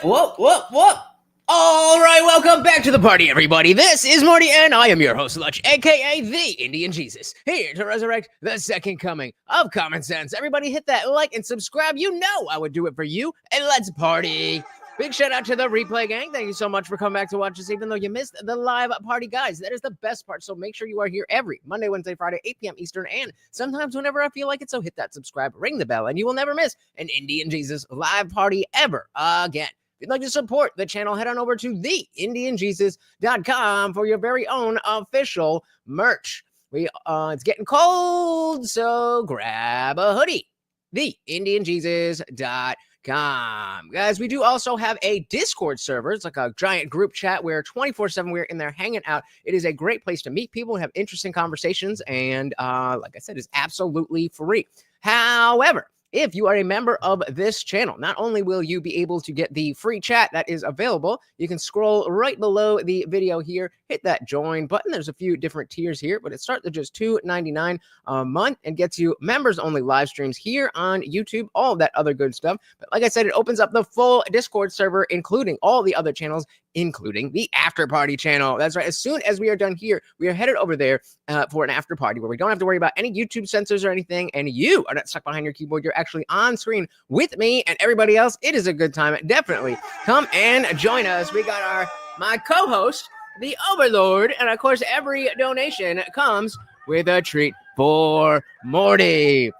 Whoop. All right, welcome back to the party, everybody. This is Morty, and I am your host, Lutch, aka the Indian Jesus, here to resurrect the second coming of common sense. Everybody hit that like and subscribe. You know I would do it for you, and let's party. Big shout out to the replay gang. Thank you so much for coming back to watch us, even though you missed the live party, guys. That is the best part, so make sure you are here every Monday, Wednesday, Friday, 8 p.m. Eastern, and sometimes whenever I feel like it. So hit that subscribe, ring the bell, and you will never miss an Indian Jesus live party ever again. If you'd like to support the channel, head on over to TheIndianJesus.com for your very own official merch. It's getting cold, so grab a hoodie. TheIndianJesus.com. Guys, we do also have a Discord server. It's like a giant group chat where 24/7 we're in there hanging out. It is a great place to meet people and have interesting conversations, and like I said, it's absolutely free. However, if you are a member of this channel, not only will you be able to get the free chat that is available, you can scroll right below the video here, hit that join button. There's a few different tiers here, but it starts at just $2.99 a month and gets you members-only live streams here on YouTube, all that other good stuff. But like I said, it opens up the full Discord server, including all the other channels, including the after party channel. That's right. As soon as we are done here, we are headed over there for an after party where we don't have to worry about any YouTube censors or anything, and you are not stuck behind your keyboard. You're actually on screen with me and everybody else. It is a good time. Definitely come and join us. We got my co-host, the Overlord, and of course, every donation comes with a treat for Morty.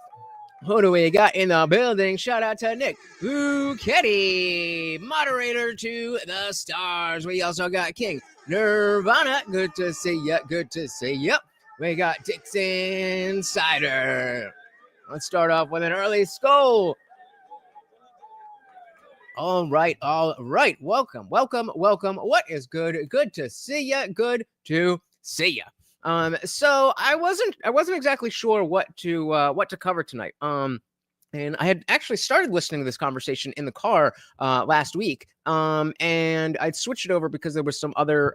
Who do we got in the building? Shout out to Nick Buchetti, moderator to the stars. We also got King Nirvana. Good to see ya. Good to see ya. We got Dixon Cider. Let's start off with an early skull. All right. Welcome. What is good? Good to see ya. Good to see ya. So I wasn't exactly sure what to cover tonight. And I had actually started listening to this conversation in the car last week. And I'd switched it over because there was some other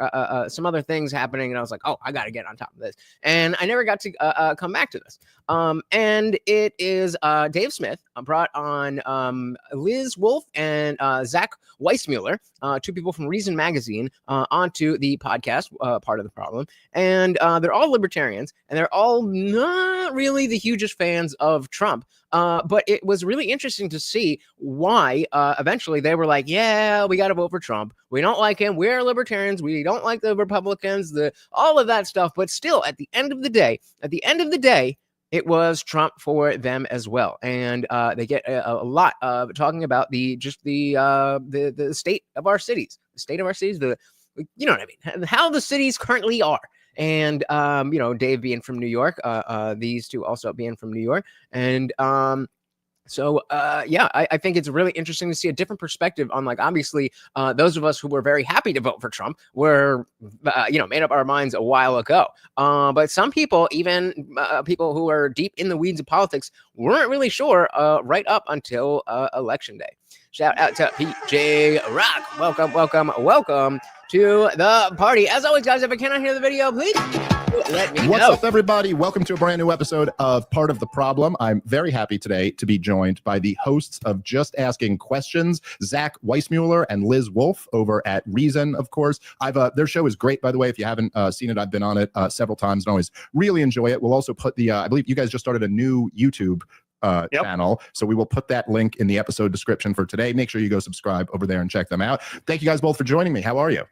things happening, and I was like, oh, I got to get on top of this. And I never got to come back to this. And it is Dave Smith brought on Liz Wolfe and Zach Weissmueller, two people from Reason Magazine, onto the podcast, Part of the Problem. And they're all libertarians, and they're all not really the hugest fans of Trump. But it was really interesting to see why eventually they were like, yeah, we got to vote for Trump. We don't like him. We're libertarians. We don't like the Republicans, all of that stuff. But still, at the end of the day, it was Trump for them as well. And they get a lot of talking about the state of our cities, you know what I mean, how the cities currently are. And, Dave being from New York, these two also being from New York. And I think it's really interesting to see a different perspective on, like, obviously, those of us who were very happy to vote for Trump were, made up our minds a while ago. But some people, even people who are deep in the weeds of politics, weren't really sure right up until Election Day. Shout out to PJ Rock. Welcome to the party. As always, guys, if I cannot hear the video, please let me know. What's up, everybody? Welcome to a brand new episode of Part of the Problem. I'm very happy today to be joined by the hosts of Just Asking Questions, Zach Weissmueller and Liz Wolfe over at Reason, of course. Their show is great, by the way. If you haven't seen it, I've been on it several times and always really enjoy it. We'll also put I believe you guys just started a new YouTube channel, so we will put that link in the episode description for today. Make sure you go subscribe over there and check them out. Thank you guys both for joining me. How are you?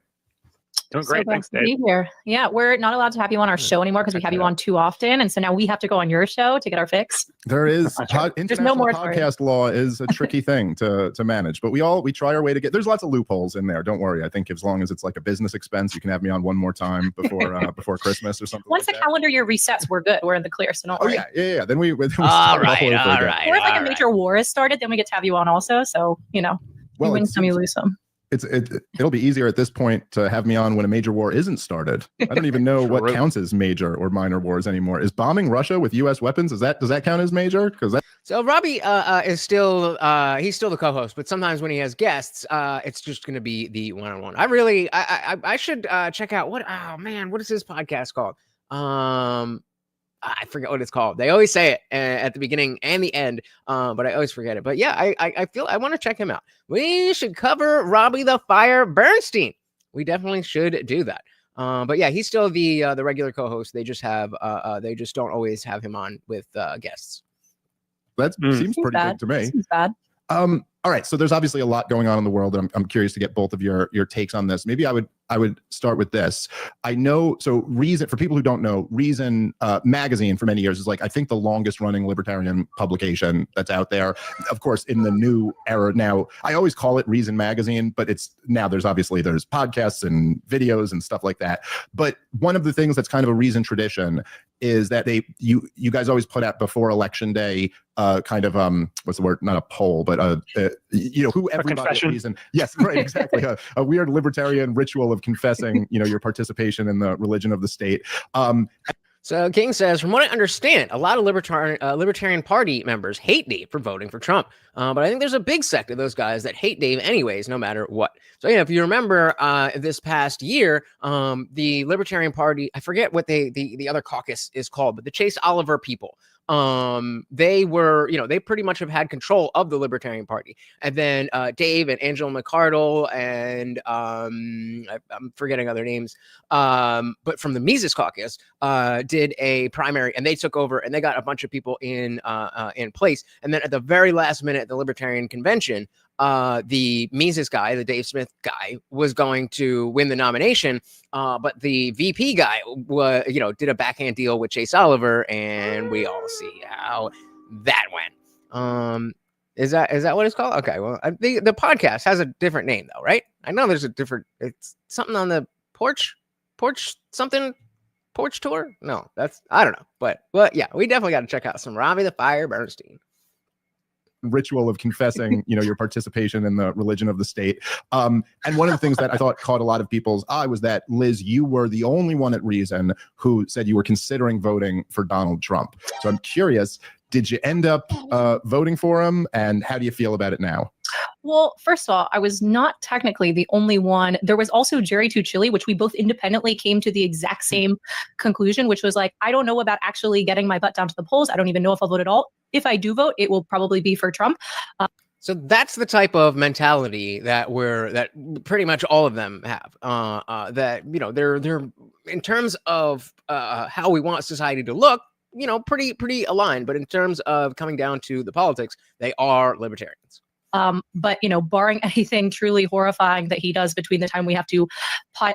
Doing great. Thanks, Dave. Be here. Yeah, we're not allowed to have you on our show anymore because we have you on too often, and so now we have to go on your show to get our fix. There is international podcast law is a tricky thing to manage, but we try our way to get. There's lots of loopholes in there. Don't worry. I think as long as it's like a business expense, you can have me on one more time before Christmas or something. Once the calendar year resets, we're good. We're in the clear. So don't worry. Yeah. Then we all right. Or if like a major war has started, then we get to have you on also. So you win some, you lose some. It'll be easier at this point to have me on when a major war isn't started. I don't even know what counts as major or minor wars anymore. Is bombing Russia with U.S. weapons, does that count as major? So Robbie is still he's still the co-host, but sometimes when he has guests, it's just going to be the one-on-one. I should check out what is his podcast called? I forget what it's called. They always say it at the beginning and the end, but I always forget it. But yeah, I feel I want to check him out. We should cover Robbie the Fire Bernstein. We definitely should do that. But yeah, he's still the regular co-host. They just don't always have him on with guests. That seems pretty good to me. Seems bad. All right, so there's obviously a lot going on in the world, and I'm curious to get both of your takes on this. Maybe I would start with this. I know, so Reason, for people who don't know, Reason magazine for many years is like, I think, the longest running libertarian publication that's out there. Of course, in the new era now, I always call it Reason magazine, but it's now there's podcasts and videos and stuff like that. But one of the things that's kind of a Reason tradition is that you guys always put out before election day kind of what's the word, not a poll, but who everybody at Reason, yes, right, exactly, a weird libertarian ritual of confessing your participation in the religion of the state. So King says, from what I understand, a lot of Libertarian Party members hate Dave for voting for Trump. But I think there's a big sect of those guys that hate Dave anyways, no matter what. So if you remember this past year, the Libertarian Party, I forget what the other caucus is called, but the Chase Oliver people, they were, they pretty much have had control of the Libertarian Party. And then Dave and Angela McArdle and I'm forgetting other names, but from the Mises caucus did a primary, and they took over and they got a bunch of people in place. And then at the very last minute at the Libertarian convention, the Mises guy, the Dave Smith guy, was going to win the nomination, but the VP guy did a backhand deal with Chase Oliver, and we all see how that went. Is that what it's called? Okay, well, the podcast has a different name though, right? I know there's it's something on the porch tour. No, I don't know, but yeah, we definitely got to check out some Robbie the Fire Bernstein. Ritual of confessing your participation in the religion of the state. And one of the things that I thought caught a lot of people's eye was that, Liz, you were the only one at Reason who said you were considering voting for Donald Trump. So I'm curious, did you end up voting for him, and how do you feel about it now? Well, first of all, I was not technically the only one. There was also Jerry Tuchili, which we both independently came to the exact same conclusion, which was like, I don't know about actually getting my butt down to the polls. I don't even know if I'll vote at all. If I do vote, it will probably be for Trump. So that's the type of mentality that pretty much all of them have. That they're in terms of how we want society to look, pretty aligned. But in terms of coming down to the politics, they are libertarians. But, barring anything truly horrifying that he does between the time we have to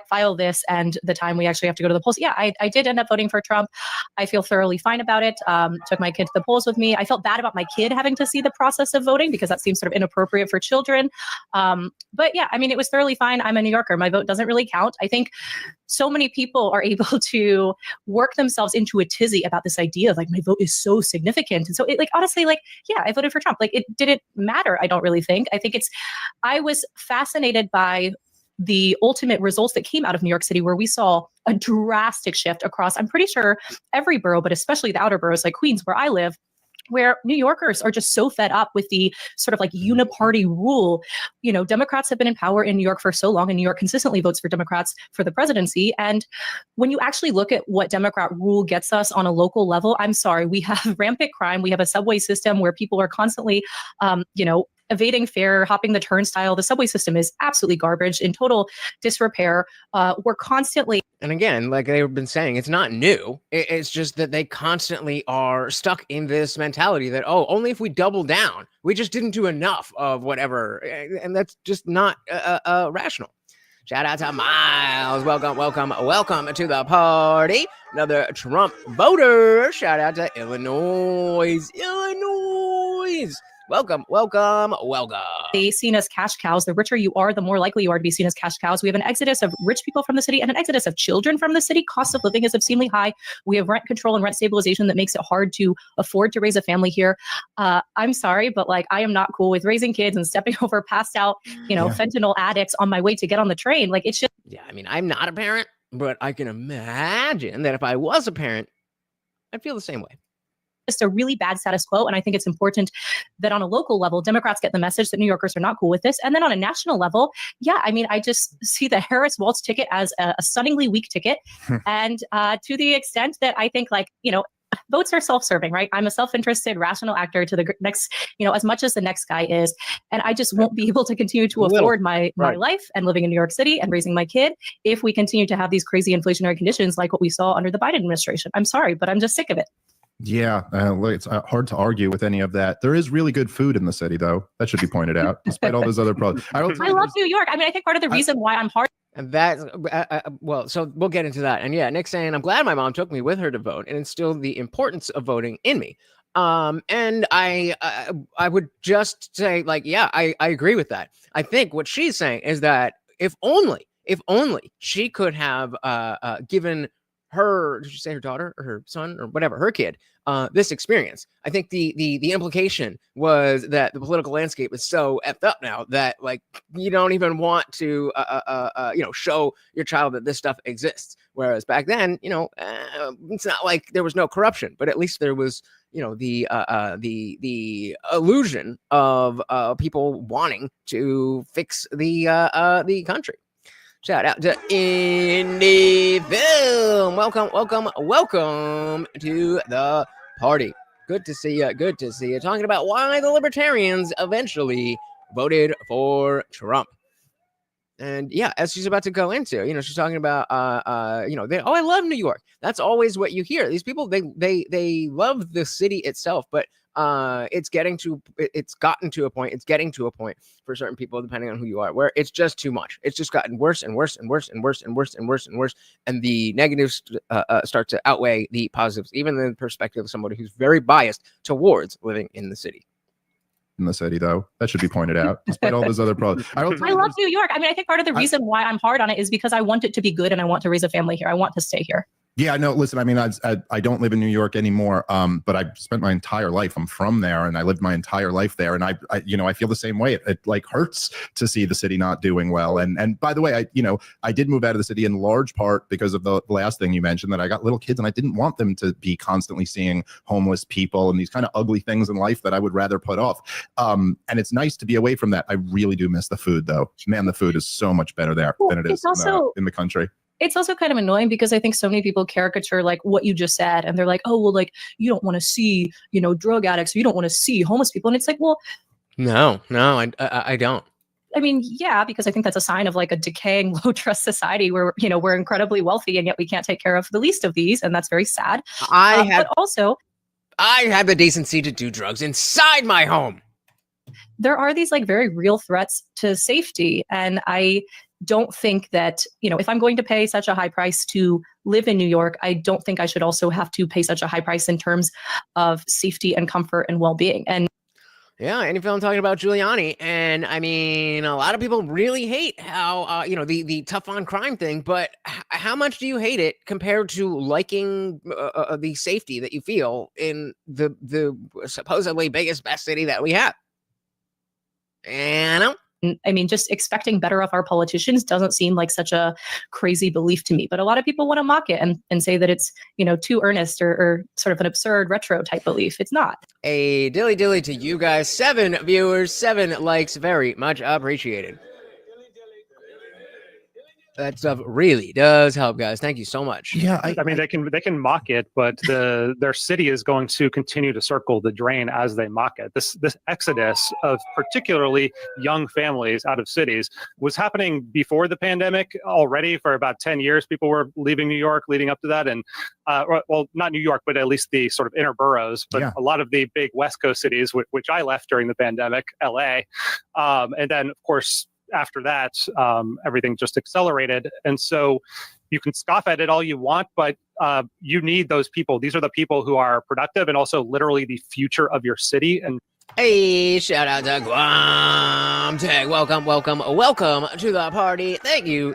file this and the time we actually have to go to the polls. Yeah, I did end up voting for Trump. I feel thoroughly fine about it. Took my kid to the polls with me. I felt bad about my kid having to see the process of voting because that seems sort of inappropriate for children. But yeah, it was thoroughly fine. I'm a New Yorker. My vote doesn't really count. I think so many people are able to work themselves into a tizzy about this idea of like, my vote is so significant. And so honestly, yeah, I voted for Trump. It didn't matter. I don't really think. I was fascinated by the ultimate results that came out of New York City, where we saw a drastic shift across, I'm pretty sure every borough, but especially the outer boroughs like Queens, where I live, where New Yorkers are just so fed up with the sort of uniparty rule. Democrats have been in power in New York for so long, and New York consistently votes for Democrats for the presidency. And when you actually look at what Democrat rule gets us on a local level, I'm sorry, we have rampant crime. We have a subway system where people are constantly, evading fare, hopping the turnstile. The subway system is absolutely garbage, in total disrepair. We're constantly... And again, like they've been saying, it's not new. It's just that they constantly are stuck in this mentality that, only if we double down, we just didn't do enough of whatever. And that's just not rational. Shout out to Miles. Welcome to the party. Another Trump voter. Shout out to Illinois. Welcome. They seen as cash cows. The richer you are, the more likely you are to be seen as cash cows. We have an exodus of rich people from the city and an exodus of children from the city. Cost of living is obscenely high. We have rent control and rent stabilization that makes it hard to afford to raise a family here. I'm sorry, but I am not cool with raising kids and stepping over passed out, fentanyl addicts on my way to get on the train. It's just... Yeah, I'm not a parent, but I can imagine that if I was a parent, I'd feel the same way. Just a really bad status quo. And I think it's important that on a local level, Democrats get the message that New Yorkers are not cool with this. And then on a national level, yeah, I just see the Harris Waltz ticket as a stunningly weak ticket. And to the extent that I think votes are self-serving, right? I'm a self-interested, rational actor to the next, as much as the next guy is. And I just won't be able to continue to afford my life and living in New York City and raising my kid if we continue to have these crazy inflationary conditions like what we saw under the Biden administration. I'm sorry, but I'm just sick of it. Yeah, it's hard to argue with any of that. There is really good food in the city, though. That should be pointed out, despite all those other problems. I love New York. I mean, I think part of the reason why I'm hard. And that's well, so we'll get into that. And yeah, Nick's saying, I'm glad my mom took me with her to vote and instilled the importance of voting in me. And I would just say, like, yeah, I agree with that. I think what she's saying is that if only she could have given her, did you say her daughter or her son or whatever, her kid, this experience. I think the implication was that the political landscape is so effed up now that, like, you don't even want to show your child that this stuff exists. Whereas back then, it's not like there was no corruption, but at least there was, the illusion of people wanting to fix the country. Shout out to Indie Film. Welcome to the party. Good to see you. Talking about why the libertarians eventually voted for Trump. And yeah, as she's about to go into, she's talking about, I love New York. That's always what you hear. These people, they love the city itself, but it's getting to a point for certain people, depending on who you are, where it's just too much. It's just gotten worse and worse and worse and worse and worse and worse and worse. And the negatives start to outweigh the positives, even in the perspective of somebody who's very biased towards living in the city. In the city, though, that should be pointed out, despite all those other problems. I love New York. I mean, I think part of the reason why I'm hard on it is because I want it to be good and I want to raise a family here. I want to stay here. Yeah, no, listen, I mean, I don't live in New York anymore, but I spent my entire life. I'm from there, and I lived my entire life there, and I feel the same way. It like hurts to see the city not doing well. And by the way, I did move out of the city in large part because of the last thing you mentioned, that I got little kids, and I didn't want them to be constantly seeing homeless people and these kind of ugly things in life that I would rather put off. And it's nice to be away from that. I really do miss the food, though. Man, the food is so much better there than it is in the country. It's also kind of annoying because I think so many people caricature like what you just said, and they're like, oh, well, like, you don't want to see, drug addicts, or you don't want to see homeless people. And it's like, well, no, I don't. I mean, yeah, because I think that's a sign of like a decaying, low trust society where, we're incredibly wealthy and yet we can't take care of the least of these. And that's very sad. But also, I had the decency to do drugs inside my home. There are these like very real threats to safety. And I don't think that, if I'm going to pay such a high price to live in New York, I don't think I should also have to pay such a high price in terms of safety and comfort and well-being. And yeah, any film talking about Giuliani, and I mean, a lot of people really hate how the tough on crime thing. But how much do you hate it compared to liking the safety that you feel in the supposedly biggest, best city that we have? I mean, just expecting better of our politicians doesn't seem like such a crazy belief to me. But a lot of people want to mock it and say that it's, too earnest or sort of an absurd retro type belief. It's not. A dilly to you guys. 7 viewers, 7 likes. Very much appreciated. That stuff really does help, guys. Thank you so much. Yeah, I mean, they can mock it, but their city is going to continue to circle the drain as they mock it. This exodus of particularly young families out of cities was happening before the pandemic already. For about 10 years, people were leaving New York leading up to that, and well, not New York, but at least the sort of inner boroughs. But a lot of the big West Coast cities, which I left during the pandemic, LA, and then of course, after that, everything just accelerated. And so you can scoff at it all you want, but you need those people. These are the people who are productive and also literally the future of your city. And hey, shout out to Guam Tech. Welcome to the party. Thank you,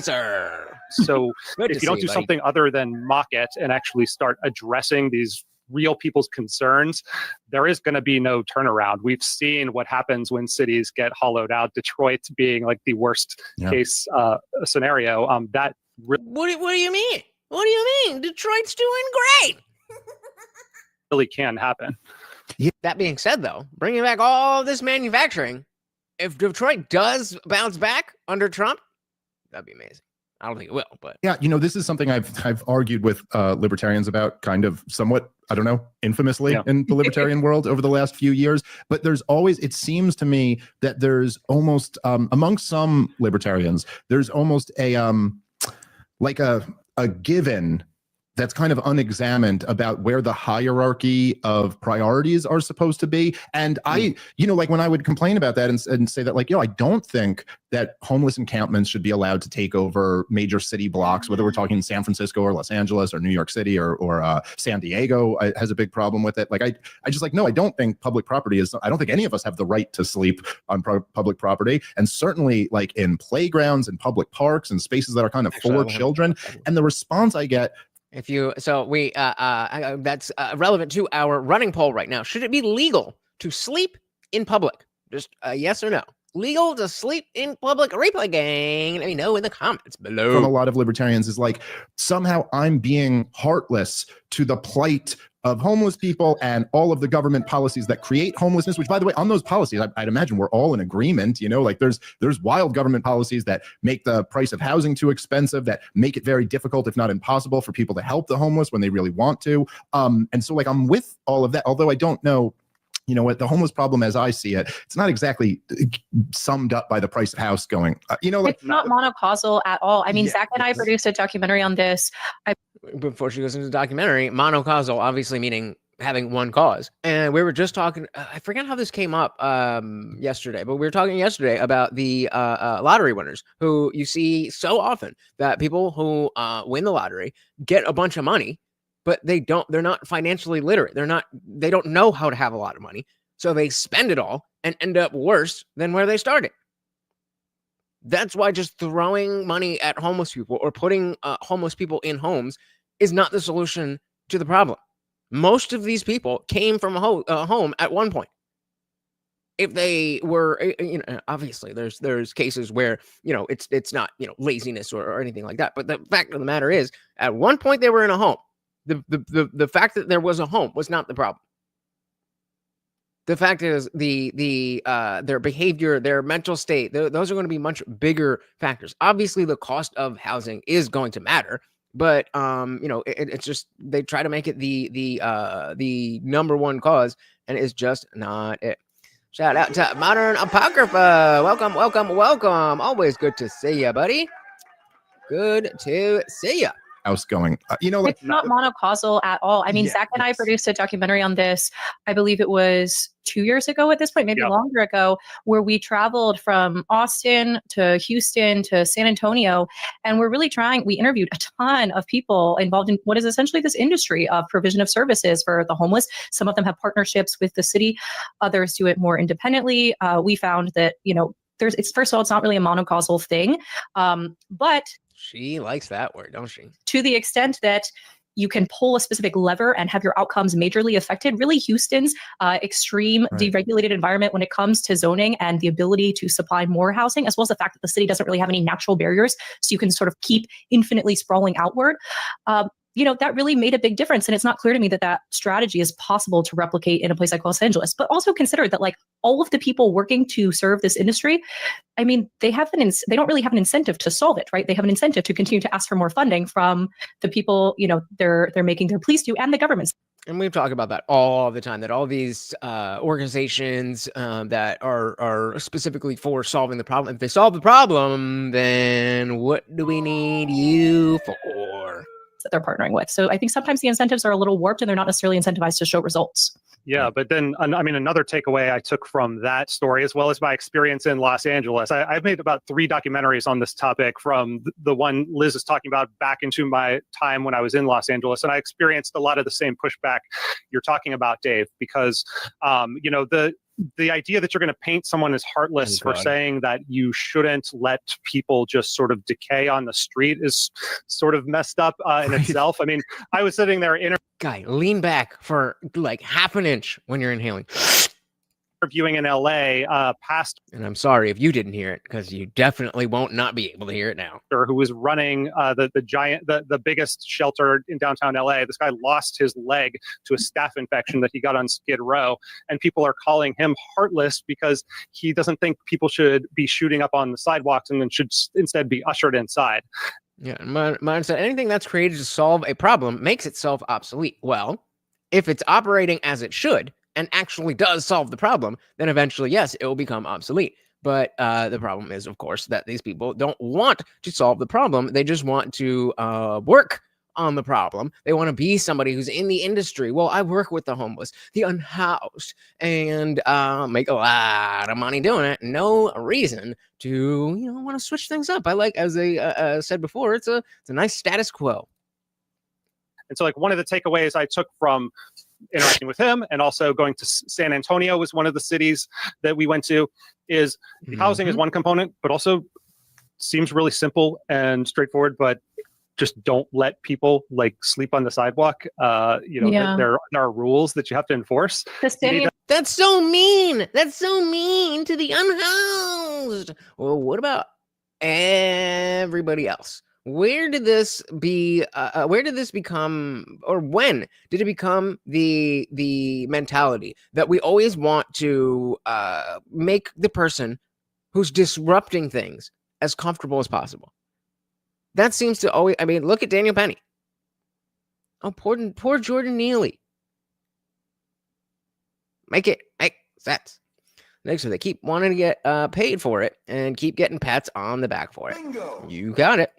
sir. So if you don't do something other than mock it and actually start addressing these real people's concerns, there is going to be no turnaround. We've seen what happens when cities get hollowed out. Detroit being like the worst case scenario. What do you mean? What do you mean? Detroit's doing great. Really can happen. That being said, though, bringing back all this manufacturing, if Detroit does bounce back under Trump, that'd be amazing. I don't think it will, but yeah, this is something I've argued with libertarians about, kind of somewhat, I don't know, infamously in the libertarian world over the last few years. But there's always, it seems to me that there's almost among some libertarians, there's almost a like a given that's kind of unexamined about where the hierarchy of priorities are supposed to be. And I, like when I would complain about that and say that, like, I don't think that homeless encampments should be allowed to take over major city blocks, whether we're talking San Francisco or Los Angeles or New York City or San Diego has a big problem with it. Like, I just like, no, I don't think public property is, I don't think any of us have the right to sleep on public property. And certainly like in playgrounds and public parks and spaces that are kind of for children. And the response I get, that's relevant to our running poll right now. Should it be legal to sleep in public? Just yes or no. Legal to sleep in public? Replay gang, let me know in the comments below. From a lot of libertarians is like, somehow I'm being heartless to the plight of homeless people and all of the government policies that create homelessness, which, by the way, on those policies, I'd imagine we're all in agreement. Like there's wild government policies that make the price of housing too expensive, that make it very difficult, if not impossible, for people to help the homeless when they really want to. And so like, I'm with all of that, although I don't know, what the homeless problem as I see it, it's not exactly summed up by the price of house going, it's not monocausal at all. I mean, Zach and I produced a documentary on this. Before she goes into the documentary, monocausal obviously meaning having one cause. And we were just talking, I forget how this came up yesterday, but we were talking yesterday about the lottery winners, who you see so often that people who win the lottery get a bunch of money, but they're not financially literate. They don't know how to have a lot of money. So they spend it all and end up worse than where they started. That's why just throwing money at homeless people or putting homeless people in homes is not the solution to the problem. Most of these people came from a home at one point. If they were, obviously there's cases where, it's not, laziness or anything like that. But the fact of the matter is, at one point they were in a home. The fact that there was a home was not the problem. The fact is their behavior, their mental state, those are going to be much bigger factors. Obviously, the cost of housing is going to matter, but it's just they try to make it the number one cause, and it's just not it. Shout out to Modern Apocrypha. Welcome. Always good to see you, buddy. Good to see you. House going, it's not monocausal at all. I mean, Zach and I produced a documentary on this. I believe it was 2 years ago at this point, maybe longer ago, where we traveled from Austin to Houston to San Antonio. And we interviewed a ton of people involved in what is essentially this industry of provision of services for the homeless. Some of them have partnerships with the city. Others do it more independently. We found that, first of all, it's not really a monocausal thing. But she likes that word, don't she? To the extent that you can pull a specific lever and have your outcomes majorly affected. Really, Houston's extreme deregulated environment when it comes to zoning and the ability to supply more housing, as well as the fact that the city doesn't really have any natural barriers, so you can sort of keep infinitely sprawling outward. That really made a big difference. And it's not clear to me that strategy is possible to replicate in a place like Los Angeles. But also consider that, like, all of the people working to serve this industry, I mean, they don't really have an incentive to solve it, right? They have an incentive to continue to ask for more funding from the people, they're making their pleas to, and the governments. And we talk about that all the time, that all these organizations that are specifically for solving the problem, if they solve the problem, then what do we need you for? That they're partnering with. So I think sometimes the incentives are a little warped and they're not necessarily incentivized to show results. Yeah, but then, another takeaway I took from that story, as well as my experience in Los Angeles, I've made about 3 documentaries on this topic, from the one Liz is talking about back into my time when I was in Los Angeles. And I experienced a lot of the same pushback you're talking about, Dave, because, the idea that you're going to paint someone as heartless for saying that you shouldn't let people just sort of decay on the street is sort of messed up in itself. I mean, I was sitting there Guy, lean back for like half an inch when you're inhaling. Interviewing in LA past, and I'm sorry if you didn't hear it, because you definitely won't not be able to hear it now. Who was running the biggest shelter in downtown LA. This guy lost his leg to a staph infection that he got on Skid Row, and people are calling him heartless because he doesn't think people should be shooting up on the sidewalks and then should instead be ushered inside. Yeah, mine said anything that's created to solve a problem makes itself obsolete. Well, if it's operating as it should and actually does solve the problem, then eventually, yes, it will become obsolete. But the problem is, of course, that these people don't want to solve the problem. They just want to work on the problem. They want to be somebody who's in the industry. Well, I work with the homeless, the unhoused, and make a lot of money doing it. No reason to want to switch things up. I like, as they said before, it's a nice status quo. And so, like, one of the takeaways I took from interacting with him and also going to San Antonio was one of the cities that we went to, is the housing is one component, but also seems really simple and straightforward, but just don't let people like sleep on the sidewalk. There are rules that you have to enforce. That's so mean. That's so mean to the unhoused. Well, what about everybody else? Where did this become, or when did it become the mentality that we always want to make the person who's disrupting things as comfortable as possible? That seems to always, look at Daniel Penny. Oh, poor Jordan Neely. Make sense. Next, so they keep wanting to get paid for it and keep getting pats on the back for it. Bingo. You got it.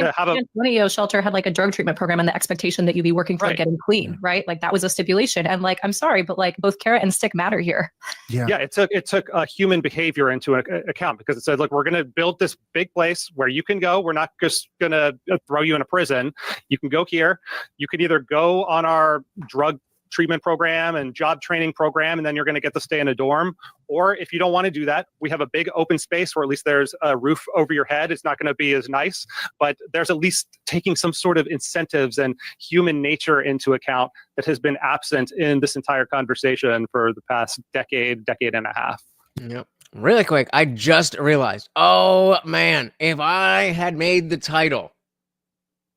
Yeah, Antonio shelter had like a drug treatment program and the expectation that you'd be working toward getting clean, right? Like that was a stipulation. And like, I'm sorry, but like both carrot and stick matter here. Yeah, it took human behavior into account, because it said, look, we're going to build this big place where you can go. We're not just going to throw you in a prison. You can go here. You could either go on our drug treatment program and job training program, and then you're going to get to stay in a dorm. Or if you don't want to do that, we have a big open space where at least there's a roof over your head. It's not going to be as nice, but there's at least taking some sort of incentives and human nature into account that has been absent in this entire conversation for the past decade and a half. Yep. Really quick, I just realized, oh man, if I had made the title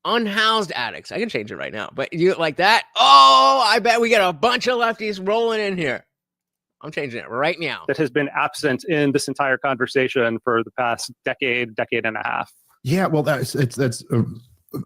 Unhoused Addicts, I can change it right now, but you like that? Oh, I bet we get a bunch of lefties rolling in here. I'm changing it right now. That has been absent in this entire conversation for the past decade and a half. Yeah, well, that's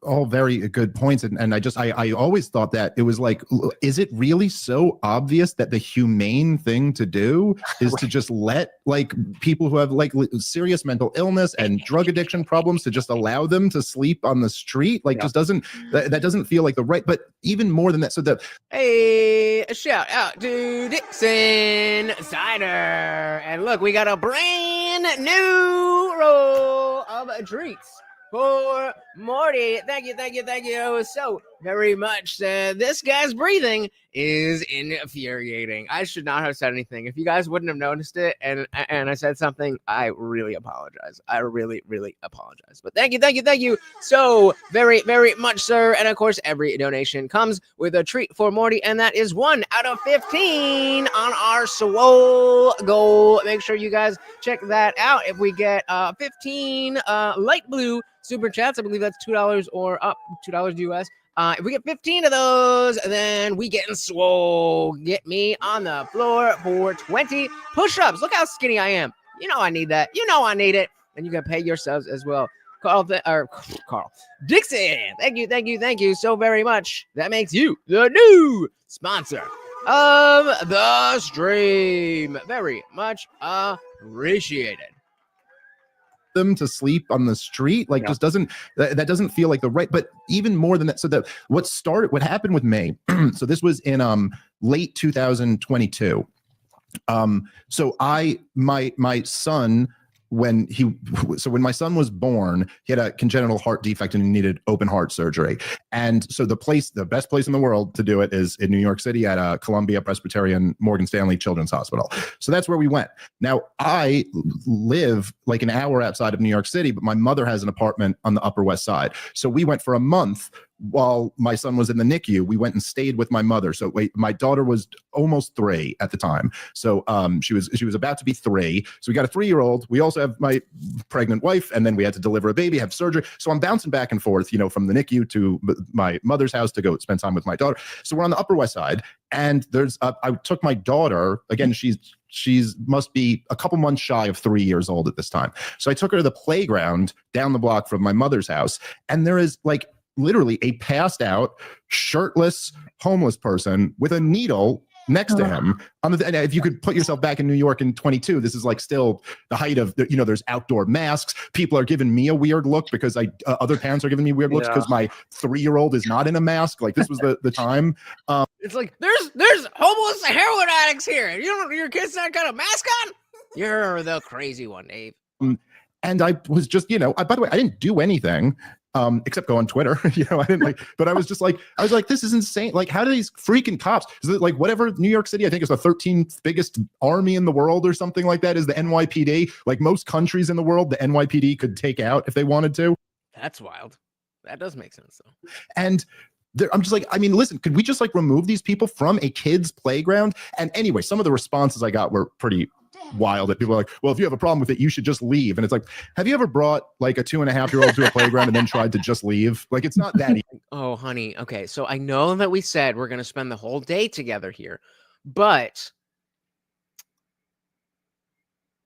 all very good points, and I always thought that it was like, is it really so obvious that the humane thing to do is to just let like people who have like serious mental illness and drug addiction problems, to just allow them to sleep on the street? Like, just doesn't that doesn't feel like the right. But even more than that, so that a shout out to Dixon Cider, and look, we got a brand new roll of treats for Morty. Thank you so very much. This guy's breathing is infuriating. I should not have said anything. If you guys wouldn't have noticed it and I said something, I really apologize. I really apologize. But thank you so very, very much, sir. And of course, every donation comes with a treat for Morty, and that is 1 out of 15 on our swole goal. Make sure you guys check that out. If we get 15 light blue super chats, I believe that's $2 or up, $2 US. If we get 15 of those, then we get in swole. Get me on the floor for 20 push-ups. Look how skinny I am. You know I need that. You know I need it. And you can pay yourselves as well. Carl Dixon, thank you so very much. That makes you the new sponsor of the stream. Very much appreciated. Them to sleep on the street, like, just doesn't that doesn't feel like the right. But even more than that, so that what happened with May, so this was in late 2022. So my son, when my son was born, he had a congenital heart defect and he needed open heart surgery. And so the best place in the world to do it is in New York City at Columbia Presbyterian Morgan Stanley Children's Hospital. So that's where we went. Now, I live like an hour outside of New York City, but my mother has an apartment on the Upper West Side. So we went for a month while my son was in the NICU. We went and stayed with my mother. So my daughter was almost 3 at the time. So she was about to be 3. So we got a 3-year-old. We also have my pregnant wife, and then we had to deliver a baby, have surgery. So I'm bouncing back and forth, from the NICU to my mother's house to go spend time with my daughter. So we're on the Upper West Side, and I took my daughter, again, she's She's must be a couple months shy of 3 years old at this time. So I took her to the playground down the block from my mother's house, and there is like literally a passed out, shirtless, homeless person with a needle next to him. And if you could put yourself back in New York in 22, this is like still the height of, there's outdoor masks. People are giving me a weird look because other parents are giving me weird looks because my 3-year-old is not in a mask. Like this was the time. It's like, there's homeless heroin addicts here. Your kid's not got a mask on? You're the crazy one, Dave. And I was just, by the way, I didn't do anything. Except go on Twitter, I didn't but I was like, this is insane. Like, how do these freaking cops, is it like whatever New York City, I think is the 13th biggest army in the world or something like that, is the NYPD. Like most countries in the world, the NYPD could take out if they wanted to. That's wild. That does make sense though. And I'm just like, listen, could we just like remove these people from a kid's playground? And anyway, some of the responses I got were pretty wild, that people are like, well, if you have a problem with it, you should just leave. And it's like, have you ever brought like a 2.5-year-old to a playground and then tried to just leave? Like, it's not that easy. Oh, honey. Okay. So I know that we said we're going to spend the whole day together here, but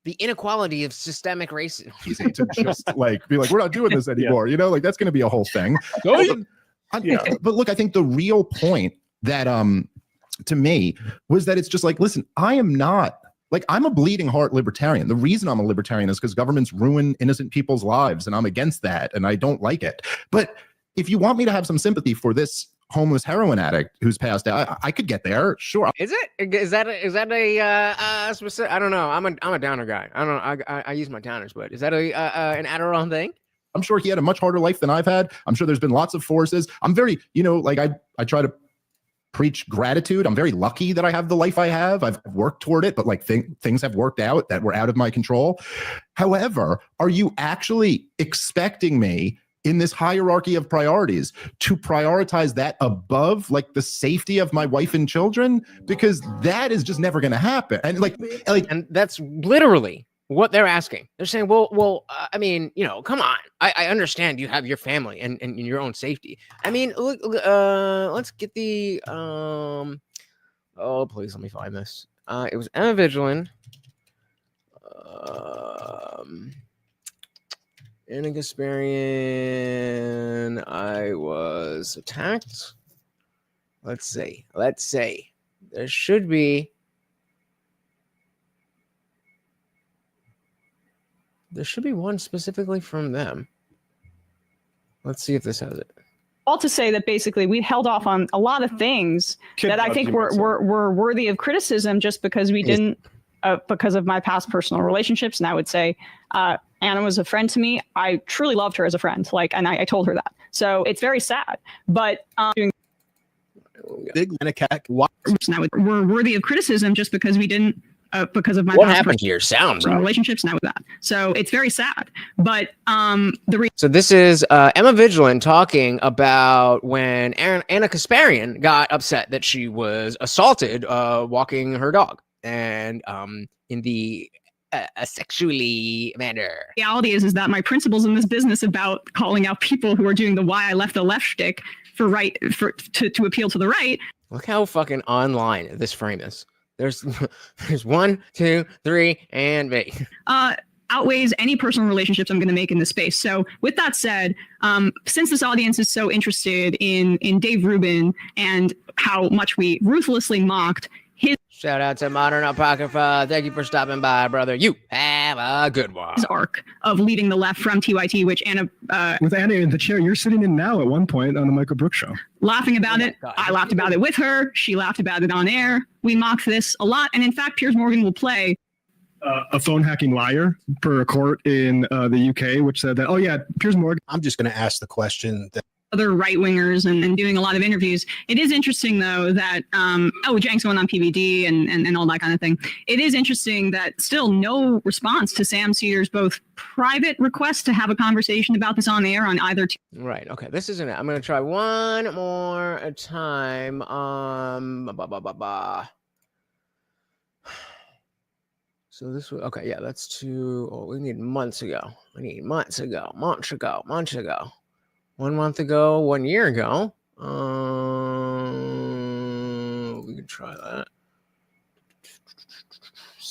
the inequality of systemic racism. Easy to just like be like, we're not doing this anymore. Like that's going to be a whole thing. But look, I think the real point that to me was that it's just like, listen, I'm a bleeding heart libertarian. The reason I'm a libertarian is because governments ruin innocent people's lives, and I'm against that, and I don't like it. But if you want me to have some sympathy for this homeless heroin addict who's passed out, I could get there. Sure. Is that a specific? I don't know. I'm a downer guy. I don't know. I use my downers, but is that an Adderall thing? I'm sure he had a much harder life than I've had. I'm sure there's been lots of forces. I'm very, I try to preach gratitude. I'm very lucky that I have the life I have. I've worked toward it, but like things have worked out that were out of my control. However, are you actually expecting me in this hierarchy of priorities to prioritize that above like the safety of my wife and children? Because that is just never going to happen. And and that's literally what they're asking. They're saying, well, come on. I understand you have your family and your own safety. Look, let's get the, please let me find this. It was Emma Vigilant. In a Gasparian, I was attacked. Let's see. There should be one specifically from them. Let's see if this has it. All to say that basically we held off on a lot of things that I think were worthy of criticism just because we didn't, because of my past personal relationships. And I would say Anna was a friend to me. I truly loved her as a friend. And I told her that. So it's very sad. But big and a cat were worthy of criticism just because we didn't. Because of my what happened to your sound, bro? Relationships now with that, so it's very sad. But so this is Emma Vigilant talking about when Anna Kasparian got upset that she was assaulted walking her dog, and in the a sexually manner. Reality is that my principles in this business about calling out people who are doing the why I left the left shtick to appeal to the right. Look how fucking online this frame is. There's 1, 2, 3, and me. Outweighs any personal relationships I'm going to make in this space. So with that said, since this audience is so interested in Dave Rubin and how much we ruthlessly mocked his... Shout out to Modern Apocrypha. Thank you for stopping by, brother. You have a good one. His arc of leading the left from TYT, which Anna... with Anna in the chair you're sitting in now at one point on the Michael Brooks show. Laughing about it. God. I laughed about it with her. She laughed about it on air. We mocked this a lot. And in fact, Piers Morgan will play... a phone hacking liar per a court in the UK, which said that, Piers Morgan... I'm just going to ask the question that... Other right-wingers and doing a lot of interviews. It is interesting, though, that, Jank's going on PBD and all that kind of thing. It is interesting that still no response to Sam Cedar's both private request to have a conversation about this on air on either team. Right. Okay. This isn't it. I'm going to try one more time. So this was, okay. Yeah, that's we need months ago. 1 month ago, 1 year ago. We could try that.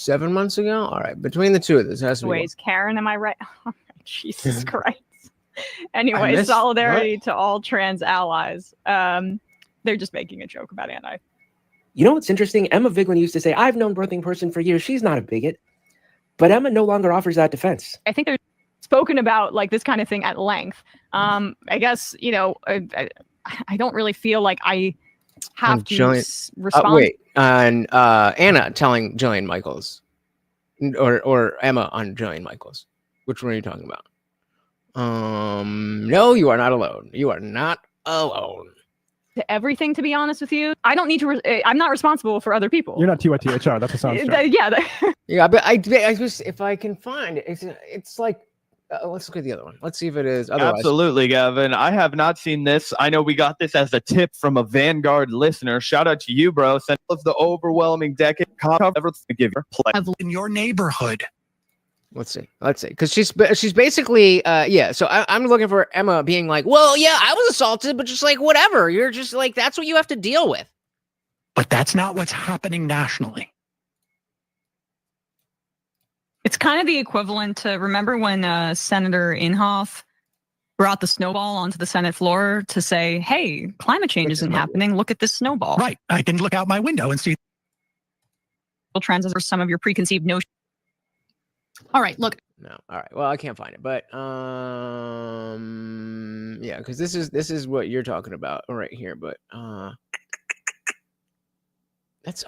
7 months ago. All right, between the two of this has to be. Anyways, Karen, am I right? Oh, Jesus Christ. Anyway, solidarity to all trans allies. They're just making a joke about anti. You know what's interesting? Emma Vigeland used to say, I've known birthing person for years. She's not a bigot. But Emma no longer offers that defense. I think they're spoken about like this kind of thing at length. I guess, you know, I don't really feel like I have to respond. Wait, on Anna telling Jillian Michaels or Emma on Jillian Michaels. Which one are you talking about? No, you are not alone. You are not alone. To everything, to be honest with you, I don't need to. I'm not responsible for other people. You're not TYTHR. That's a sound. Yeah, but I just if I can find it, it's like let's look at the other one. Let's see if it is. Otherwise. Absolutely, Gavin. I have not seen this. I know we got this as a tip from a Vanguard listener. Shout out to you, bro. Sent us the overwhelming decade ever to give your play in your neighborhood. Let's see, because she's basically yeah. So I'm looking for Emma being like, well, yeah, I was assaulted, but just like whatever. You're just like that's what you have to deal with. But that's not what's happening nationally. It's kind of the equivalent to remember when Senator uNhOuSed brought the snowball onto the Senate floor to say, "Hey, climate change isn't happening. Look at this snowball." Right. I can look out my window and see. Trans are some of your preconceived notions. All right, look. No, all right. Well, I can't find it, but yeah, because this is what you're talking about right here. But I'm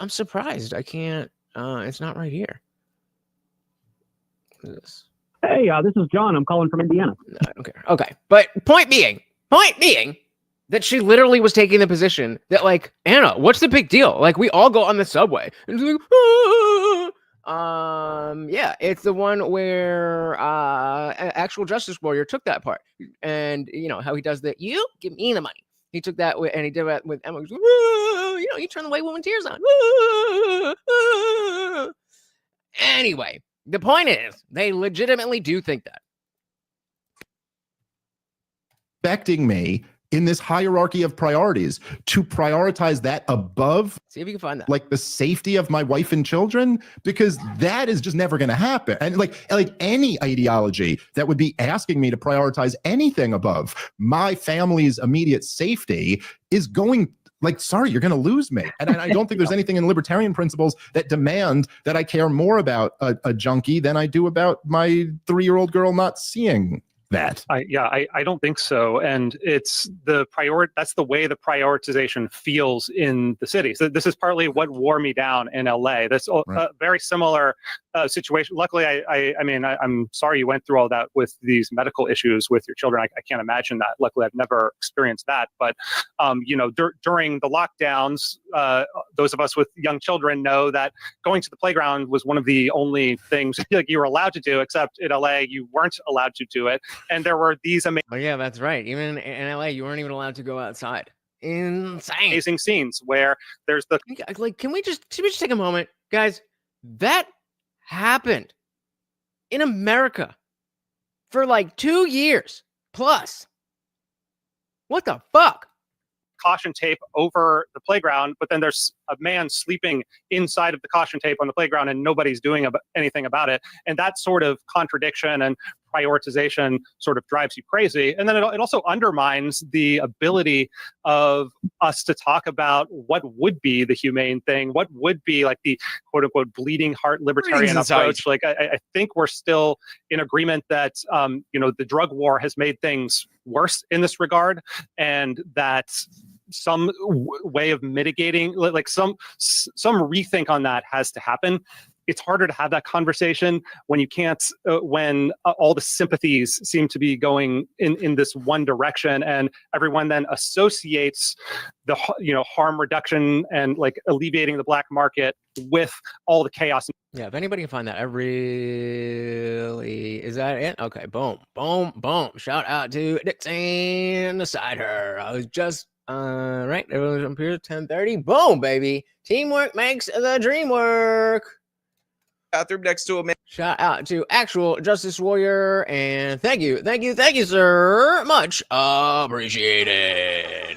surprised I can't. It's not right here. What is this? Hey, this is John. I'm calling from Indiana. No, I don't care. Okay, but point being that she literally was taking the position that like Anna, what's the big deal? Like we all go on the subway and it's like, ah! Yeah, it's the one where actual justice warrior took that part, and you know how he does that. You give me the money. He took that and he did that with Emma. You know, you turn the white woman tears on. Anyway, the point is, they legitimately do think that. Expecting me in this hierarchy of priorities to prioritize that above, see if you can find that, like the safety of my wife and children, because that is just never going to happen. And like any ideology that would be asking me to prioritize anything above my family's immediate safety is going like, sorry, you're going to lose me. And I don't think there's anything in libertarian principles that demand that I care more about a junkie than I do about my 3-year-old girl not seeing that. I don't think so. And it's that's the way the prioritization feels in the city. So this is partly what wore me down in LA. That's a very similar situation. Luckily, I'm sorry you went through all that with these medical issues with your children. I can't imagine that. Luckily, I've never experienced that. But, you know, during the lockdowns, those of us with young children know that going to the playground was one of the only things like you were allowed to do, except in LA, you weren't allowed to do it. And there were these amazing. Oh, yeah, that's right. Even in LA, you weren't even allowed to go outside. Insane. Amazing scenes where there's the like. Can we just take a moment, guys? That happened in America for like 2 years plus. What the fuck? Caution tape over the playground, but then there's a man sleeping inside of the caution tape on the playground and nobody's doing anything about it. And that sort of contradiction and prioritization sort of drives you crazy. And then it also undermines the ability of us to talk about what would be the humane thing, what would be like the quote unquote bleeding heart libertarian approach. Like I think we're still in agreement that you know, the drug war has made things worse in this regard, and that some way of mitigating, like some rethink on that has to happen. It's harder to have that conversation when you can't, when all the sympathies seem to be going in this one direction, and everyone then associates the, you know, harm reduction and like alleviating the black market with all the chaos. Yeah, if anybody can find that, is that it? Okay, boom. Shout out to Addicts and beside her. I was just right. Everyone's up here at 10:30. Boom, baby. Teamwork makes the dream work. Bathroom next to a man. Shout out to actual justice warrior, and thank you, sir. Much appreciated.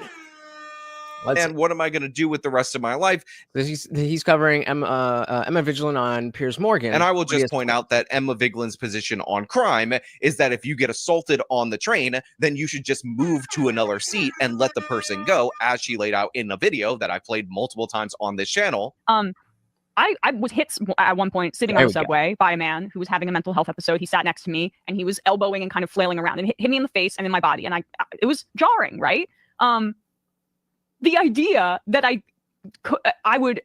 and what am I going to do with the rest of my life? He's covering Emma Vigilant on Piers Morgan. And I will just point out that Emma Vigeland's position on crime is that if you get assaulted on the train, then you should just move to another seat and let the person go, as she laid out in a video that I played multiple times on this channel. I was hit at one point sitting on the subway by a man who was having a mental health episode. He sat next to me and he was elbowing and kind of flailing around and hit me in the face and in my body. And it was jarring, right? The idea that I would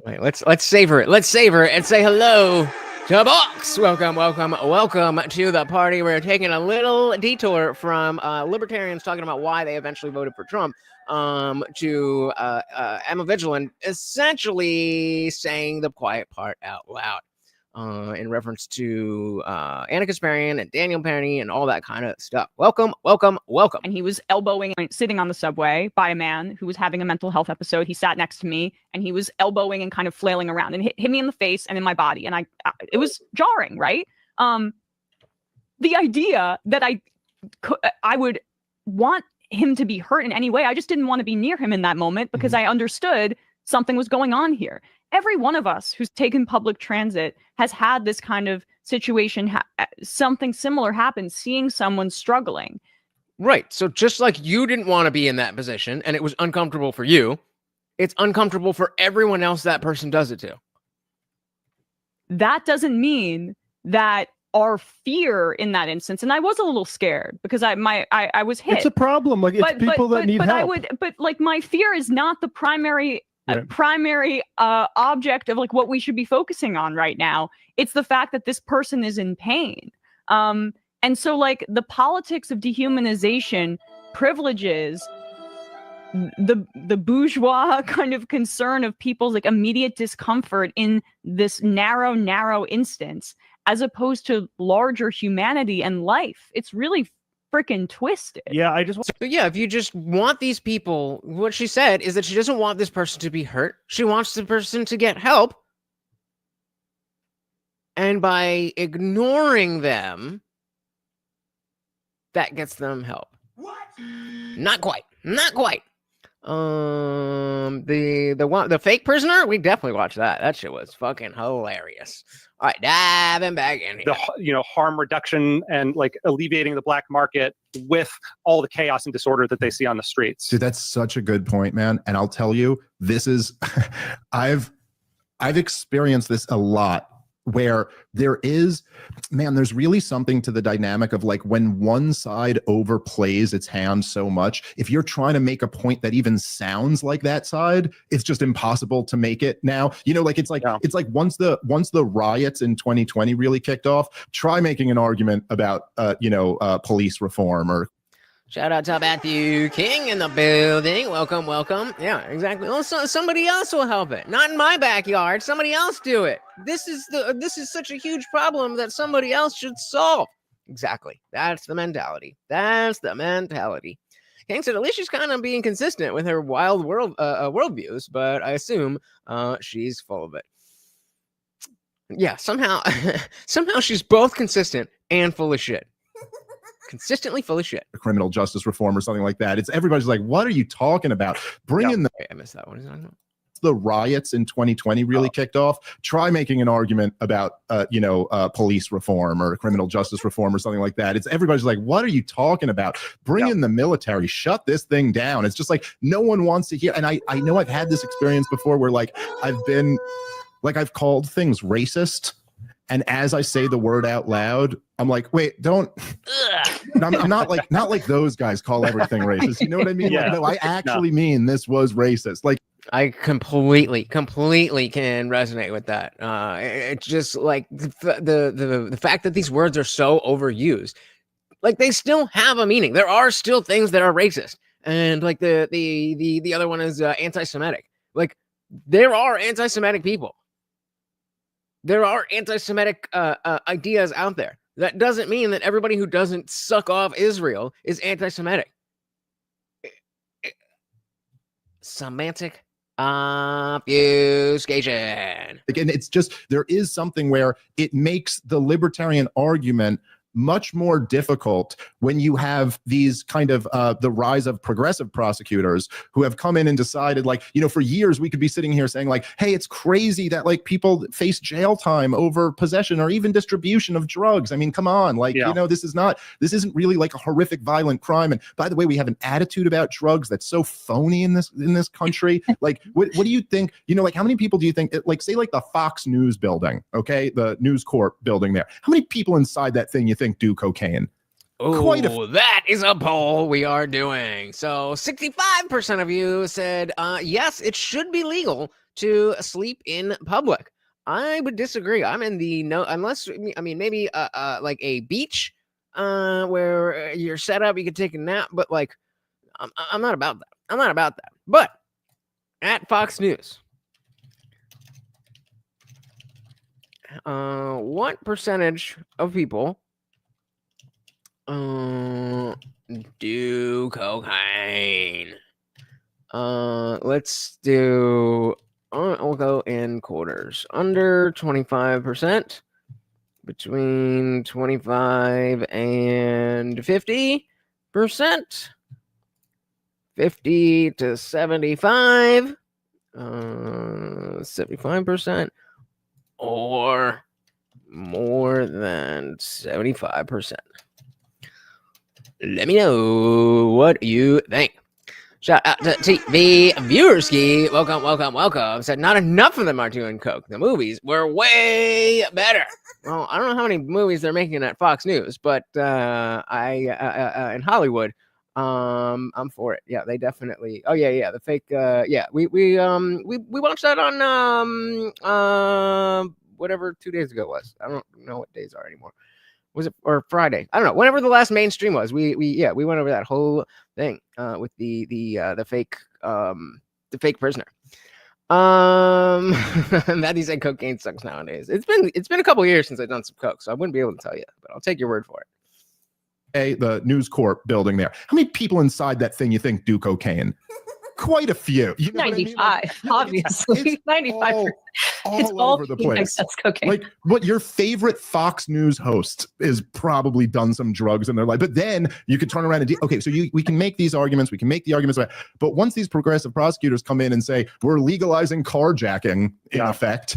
wait, let's savor it. Let's savor it and say hello to Box. Welcome to the party. We're taking a little detour from libertarians talking about why they eventually voted for Trump to Emma Vigilant essentially saying the quiet part out loud in reference to Anna Kasparian and Daniel Penny and all that kind of stuff. Welcome. And he was elbowing and sitting on the subway by a man who was having a mental health episode. He sat next to me and he was elbowing and kind of flailing around and hit me in the face and in my body. And it was jarring, right? The idea that I would want him to be hurt in any way. I just didn't want to be near him in that moment because I understood something was going on here. Every one of us who's taken public transit has had this kind of situation, something similar happen, seeing someone struggling. Right. So just like you didn't want to be in that position and it was uncomfortable for you, it's uncomfortable for everyone else that person does it to. That doesn't mean that our fear in that instance, and I was a little scared because I was hit. It's a problem. Like it's people that need help. But my fear is not the primary object of like what we should be focusing on right now. It's the fact that this person is in pain. And so like the politics of dehumanization privileges the bourgeois kind of concern of people's like immediate discomfort in this narrow instance, as opposed to larger humanity and life. It's really freaking twisted. Yeah, if you just want these people, what she said is that she doesn't want this person to be hurt. She wants the person to get help. And by ignoring them, that gets them help. What? Not quite. The fake prisoner, we definitely watched that. That shit was fucking hilarious. All right, diving back in here. The harm reduction and like alleviating the black market with all the chaos and disorder that they see on the streets. Dude, that's such a good point, man. And I'll tell you, this is I've experienced this a lot, where there's really something to the dynamic of like when one side overplays its hand so much, if you're trying to make a point that even sounds like that side, it's just impossible to make it now. You know, like it's like once the riots in 2020 really kicked off, try making an argument about police reform or shout out to Matthew King in the building. Welcome. Yeah, exactly. Also, somebody else will help it. Not in my backyard. Somebody else do it. This is such a huge problem that somebody else should solve. Exactly. That's the mentality. King said at least she's kind of being consistent with her wild worldviews, but I assume she's full of it. Yeah, somehow she's both consistent and full of shit. Consistently full of shit. Criminal justice reform or something like that. It's everybody's like, what are you talking about? I missed that one. The riots in 2020 really kicked off. Try making an argument about police reform or criminal justice reform or something like that. It's everybody's like, what are you talking about? Bring in the military. Shut this thing down. It's just like no one wants to hear. And I know I've had this experience before where like I've called things racist. And as I say the word out loud, I'm like, wait, don't. I'm not like those guys call everything racist. You know what I mean? Yeah. Like, no, I actually mean this was racist. Like, I completely can resonate with that. It's just like the fact that these words are so overused, like they still have a meaning. There are still things that are racist, and like the other one is anti-Semitic. Like there are anti-Semitic people. There are anti-Semitic ideas out there. That doesn't mean that everybody who doesn't suck off Israel is anti-Semitic. Semantic obfuscation. Again, it's just there is something where it makes the libertarian argument much more difficult when you have these kind of the rise of progressive prosecutors who have come in and decided, like, you know, for years we could be sitting here saying like, hey, it's crazy that like people face jail time over possession or even distribution of drugs. I mean, come on, like, you know, this isn't really like a horrific violent crime. And by the way, we have an attitude about drugs that's so phony in this country. Like, what do you think? You know, like, how many people do you think, like, say like the Fox News building, okay, the News Corp building there, how many people inside that thing you think do cocaine? Oh, that is a poll we are doing. So 65% of you said, yes, it should be legal to sleep in public. I would disagree. I'm in the no, unless, I mean, maybe like a beach where you're set up, you can take a nap, but like, I'm not about that. I'm not about that. But at Fox News, what percentage of people do cocaine? Let's do, we'll go in quarters. Under 25%, between 25 and 50%, 50 to 75, 75%, or more than 75%. Let me know what you think. Shout out to TV Viewerski. Welcome. Said not enough of them are doing coke. The movies were way better. Well, I don't know how many movies they're making at Fox News, but in Hollywood, I'm for it. Yeah, they definitely. Oh yeah, the fake. Yeah, we watched that on whatever 2 days ago was. I don't know what days are anymore. Was it or Friday? I don't know. Whenever the last mainstream was, we went over that whole thing with the fake prisoner. Matthew said cocaine sucks nowadays. It's been a couple of years since I've done some coke, so I wouldn't be able to tell you, but I'll take your word for it. The News Corp building there. How many people inside that thing you think do cocaine? Quite a few. You know 95, what I mean? obviously. 95%. It's all over the place. That's cocaine. Like, what your favorite Fox News host is probably done some drugs in their life, but then you could turn around and okay, so we can make these arguments, we can make the arguments, but once these progressive prosecutors come in and say we're legalizing carjacking in effect,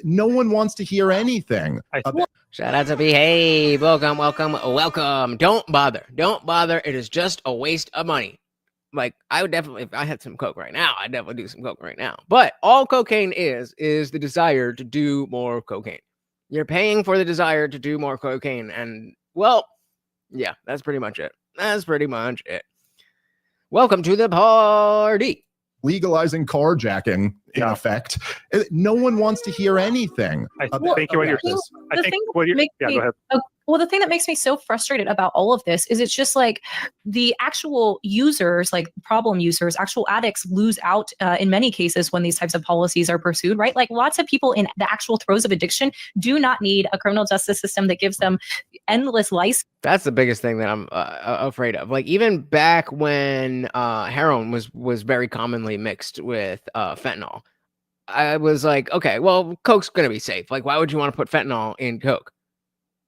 no one wants to hear anything. Shout out to Behave. Welcome. Don't bother. It is just a waste of money. Like, I would definitely, if I had some coke right now, I'd definitely do some coke right now. But all cocaine is the desire to do more cocaine. You're paying for the desire to do more cocaine. And, well, yeah, that's pretty much it. Welcome to the party. Legalizing carjacking in effect. No one wants to hear anything. Go ahead. Well, the thing that makes me so frustrated about all of this is it's just like the actual users, like problem users, actual addicts lose out in many cases when these types of policies are pursued, right? Like lots of people in the actual throes of addiction do not need a criminal justice system that gives them endless license. That's the biggest thing that I'm afraid of. Like even back when heroin was very commonly mixed with fentanyl, I was like, okay, well, coke's going to be safe. Like, why would you want to put fentanyl in coke?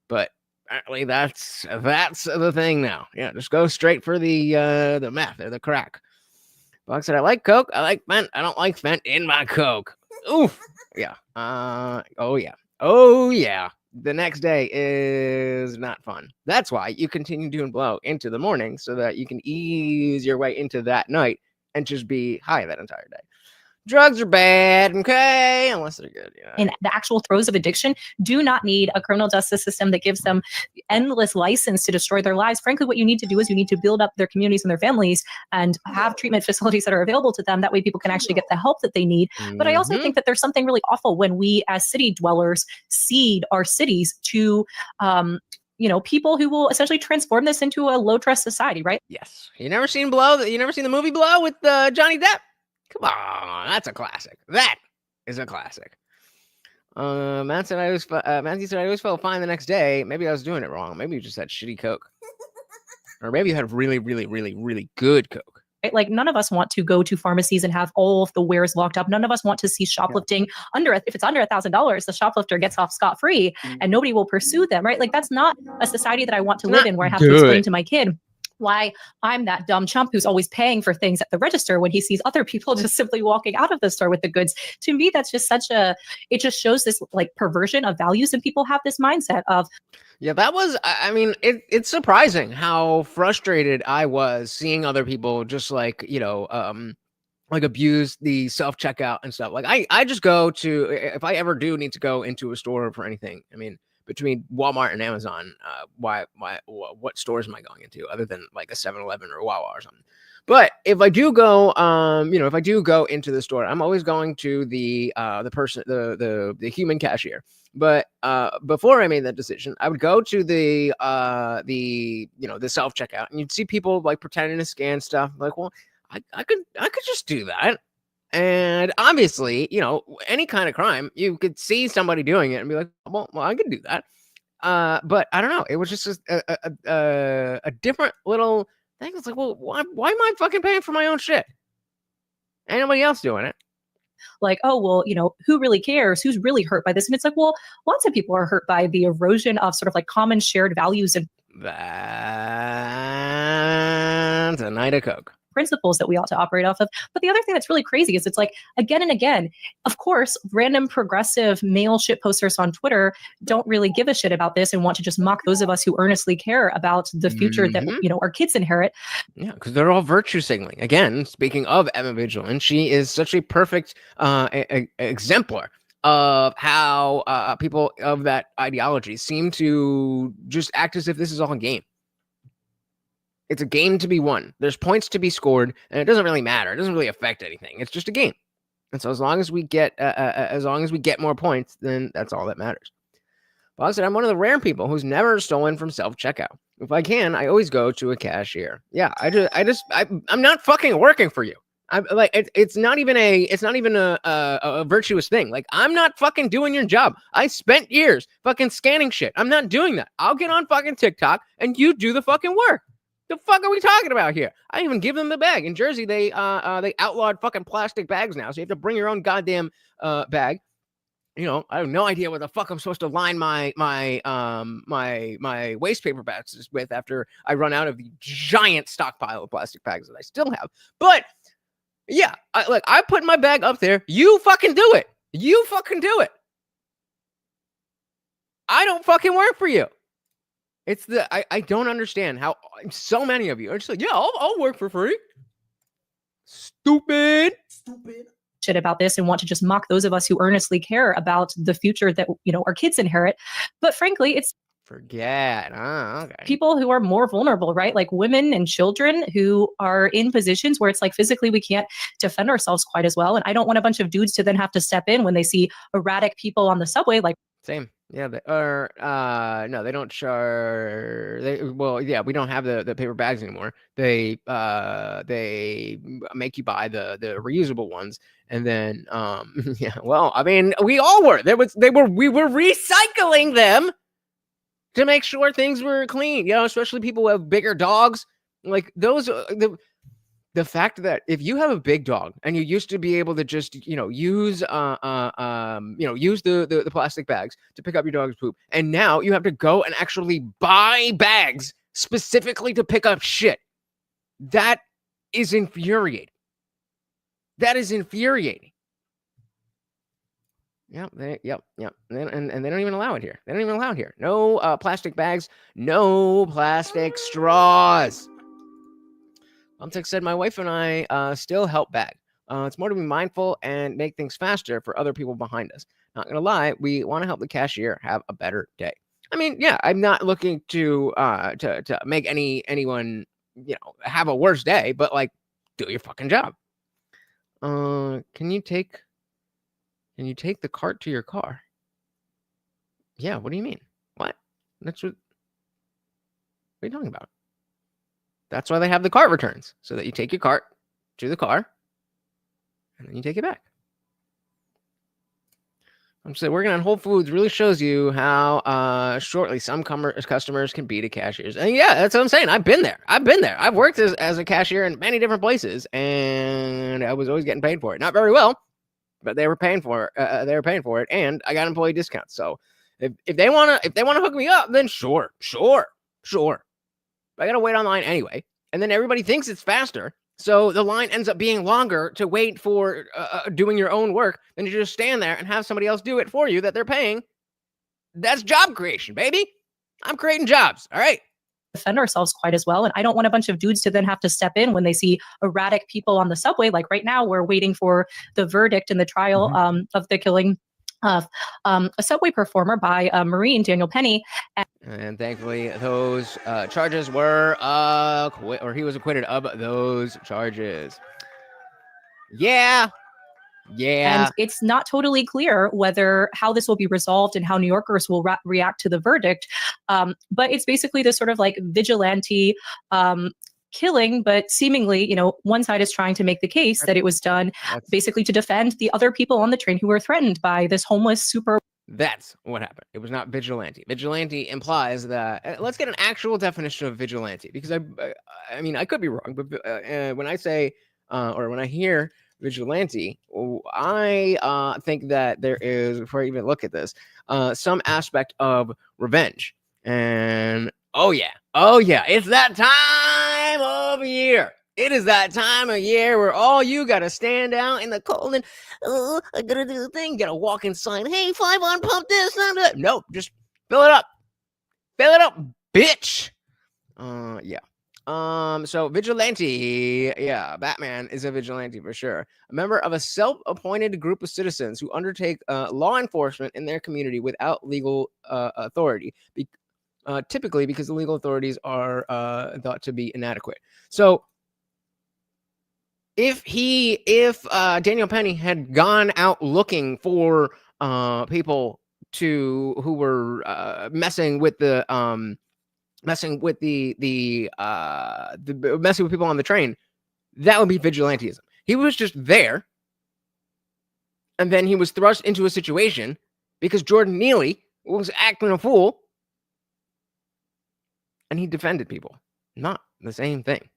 But apparently that's the thing now. Yeah, just go straight for the meth or the crack. Buck said, I like coke. I like fent. I don't like fent in my coke. Oof. Yeah. Oh yeah. The next day is not fun. That's why you continue doing blow into the morning so that you can ease your way into that night and just be high that entire day. Drugs are bad, okay, unless they're good. Yeah. In the actual throes of addiction do not need a criminal justice system that gives them endless license to destroy their lives. Frankly, what you need to do is you need to build up their communities and their families and have treatment facilities that are available to them. That way people can actually get the help that they need. But I also think that there's something really awful when we as city dwellers cede our cities to people who will essentially transform this into a low trust society, right? Yes. You never seen Blow? You never seen the movie Blow with Johnny Depp? Come on, that's a classic. That is a classic. Matthew said I always felt fine the next day. Maybe I was doing it wrong. Maybe you just had shitty coke, or maybe you had really, really, really, really good coke. right? Like none of us want to go to pharmacies and have all of the wares locked up. None of us want to see shoplifting if it's under $1,000, the shoplifter gets off scot-free and nobody will pursue them, right? Like that's not a society that I want to live in, where I have to explain to my kid why I'm that dumb chump who's always paying for things at the register when he sees other people just simply walking out of the store with the goods. To me, that's just it just shows this like perversion of values, and people have this mindset of, yeah, that was, I mean, it's surprising how frustrated I was seeing other people just like, like abuse the self-checkout and stuff. Like I just go to, if I ever do need to go into a store for anything, I mean, between Walmart and Amazon, what stores am I going into other than like a 7-Eleven or a Wawa or something? But if I do go, if I do go into the store, I'm always going to the human cashier. But before I made that decision, I would go to the self checkout, and you'd see people like pretending to scan stuff. Like, well, I could just do that. And obviously, any kind of crime, you could see somebody doing it and be like, well, I could do that. But I don't know. It was just a different little thing. It's like, well, why am I fucking paying for my own shit? Ain't nobody else doing it. Like, oh, well, who really cares? Who's really hurt by this? And it's like, well, lots of people are hurt by the erosion of sort of like common shared values and that's a night of coke. Principles that we ought to operate off of. But the other thing that's really crazy is it's like, again and again, of course, random progressive male shit posters on Twitter don't really give a shit about this and want to just mock those of us who earnestly care about the future that, our kids inherit. Yeah, because they're all virtue signaling. Again, speaking of Emma Vigilant, she is such a perfect exemplar of how people of that ideology seem to just act as if this is all a game. It's a game to be won. There's points to be scored, and it doesn't really matter. It doesn't really affect anything. It's just a game. And so as long as we get more points, then that's all that matters. But like I said, I'm one of the rare people who's never stolen from self-checkout. If I can, I always go to a cashier. Yeah, I'm not fucking working for you. I'm like, it's not even a virtuous thing. Like, I'm not fucking doing your job. I spent years fucking scanning shit. I'm not doing that. I'll get on fucking TikTok and you do the fucking work. The fuck are we talking about here? I even give them the bag. In Jersey, they outlawed fucking plastic bags now, so you have to bring your own goddamn bag. I have no idea what the fuck I'm supposed to line my waste paper bags with after I run out of the giant stockpile of plastic bags that I still have. But yeah, I put my bag up there. You fucking do it. You fucking do it. I don't fucking work for you. It's I don't understand how so many of you are just like, yeah, I'll work for free. Stupid. Shit about this and want to just mock those of us who earnestly care about the future that, our kids inherit. But frankly, it's forget. Okay. People who are more vulnerable, right? Like women and children who are in positions where it's like physically we can't defend ourselves quite as well. And I don't want a bunch of dudes to then have to step in when they see erratic people on the subway. Like, same. Yeah, no, they don't charge. We don't have the paper bags anymore. They make you buy the reusable ones, and then yeah. Well, I mean, we all were. We were recycling them to make sure things were clean. Especially people who have bigger dogs. Like those, the fact that if you have a big dog and you used to be able to just, use the plastic bags to pick up your dog's poop, and now you have to go and actually buy bags specifically to pick up shit. That is infuriating. That is infuriating. Yep. And they don't even allow it here. They don't even allow it here. No plastic bags, no plastic straws. Like said, my wife and I still help bag. It's more to be mindful and make things faster for other people behind us. Not gonna lie, we want to help the cashier have a better day. I mean, yeah, I'm not looking to make anyone have a worse day, but like, do your fucking job. Can you take the cart to your car? Yeah, what do you mean? What? What are you talking about? That's why they have the cart returns, so that you take your cart to the car and then you take it back. I'm saying working on Whole Foods really shows you how shortly some customers can be to cashiers. And yeah, that's what I'm saying. I've been there. I've worked as a cashier in many different places, and I was always getting paid for it. Not very well, but they were paying for it. And I got employee discounts. So if they wanna hook me up, then sure. I gotta wait online anyway, and then everybody thinks it's faster. So the line ends up being longer to wait for doing your own work than to just stand there and have somebody else do it for you that they're paying. That's job creation, baby. I'm creating jobs. All right. Defend ourselves quite as well. And I don't want a bunch of dudes to then have to step in when they see erratic people on the subway. Like right now, we're waiting for the verdict in the trial of the killing of a subway performer by a Marine, Daniel Penny. And thankfully, those charges were he was acquitted of those charges. Yeah. And it's not totally clear how this will be resolved and how New Yorkers will react to the verdict. But it's basically this sort of like vigilante killing, but seemingly, one side is trying to make the case that it was done basically to defend the other people on the train who were threatened by this homeless super. That's what happened. It was not vigilante. Vigilante implies that. Let's get an actual definition of vigilante, because I mean, I could be wrong, but when I say or when I hear vigilante, I think that there is, before I even look at this, some aspect of revenge. And oh yeah, it's that time of year. It is that time of year where all you gotta stand out in the cold and I gotta do the thing. You gotta walk inside. Hey, 5 on pump this. No, just fill it up. Fill it up, bitch. Yeah. So vigilante, yeah, Batman is a vigilante for sure. A member of a self-appointed group of citizens who undertake law enforcement in their community without legal authority. Typically because the legal authorities are thought to be inadequate. So if Daniel Penny had gone out looking for people who were messing with people on the train, that would be vigilantism. He was just there, and then he was thrust into a situation because Jordan Neely was acting a fool, and he defended people. Not the same thing.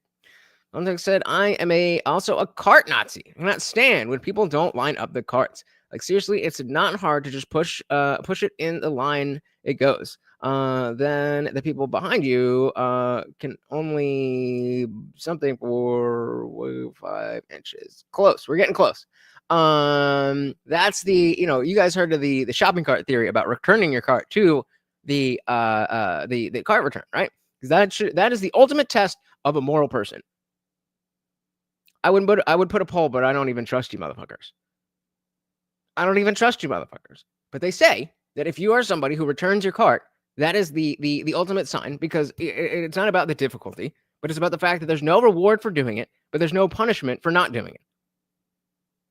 Like said, I am also a cart Nazi. I cannot stand when people don't line up the carts. Like seriously, it's not hard to just push it in the line it goes. Then the people behind you can only something for 5 inches. Close. We're getting close. That's you guys heard of the shopping cart theory about returning your cart to the cart return, right? Because that is the ultimate test of a moral person. I would put a poll, but I don't even trust you motherfuckers. But they say that if you are somebody who returns your cart, that is the ultimate sign, because it's not about the difficulty, but it's about the fact that there's no reward for doing it, but there's no punishment for not doing it.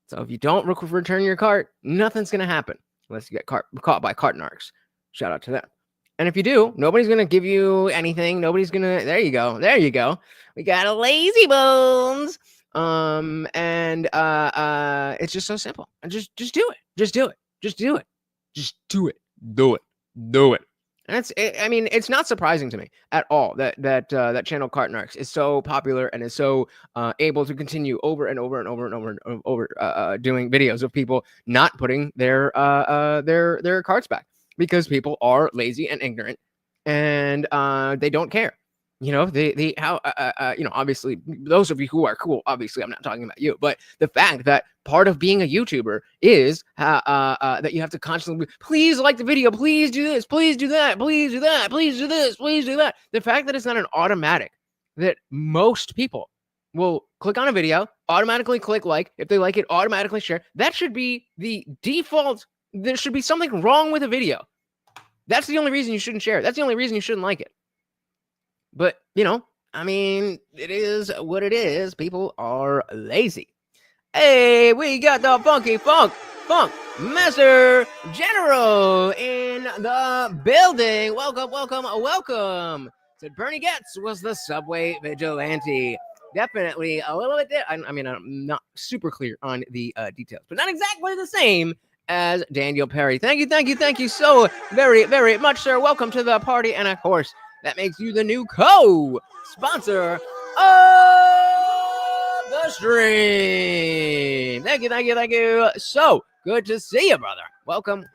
So if you don't return your cart, nothing's going to happen unless you get caught by cart narcs. Shout out to them. And if you do, nobody's going to give you anything. Nobody's going to, there you go. We got a lazy bones. It's just so simple. And just do it. Do it. And it's not surprising to me at all that channel Cart Narcs is so popular and is so able to continue over and over doing videos of people not putting their carts back, because people are lazy and ignorant, and they don't care. Obviously those of you who are cool, obviously I'm not talking about you, but the fact that part of being a YouTuber is that you have to constantly, please like the video, please do this, please do that, please do that, please do this, please do that. The fact that it's not an automatic, that most people will click on a video, automatically click like, if they like it, automatically share. That should be the default. There should be something wrong with a video. That's the only reason you shouldn't share it. That's the only reason you shouldn't like it. But, it is what it is. People are lazy. Hey, we got the funky funk master general in the building. Welcome. Said Bernie Getz was the subway vigilante. Definitely a little bit. I'm not super clear on the details, but not exactly the same as Daniel Perry. Thank you so very much, sir. Welcome to the party, and of course, that makes you the new co-sponsor of the stream. Thank you. So good to see you, brother. Welcome.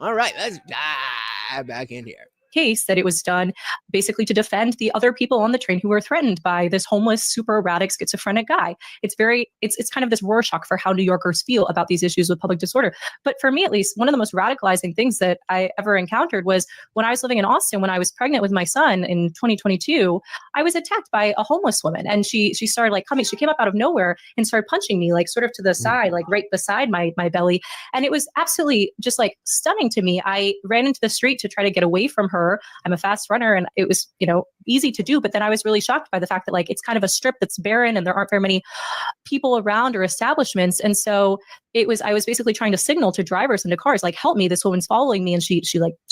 All right, let's dive back in here. Case that it was done basically to defend the other people on the train who were threatened by this homeless, super erratic, schizophrenic guy. It's kind of this Rorschach for how New Yorkers feel about these issues with public disorder. But for me, at least, one of the most radicalizing things that I ever encountered was when I was living in Austin, when I was pregnant with my son in 2022, I was attacked by a homeless woman, and she started like coming. She came up out of nowhere and started punching me, like sort of to the side, like right beside my belly, and it was absolutely just like stunning to me. I ran into the street to try to get away from her. I'm a fast runner, and it was, easy to do. But then I was really shocked by the fact that like it's kind of a strip that's barren and there aren't very many people around or establishments. And so I was basically trying to signal to drivers and to cars, like, help me, this woman's following me. And she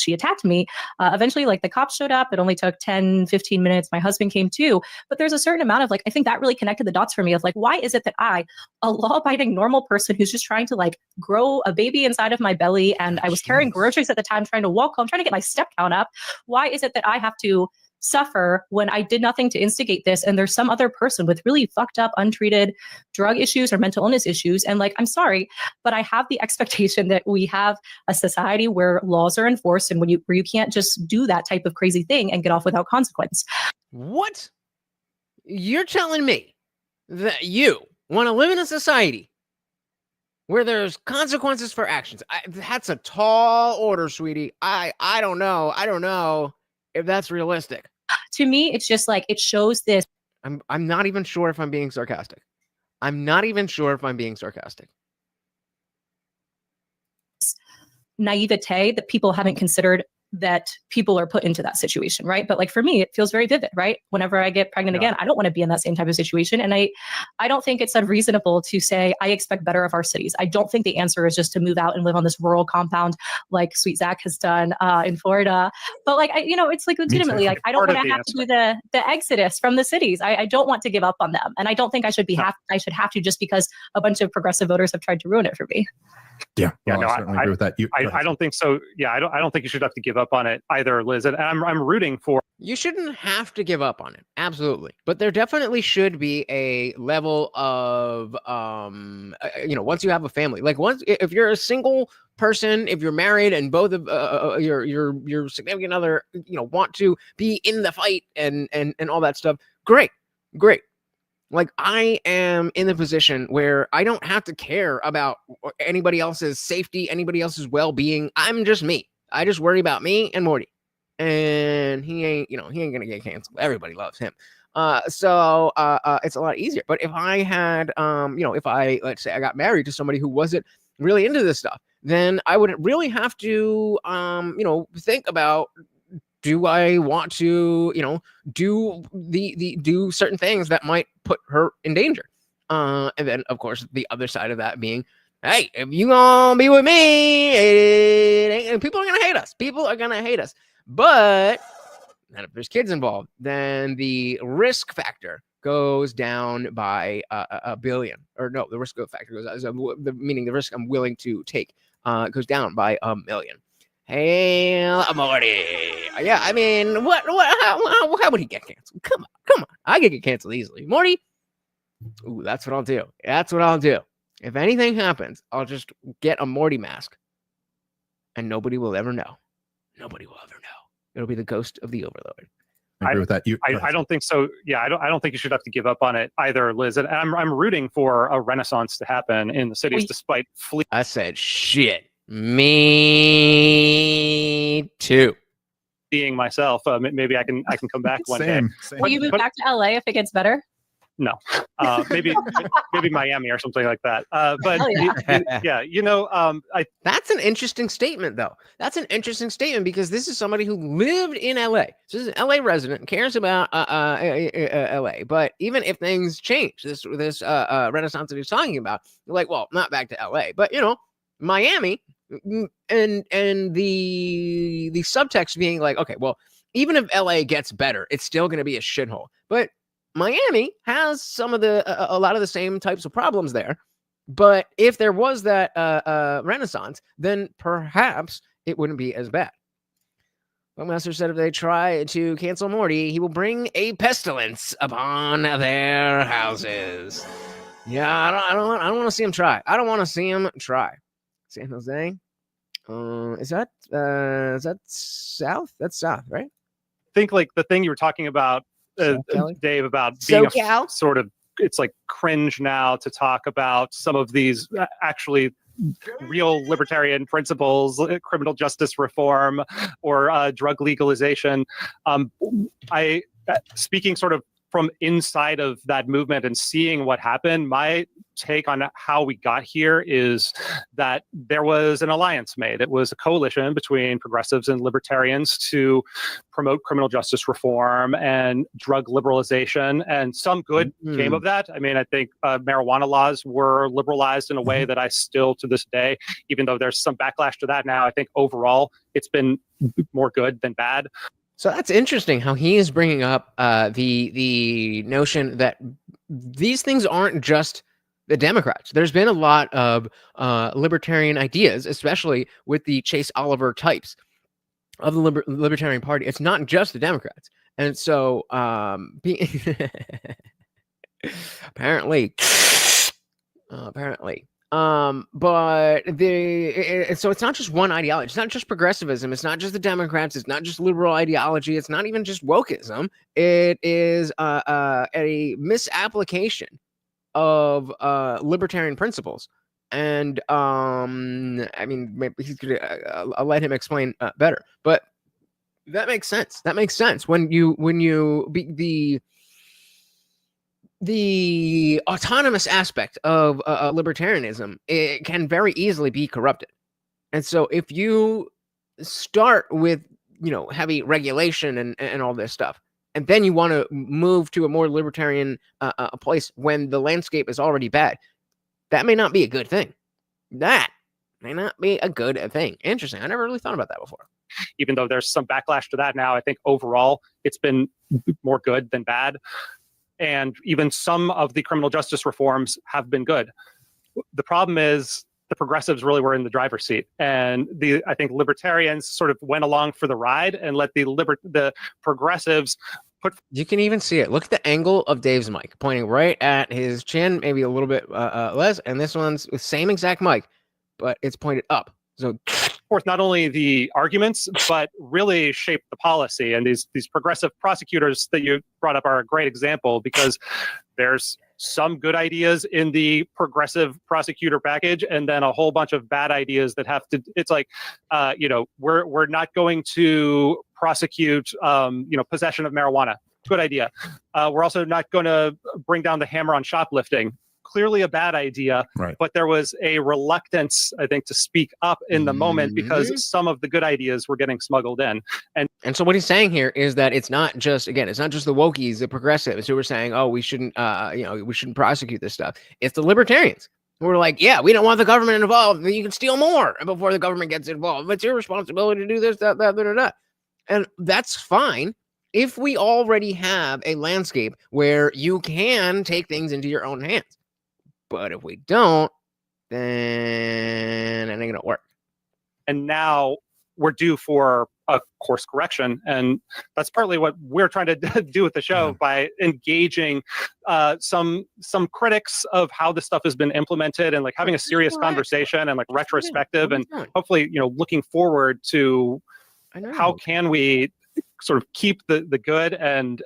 attacked me. Eventually, like the cops showed up. It only took 10, 15 minutes. My husband came too. But there's a certain amount of like, I think that really connected the dots for me of like, why is it that I, a law-abiding normal person who's just trying to like grow a baby inside of my belly, and I was carrying groceries at the time, trying to walk home, trying to get my step count up. Why is it that I have to suffer when I did nothing to instigate this, and there's some other person with really fucked up, untreated drug issues or mental illness issues? And like, I'm sorry, but I have the expectation that we have a society where laws are enforced and where you can't just do that type of crazy thing and get off without consequence. What? You're telling me that you want to live in a society where there's consequences for actions? That's a tall order, sweetie. I don't know if that's realistic. To me, it's just like, it shows this. I'm not even sure if I'm being sarcastic. Naivete that people haven't considered that people are put into that situation, right? But like for me, it feels very vivid, right? Whenever I get pregnant again, I don't want to be in that same type of situation. And I don't think it's unreasonable to say, I expect better of our cities. I don't think the answer is just to move out and live on this rural compound like Sweet Zach has done in Florida. But like, it's like legitimately, like, I don't want to have to do the exodus from the cities. I don't want to give up on them. And I don't think I should I should have to just because a bunch of progressive voters have tried to ruin it for me. Yeah, well, I certainly agree with that. I don't think so. Yeah, I don't think you should have to give up on it either, Liz. And I'm rooting for. You shouldn't have to give up on it, absolutely. But there definitely should be a level of, once you have a family, like if you're a single person, if you're married and both of your significant other, want to be in the fight and all that stuff, great. Like, I am in the position where I don't have to care about anybody else's safety, anybody else's well-being. I'm just me. I just worry about me and Morty. And he ain't gonna get canceled. Everybody loves him. So it's a lot easier. But if I had, let's say I got married to somebody who wasn't really into this stuff, then I would really have to, think about, do I want to, do certain things that might put her in danger? And then, of course, the other side of that being, hey, if you gonna be with me, people are gonna hate us. But then if there's kids involved, then the risk factor goes down by a billion. Or no, the risk factor goes, meaning the risk I'm willing to take goes down by 1 million. Hey, Morty. Yeah, I mean, how would he get canceled? Come on. I could get canceled easily. Morty, ooh, that's what I'll do. If anything happens, I'll just get a Morty mask, and nobody will ever know. It'll be the ghost of the Overlord. I agree with that. I don't think so. Yeah, I don't think you should have to give up on it either, Liz. And I'm rooting for a renaissance to happen in the cities, despite I said shit. Me too. Being myself, maybe I can come back one day. Will you move back to LA if it gets better? No, maybe Miami or something like that. But that's an interesting statement, though. That's an interesting statement because this is somebody who lived in LA. So this is an LA resident, cares about LA. But even if things change, this renaissance that he's talking about, you're like, well, not back to LA, but Miami. And the subtext being like, okay, well, even if LA gets better, it's still going to be a shithole. But Miami has some of a lot of the same types of problems there. But if there was that renaissance, then perhaps it wouldn't be as bad. Master said if they try to cancel Morty, he will bring a pestilence upon their houses. Yeah, I don't want to see him try. I don't want to see him try. San Jose. Is that south? That's south, right? I think like the thing you were talking about, Dave, about being SoCal? sort of, it's like cringe now to talk about some of these actually real libertarian principles, criminal justice reform, or drug legalization. I speaking sort of from inside of that movement and seeing what happened, my take on how we got here is that there was an alliance made. It was a coalition between progressives and libertarians to promote criminal justice reform and drug liberalization, and some good came of that. I mean, I think marijuana laws were liberalized in a way that I still, to this day, even though there's some backlash to that now, I think overall it's been more good than bad. So that's interesting how he is bringing up the notion that these things aren't just the Democrats. There's been a lot of libertarian ideas, especially with the Chase Oliver types of the Libertarian Party. It's not just the Democrats. And so apparently. But so it's not just one ideology. It's not just progressivism. It's not just the Democrats. It's not just liberal ideology. It's not even just wokeism. It is a misapplication of libertarian principles. And I mean, maybe he's gonna. I'll let him explain better. But that makes sense. That makes sense when you be the autonomous aspect of libertarianism, it can very easily be corrupted. And so if you start with, heavy regulation and all this stuff, and then you want to move to a more libertarian place when the landscape is already bad, that may not be a good thing. That may not be a good thing. Interesting. I never really thought about that before. Even though there's some backlash to that now, I think overall it's been more good than bad. And even some of the criminal justice reforms have been good. The problem is the progressives really were in the driver's seat, and I think libertarians sort of went along for the ride and let the progressives put. You can even see it. Look at the angle of Dave's mic, pointing right at his chin, maybe a little bit less, and this one's the same exact mic, but it's pointed up. So, forth not only the arguments, but really shape the policy. And these progressive prosecutors that you brought up are a great example, because there's some good ideas in the progressive prosecutor package, and then a whole bunch of bad ideas that have to. It's like, we're not going to prosecute, possession of marijuana. Good idea. We're also not going to bring down the hammer on shoplifting. Clearly a bad idea, right. But there was a reluctance, I think, to speak up in the moment because some of the good ideas were getting smuggled in. And so what he's saying here is that it's not just the wokies, the progressives who are saying, oh, we shouldn't prosecute this stuff. It's the libertarians who are like, yeah, we don't want the government involved. You can steal more before the government gets involved. It's your responsibility to do this, that. And that's fine if we already have a landscape where you can take things into your own hands. But if we don't, then it ain't gonna work. And now we're due for a course correction, and that's partly what we're trying to do with the show by engaging some critics of how this stuff has been implemented, and like having a serious conversation and like retrospective, and hopefully looking forward to how can we sort of keep the good and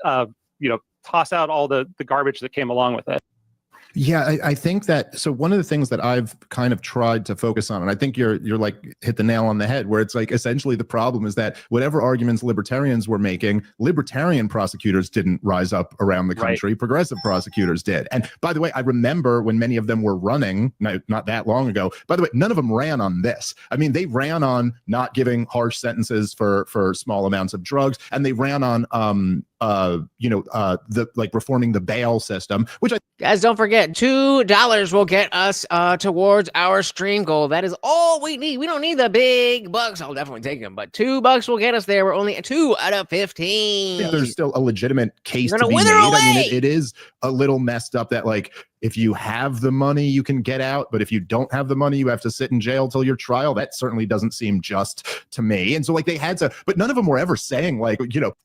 toss out all the garbage that came along with it. Yeah, I think that, so one of the things that I've kind of tried to focus on, and I think you're like hit the nail on the head, where it's like essentially the problem is that whatever arguments libertarians were making, libertarian prosecutors didn't rise up around the country, right. Progressive prosecutors did. And by the way, I remember when many of them were running, not that long ago, by the way, none of them ran on this. I mean, they ran on not giving harsh sentences for small amounts of drugs, and they ran on reforming the bail system, which guys, don't forget, $2 will get us towards our stream goal. That is all we need. We don't need the big bucks. I'll definitely take them, but $2 will get us there. We're only 2 out of 15. Yeah, there's still a legitimate case to be made. I mean, it is a little messed up that like if you have the money, you can get out. But if you don't have the money, you have to sit in jail till your trial. That certainly doesn't seem just to me. And so like they had to, but none of them were ever saying like,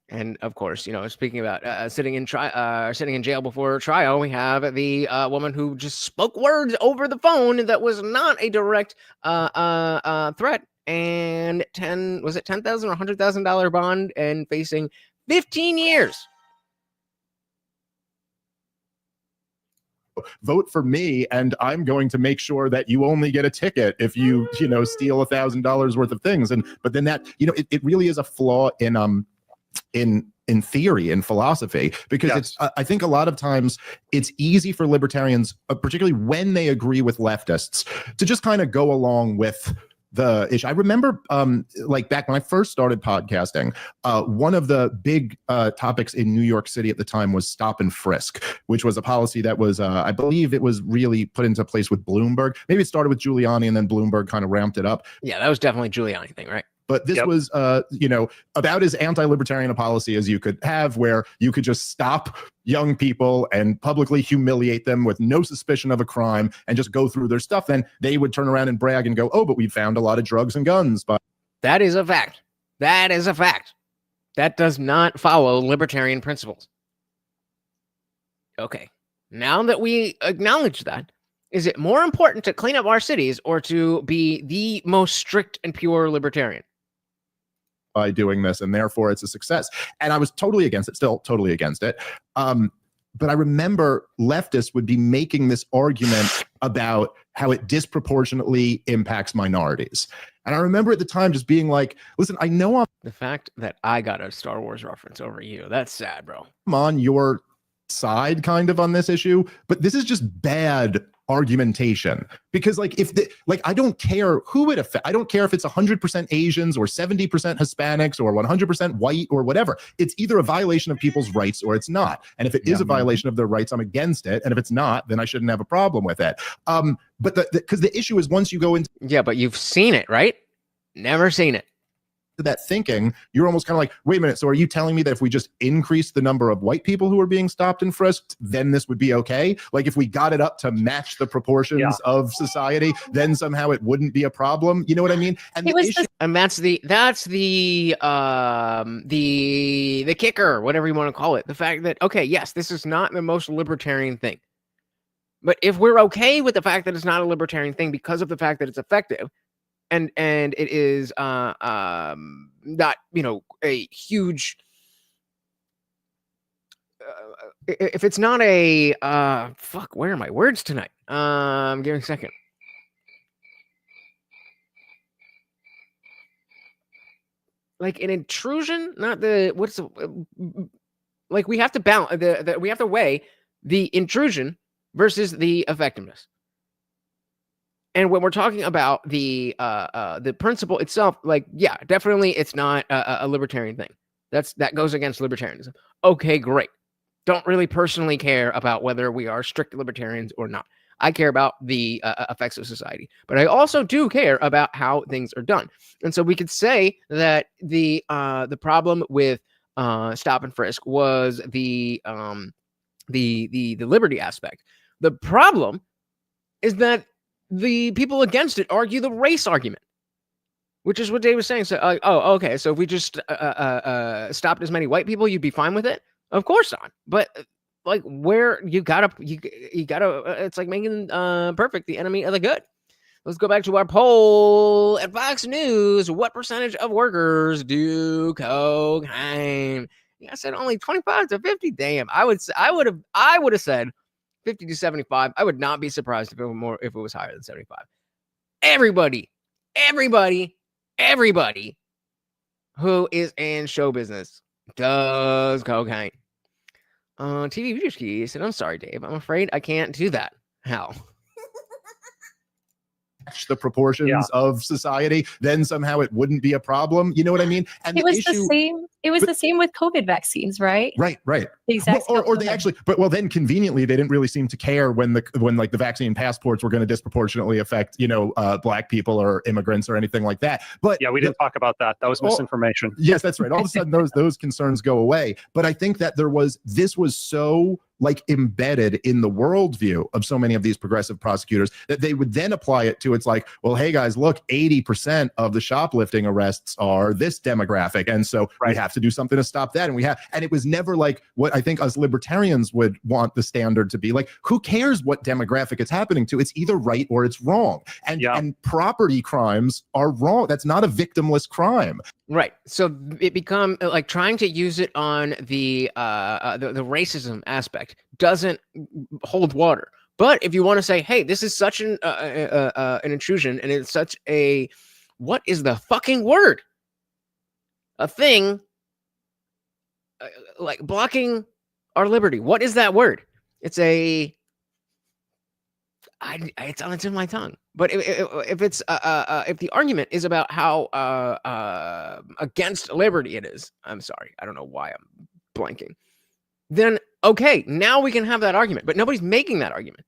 And of course, speaking about sitting in jail before trial, we have the woman who just spoke words over the phone that was not a direct threat, and $10,000 or $100,000 bond and facing 15 years. Vote for me, and I'm going to make sure that you only get a ticket if you steal $1,000 worth of things. But then that it really is a flaw in theory, in philosophy, because it's I think a lot of times it's easy for libertarians, particularly when they agree with leftists, to just kind of go along with the issue. I remember like back when I first started podcasting, one of the big topics in New York City at the time was stop and frisk, which was a policy that was I believe it was really put into place with Bloomberg. Maybe it started with Giuliani and then Bloomberg kind of ramped it up. Yeah, that was definitely Giuliani thing, right? But this was, about as anti-libertarian a policy as you could have, where you could just stop young people and publicly humiliate them with no suspicion of a crime and just go through their stuff. Then they would turn around and brag and go, oh, but we found a lot of drugs and guns. But that is a fact. That is a fact. That does not follow libertarian principles. Okay. Now that we acknowledge that, is it more important to clean up our cities or to be the most strict and pure libertarian? By doing this, and therefore it's a success. And I was totally against it, still totally against it. But I remember leftists would be making this argument about how it disproportionately impacts minorities. And I remember at the time just being like, listen, I know the fact that I got a Star Wars reference over you, that's sad, bro. I'm on your side kind of on this issue, but this is just bad argumentation, because like I don't care who it affects. I don't care if it's 100% Asians or 70% Hispanics or 100% white or whatever. It's either a violation of people's rights or it's not. And if it is a violation of their rights, I'm against it. And if it's not, then I shouldn't have a problem with it. But because the issue is once you go into but you've seen it, right? Never seen it. That thinking, you're almost kind of like, wait a minute, so are you telling me that if we just increase the number of white people who are being stopped and frisked, then this would be okay? Like if we got it up to match the proportions of society, then somehow it wouldn't be a problem. You know what I mean? And that's the kicker, whatever you want to call it. The fact that, okay, yes, this is not the most libertarian thing. But if we're okay with the fact that it's not a libertarian thing because of the fact that it's effective, and it is not a huge if it's not a where are my words tonight? Give me a second. Like an intrusion, not the like we have to balance we have to weigh the intrusion versus the effectiveness. And when we're talking about the principle itself, like, yeah, definitely it's not a libertarian thing. That goes against libertarianism. Okay, great. Don't really personally care about whether we are strict libertarians or not. I care about the effects of society, but I also do care about how things are done. And so we could say that the problem with stop and frisk was the liberty aspect. The problem is that the people against it argue the race argument, which is what Dave was saying. So, okay. So if we just stopped as many white people, you'd be fine with it? Of course not. But like, where you gotta, it's like making perfect the enemy of the good. Let's go back to our poll at Fox News. What percentage of workers do cocaine? Yeah, I said only 25 to 50. Damn, I would have said 50 to 75. I would not be surprised if it was higher than 75. Everybody who is in show business does cocaine. TV video keys, and I'm sorry, Dave. I'm afraid I can't do that. How? The proportions of society, then somehow it wouldn't be a problem. You know what I mean? And it was the It was the same with COVID vaccines, right? Right. The exact Or they actually, but then conveniently they didn't really seem to care when like the vaccine passports were going to disproportionately affect Black people or immigrants or anything like that. But yeah, we didn't talk about that. That was misinformation. Yes, that's right. All of a sudden those concerns go away. But I think that this was so like embedded in the worldview of so many of these progressive prosecutors that they would then apply it to, it's like, well, hey guys, look, 80% of the shoplifting arrests are this demographic. And so we have to do something to stop that. And it was never like what I think us libertarians would want the standard to be like, who cares what demographic it's happening to? It's either right or it's wrong. And property crimes are wrong. That's not a victimless crime. Right. So it become like trying to use it on the racism aspect doesn't hold water. But if you want to say, hey, this is such an intrusion, and it's such a, what is the fucking word? A thing like blocking our liberty. What is that word? It's a, it's on the tip of my tongue. But if it's if the argument is about how against liberty it is, I'm sorry, I don't know why I'm blanking. Then okay, now we can have that argument. But nobody's making that argument.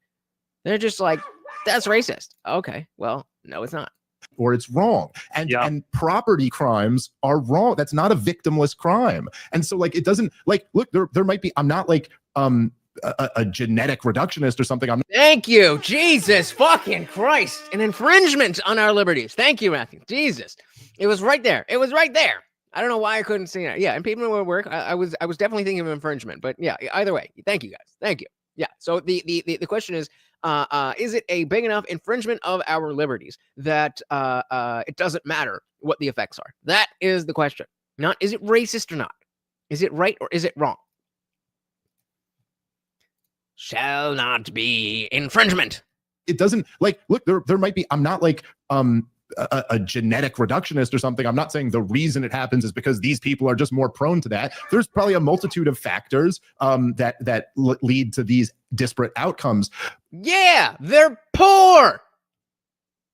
They're just like, that's racist. Okay, well, no, it's not. Or it's wrong. And property crimes are wrong. That's not a victimless crime. And so like it doesn't like look, there might be, I'm not like a genetic reductionist or something. Thank you, Jesus fucking Christ. An infringement on our liberties. Thank you, Matthew. Jesus. It was right there. It was right there. I don't know why I couldn't see it. Yeah, impediment would work. I was definitely thinking of infringement, but yeah, either way. Thank you guys. Thank you. Yeah. So the question is it a big enough infringement of our liberties that it doesn't matter what the effects are? That is the question. Not is it racist or not? Is it right or is it wrong? Shall not be infringement. It doesn't like look, there might be, I'm not like a genetic reductionist or something. I'm not saying the reason it happens is because these people are just more prone to that. There's probably a multitude of factors that lead to these disparate outcomes. Yeah, they're poor.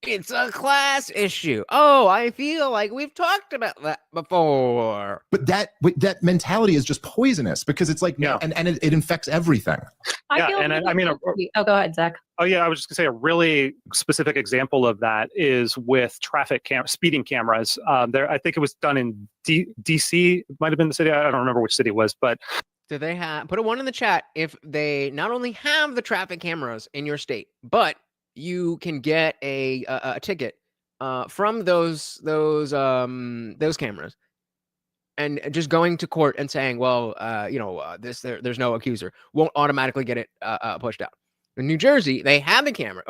It's a class issue. Oh, I feel like we've talked about that before. But that mentality is just poisonous because it's like, and it infects everything. go ahead, Zach. Oh yeah, I was just gonna say a really specific example of that is with speeding cameras. I think it was done in DC. It might have been the city. I don't remember which city it was, but do they have put a 1 in the chat if they not only have the traffic cameras in your state, but you can get a ticket from those cameras, and just going to court and saying, well, there's no accuser, won't automatically get it pushed out. In New Jersey, they have the cameras,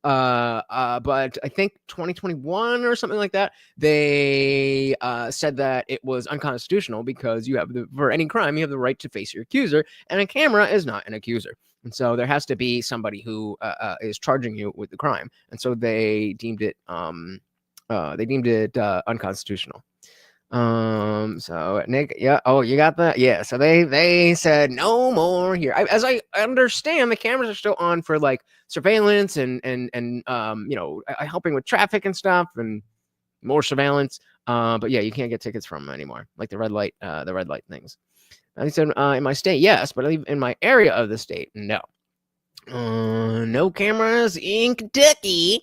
but I think 2021 or something like that, they said that it was unconstitutional because for any crime you have the right to face your accuser, and a camera is not an accuser. And so there has to be somebody who is charging you with the crime, and so they deemed it unconstitutional. So Nick, yeah, oh, you got that? Yeah. So they said no more here. As I understand, the cameras are still on for like surveillance and helping with traffic and stuff and more surveillance. But yeah, you can't get tickets from them anymore, like the red light things. I said in my state, yes, but in my area of the state, no. No cameras in Kentucky.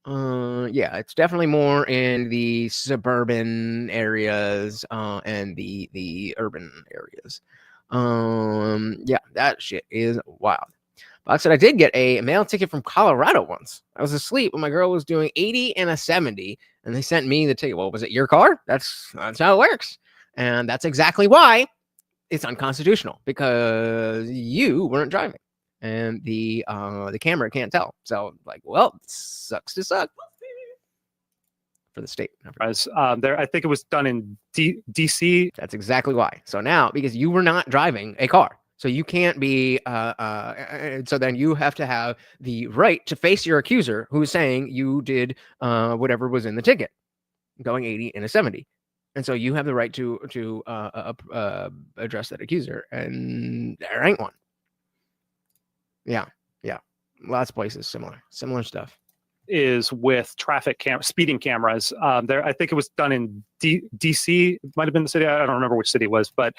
Yeah, it's definitely more in the suburban areas and the urban areas. Yeah, that shit is wild. But like I said, I did get a mail ticket from Colorado once. I was asleep when my girl was doing 80 and a 70, and they sent me the ticket. Well, was it your car? That's how it works. And that's exactly why it's unconstitutional, because you weren't driving. And the camera can't tell. So like, well, sucks to suck for the state. I think it was done in DC. That's exactly why. So now, because you were not driving a car, so you can't be. So then you have to have the right to face your accuser, who's saying you did whatever was in the ticket, going 80 and a 70. And so you have the right to address that accuser, and there ain't one. Yeah. Lots of places, similar stuff. is with speeding cameras. I think it was done in DC. It might have been the city. I don't remember which city it was, but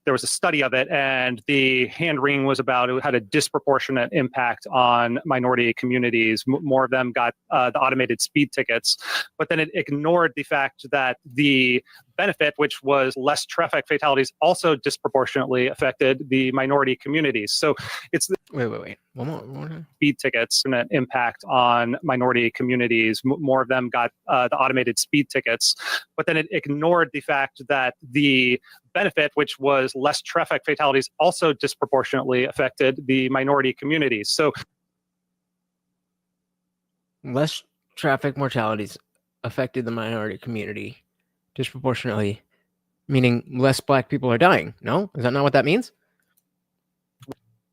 there was a study of it, and the hand wringing was about it had a disproportionate impact on minority communities. More of them got the automated speed tickets, but then it ignored the fact that the benefit, which was less traffic fatalities, also disproportionately affected the minority communities. So it's wait. One more. Speed tickets and an impact on minority communities. More of them got the automated speed tickets, but then it ignored the fact that the benefit, which was less traffic fatalities, also disproportionately affected the minority communities. So less traffic mortalities affected the minority community disproportionately, meaning less black people are dying. No, is that not what that means?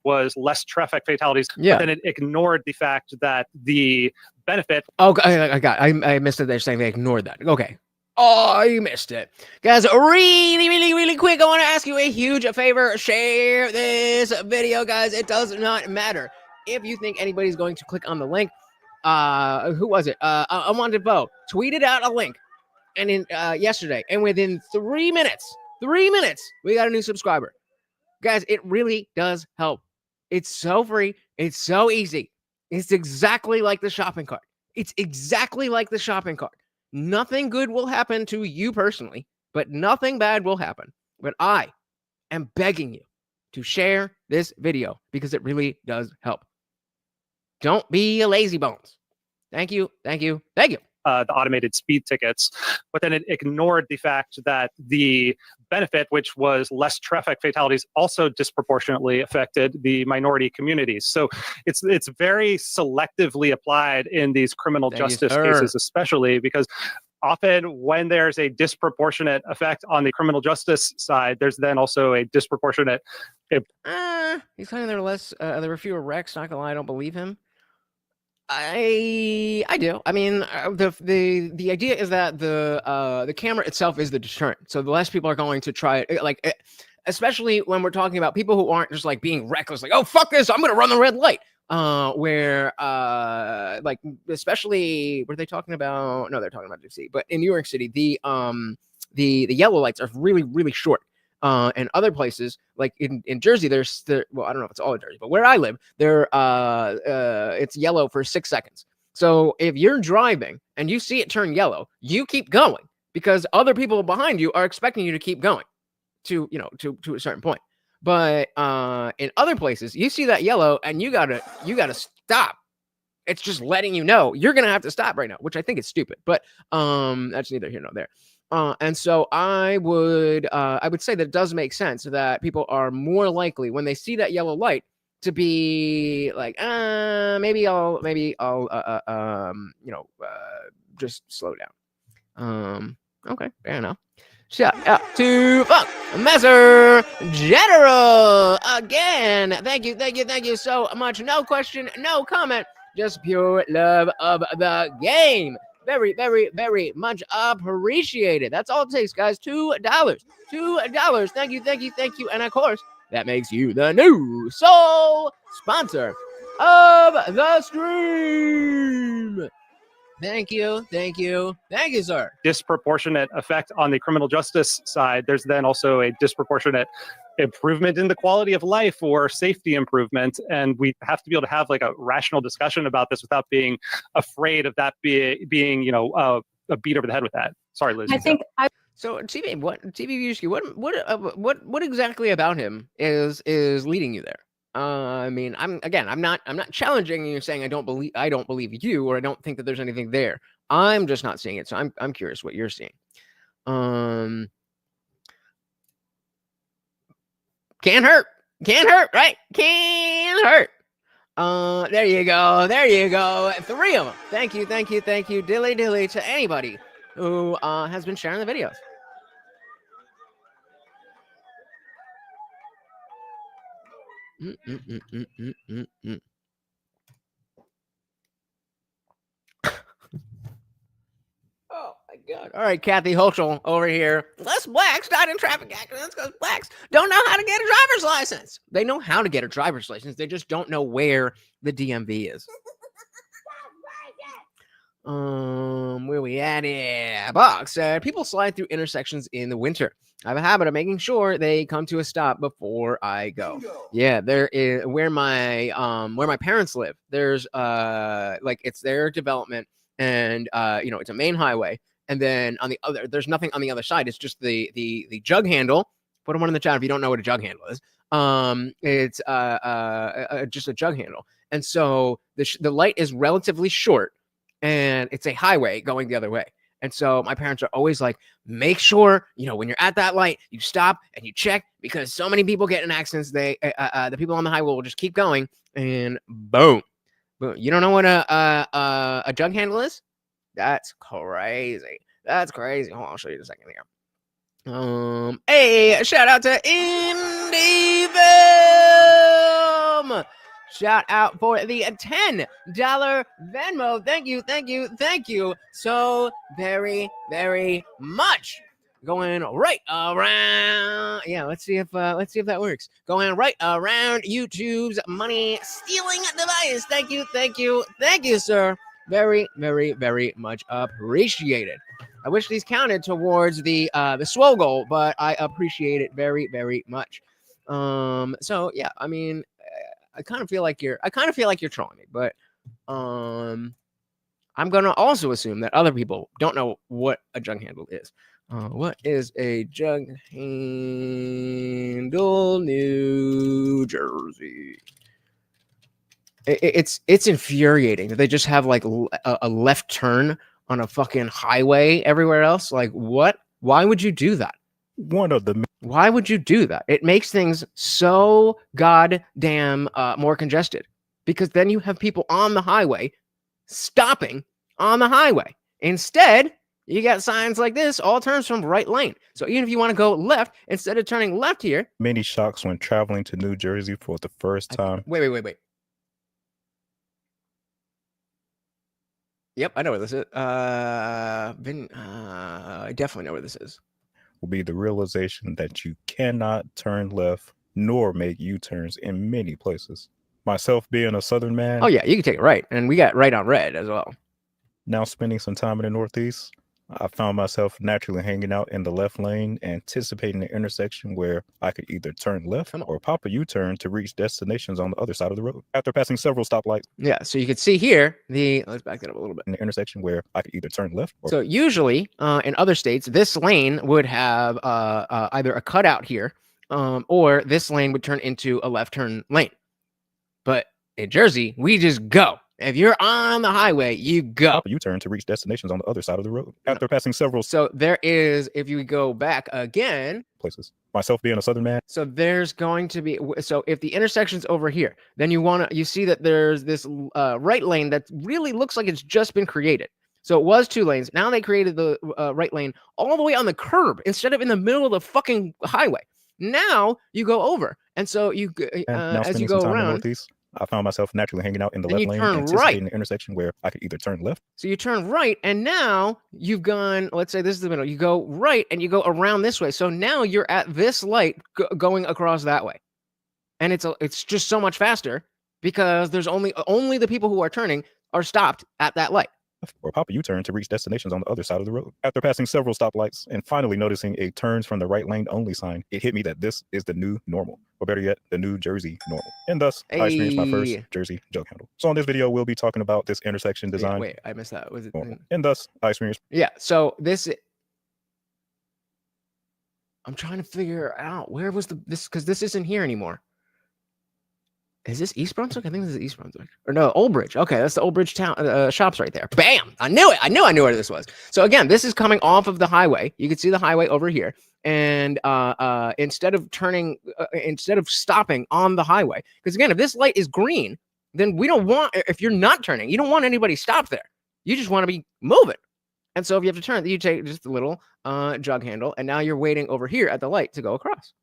Was less traffic fatalities. Yeah. But then it ignored the fact that the benefit. Oh, I missed it. They're saying they ignored that. Okay. Oh, you missed it. Guys, really quick, I want to ask you a huge favor. Share this video, guys. It does not matter if you think anybody's going to click on the link. Who was it? Unwanted Bo tweeted out a link and in yesterday, and within 3 minutes, we got a new subscriber. Guys, it really does help. It's so free. It's so easy. It's exactly like the shopping cart. Nothing good will happen to you personally, but nothing bad will happen. But I am begging you to share this video because it really does help. Don't be a lazy bones. Thank you. The automated speed tickets, but then it ignored the fact that the benefit, which was less traffic fatalities, also disproportionately affected the minority communities. So it's very selectively applied in these criminal justice cases, especially because often when there's a disproportionate effect on the criminal justice side, there's then also a disproportionate. He's kind of there were fewer wrecks. Not gonna lie, I don't believe him. I do. I mean, the idea is that the camera itself is the deterrent. So the less people are going to try it, especially when we're talking about people who aren't just like being reckless, like, oh fuck this, I'm gonna run the red light. Especially were they talking about? No, they're talking about DC, but in New York City, the yellow lights are really short. And other places like in Jersey, I don't know if it's all in Jersey, but where I live, it's yellow for 6 seconds. So if you're driving and you see it turn yellow, you keep going because other people behind you are expecting you to keep going to a certain point. But in other places, you see that yellow and you gotta stop. It's just letting you know you're gonna have to stop right now, which I think is stupid. But that's neither here nor there. And so I would say that it does make sense that people are more likely when they see that yellow light to be like, maybe I'll just slow down. Okay, fair enough. Shout out to Funk Messer General again. Thank you so much. No question, no comment, just pure love of the game. Very much appreciated. That's all it takes, guys. $2. Thank you. And of course, that makes you the new sole sponsor of the stream. Thank you, sir. Disproportionate effect on the criminal justice side. There's then also a disproportionate improvement in the quality of life or safety improvement, and we have to be able to have like a rational discussion about this without being afraid of that being a beat over the head with that. Sorry, Liz. So TV what exactly about him is leading you there? I mean, I'm not challenging you, saying I don't believe you, or I don't think that there's anything there. I'm just not seeing it. So I'm curious what you're seeing. Can't hurt, right? Can't hurt. There you go. 3 of them. Thank you. Dilly to anybody who has been sharing the videos. Oh my God. All right, Kathy Hochul over here. Less blacks died in traffic accidents because blacks don't know how to get a driver's license. They know how to get a driver's license. They just don't know where the DMV is. Where we at here? Box said people slide through intersections in the winter. I have a habit of making sure they come to a stop before I go. Yeah, there is where my parents live. There's like it's their development, and it's a main highway, and then on the other there's nothing on the other side. It's just the jug handle. Put one in the chat if you don't know what a jug handle is. It's just a jug handle, and so the light is relatively short, and it's a highway going the other way. And so my parents are always like, make sure, when you're at that light, you stop and you check, because so many people get in accidents. The people on the highway will just keep going, and boom. You don't know what a jug handle is? That's crazy. That's crazy. Hold on, I'll show you in a second here. Hey, shout out to IndieFilm. Shout out for the $10 Venmo. Thank you so very, very much. Going right around. Yeah, let's see if that works. Going right around YouTube's money stealing device. Thank you, sir. Very, very, very much appreciated. I wish these counted towards the swole goal, but I appreciate it very, very much. So yeah, I mean, I kind of feel like you're trolling me, but I'm gonna also assume that other people don't know what a jug handle is. What is a jug handle, New Jersey? It's infuriating that they just have like a left turn on a fucking highway everywhere else. Like, what? Why would you do that? Why would you do that? It makes things so goddamn more congested, because then you have people on the highway stopping on the highway. Instead, you got signs like this, all turns from right lane. So even if you want to go left, instead of turning left here. Many shocks when traveling to New Jersey for the first time. Wait. Yep, I know where this is. I definitely know where this is. Will be the realization that you cannot turn left nor make U-turns in many places. Myself being a Southern man. Oh yeah, you can take it right, and we got right on red as well. Now spending some time in the Northeast, I found myself naturally hanging out in the left lane, anticipating the intersection where I could either turn left or pop a U-turn to reach destinations on the other side of the road. After passing several stoplights. Yeah, so you can see here, let's back that up a little bit. In the intersection where I could either turn left or... So usually in other states, this lane would have either a cutout here, or this lane would turn into a left turn lane. But in Jersey, we just go. If you're on the highway, you go. You turn to reach destinations on the other side of the road. After passing several... So there is, if you go back again... places. Myself being a Southern man. So there's going to be... So if the intersection's over here, then you see that there's this right lane that really looks like it's just been created. So it was 2 lanes. Now they created the right lane all the way on the curb instead of in the middle of the fucking highway. Now you go over. And so you as you go around... I found myself naturally hanging out in the left lane, anticipating the intersection where I could either turn left. So you turn right, and now you've gone, let's say this is the middle. You go right, and you go around this way. So now you're at this light going across that way. And it's just so much faster because there's only the people who are turning are stopped at that light. Or pop a U-turn to reach destinations on the other side of the road. After passing several stoplights and finally noticing a turns from the right lane only sign, it hit me that this is the new normal, or better yet, the new Jersey normal. And thus, I experienced my first Jersey jug handle. So on this video, we'll be talking about this intersection design. Wait, I missed that. Was it? And thus, I experienced... Yeah, so this... I'm trying to figure out, where was this, because this isn't here anymore. Is this East Brunswick? I think this is East Brunswick. Or no, Old Bridge. Okay, that's the Old Bridge town shops right there. Bam! I knew it. I knew where this was. So again, this is coming off of the highway. You can see the highway over here. And instead of stopping on the highway, because again, if this light is green, then we don't want, if you're not turning, you don't want anybody stopped there. You just want to be moving. And so if you have to turn, you take just a little jug handle, and now you're waiting over here at the light to go across.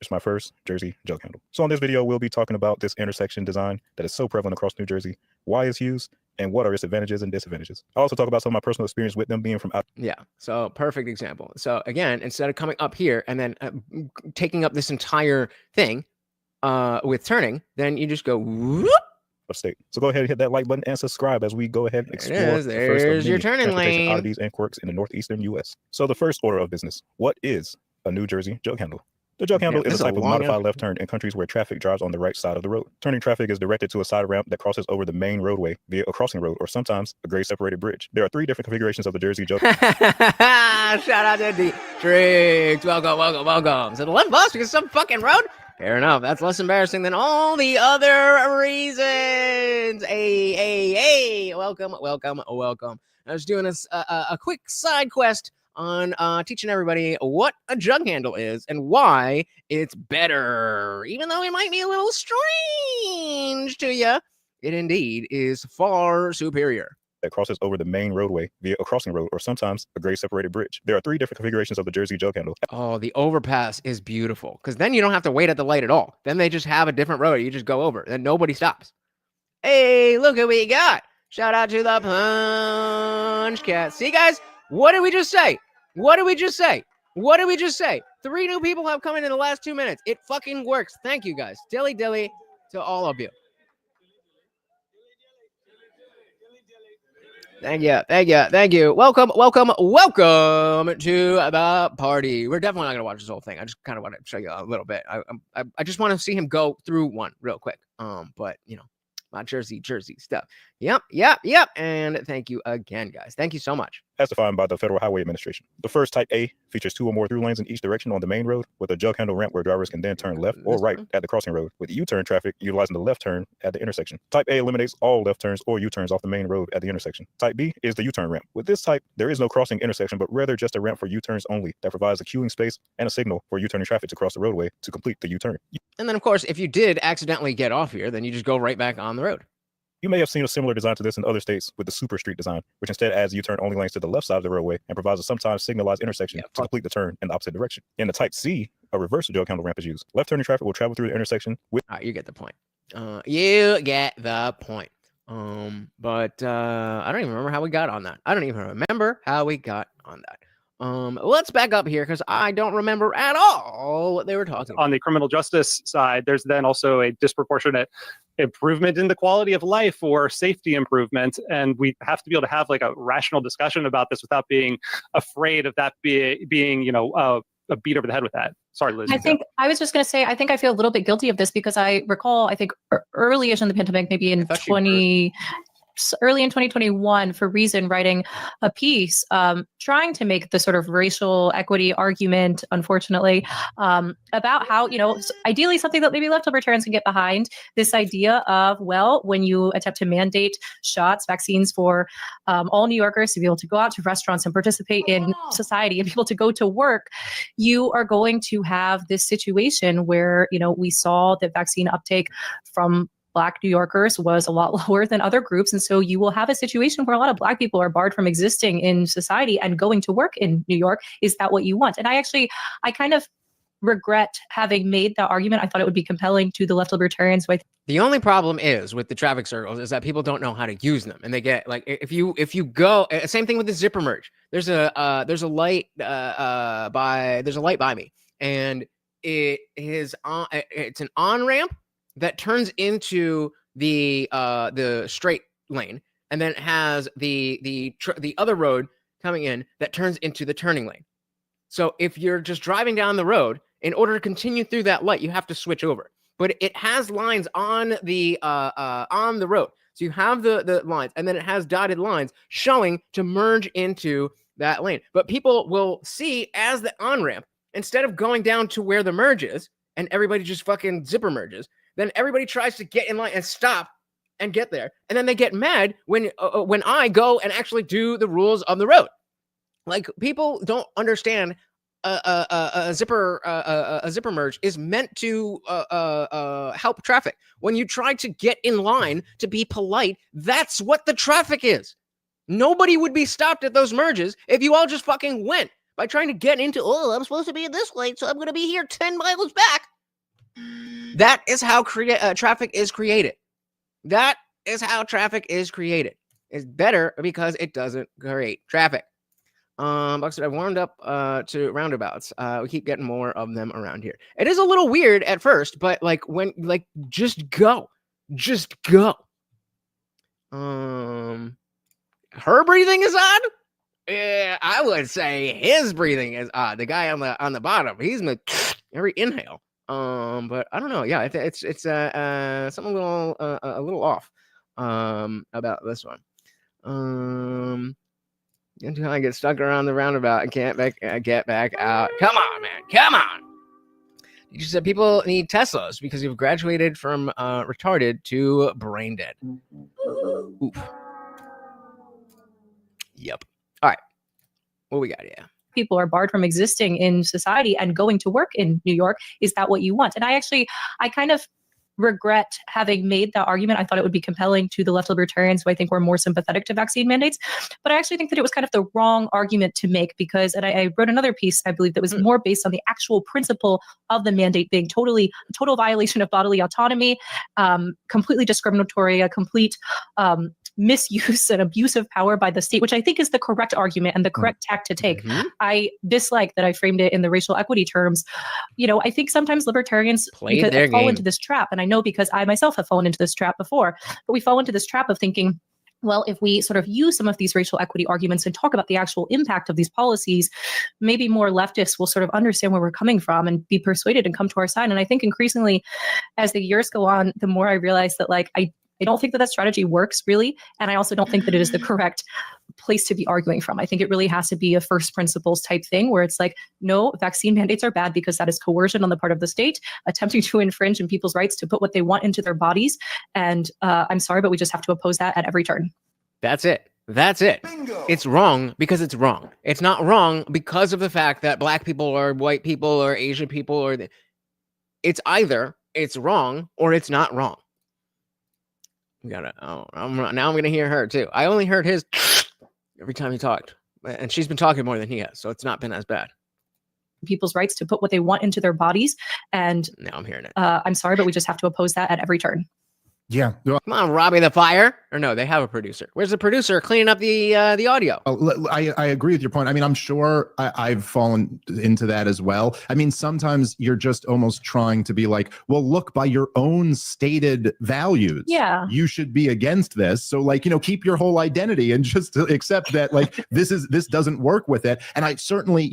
It's my first Jersey jug handle. So on this video, we'll be talking about this intersection design that is so prevalent across New Jersey, why it's used, and what are its advantages and disadvantages. I'll also talk about some of my personal experience with them being from out. Yeah, so perfect example. So again, instead of coming up here and then taking up this entire thing with turning, then you just go whoop, state. So go ahead and hit that like button and subscribe as we go ahead and explore There's the first of your many turning transportation lane. oddities and quirks in the northeastern U.S. So the first order of business: what is a New Jersey jug handle? The jug handle is a type of modified left turn in countries where traffic drives on the right side of the road. Turning traffic is directed to a side ramp that crosses over the main roadway via a crossing road or sometimes a grade separated bridge. There are 3 different configurations of the Jersey jug. Shout out to Dietrich. Welcome. So the left bus because some fucking road? Fair enough. That's less embarrassing than all the other reasons. Hey. Welcome. I was doing a quick side quest on teaching everybody what a jug handle is and why it's better. Even though it might be a little strange to you, it indeed is far superior. That crosses over the main roadway via a crossing road or sometimes a grade separated bridge. There are 3 different configurations of the Jersey jug handle. Oh, the overpass is beautiful because then you don't have to wait at the light at all. Then they just have a different road. You just go over and nobody stops. Hey, look what we got. Shout out to the Punch Cat. See, guys, what did we just say? 3 new people have come in the last 2 minutes. It fucking works. Thank you, guys. Dilly to all of you. Thank you. Welcome to the party. We're definitely not gonna watch this whole thing. I just kind of want to show you a little bit. I just want to see him go through one real quick. But you know, my Jersey stuff. Yep. And thank you again, guys. Thank you so much. As defined by the Federal Highway Administration. The first type A features 2 or more through lanes in each direction on the main road with a jug handle ramp where drivers can then turn left or right at the crossing road, with U-turn traffic utilizing the left turn at the intersection. Type A eliminates all left turns or U-turns off the main road at the intersection. Type B is the U-turn ramp. With this type, there is no crossing intersection, but rather just a ramp for U-turns only that provides a queuing space and a signal for U-turning traffic to cross the roadway to complete the U-turn. And then, of course, if you did accidentally get off here, then you just go right back on the road. You may have seen a similar design to this in other states with the Super Street design, which instead adds U-turn only lanes to the left side of the roadway and provides a sometimes signalized intersection to complete the turn in the opposite direction. In the Type C, a reverse jug handle ramp is used. Left turning traffic will travel through the intersection with... All right, you get the point. But I don't even remember how we got on that. Let's back up here because I don't remember at all what they were talking about. On the criminal justice side, there's then also a disproportionate improvement in the quality of life or safety improvement. And we have to be able to have like a rational discussion about this without being afraid of that being a beat over the head with that. Sorry, Liz. I was just going to say, I think I feel a little bit guilty of this because I recall, I think early-ish in the pandemic, maybe in early in 2021 for Reason writing a piece trying to make the sort of racial equity argument, unfortunately, about how, ideally something that maybe left libertarians can get behind, this idea of, well, when you attempt to mandate vaccines for all New Yorkers to be able to go out to restaurants and participate in society and be able to go to work, you are going to have this situation where, we saw that vaccine uptake from Black New Yorkers was a lot lower than other groups. And so you will have a situation where a lot of Black people are barred from existing in society and going to work in New York. Is that what you want? And I kind of regret having made that argument. I thought it would be compelling to the left libertarians. The only problem is with the traffic circles is that people don't know how to use them. And they get like, if you go, same thing with the zipper merge. There's a light by me, and it's an on-ramp that turns into the straight lane, and then it has the other road coming in that turns into the turning lane. So if you're just driving down the road, in order to continue through that light, you have to switch over. But it has lines on the road, so you have the lines, and then it has dotted lines showing to merge into that lane. But people will see as the on ramp, instead of going down to where the merge is, and everybody just fucking zipper merges. Then everybody tries to get in line and stop and get there. And then they get mad when I go and actually do the rules of the road. Like, people don't understand a zipper merge is meant to help traffic. When you try to get in line to be polite, that's what the traffic is. Nobody would be stopped at those merges if you all just fucking went by trying to get into, I'm supposed to be in this lane, so I'm going to be here 10 miles back. That is how traffic is created. That is how traffic is created. It's better because it doesn't create traffic. Buxton, I've warmed up to roundabouts. We keep getting more of them around here. It is a little weird at first, but just go. Her breathing is odd. Yeah, I would say his breathing is odd. The guy on the bottom, he's every inhale. But I don't know. Yeah, it's something a little off about this one. Until I get stuck around the roundabout and can't get back out. Come on, man. Come on. You said people need Teslas because you've graduated from retarded to brain dead. Oof. Yep. All right. What we got? Yeah. People are barred from existing in society and going to work in New York. Is that what you want? And I kind of regret having made that argument. I thought it would be compelling to the left libertarians who I think were more sympathetic to vaccine mandates. But I actually think that it was kind of the wrong argument to make because, and I wrote another piece, I believe, that was more based on the actual principle of the mandate being total violation of bodily autonomy, completely discriminatory, a complete misuse and abuse of power by the state, which I think is the correct argument and the correct tack to take. I dislike that I framed it in the racial equity terms. I think sometimes libertarians fall into this trap, and I know because I myself have fallen into this trap before, but we fall into this trap of thinking, well, if we sort of use some of these racial equity arguments and talk about the actual impact of these policies, maybe more leftists will sort of understand where we're coming from and be persuaded and come to our side. And I think increasingly, as the years go on, the more I realize that I don't think that strategy works really. And I also don't think that it is the correct place to be arguing from. I think it really has to be a first principles type thing where it's like, no, vaccine mandates are bad because that is coercion on the part of the state, attempting to infringe on people's rights to put what they want into their bodies. And I'm sorry, but we just have to oppose that at every turn. That's it. That's it. Bingo. It's wrong because it's wrong. It's not wrong because of the fact that black people or white people or Asian people it's either it's wrong or it's not wrong. Now I'm going to hear her too. I only heard his every time he talked, and she's been talking more than he has, so it's not been as bad. People's rights to put what they want into their bodies, and now I'm hearing it. I'm sorry, but we just have to oppose that at every turn. Yeah. Come on, Robbie the Fire. Or no, they have a producer. Where's the producer cleaning up the audio? I agree with your point. I mean, I'm sure I've fallen into that as well. I mean, sometimes you're just almost trying to be like, well, look, by your own stated values, you should be against this. So keep your whole identity and just accept that this doesn't work with it. And I certainly,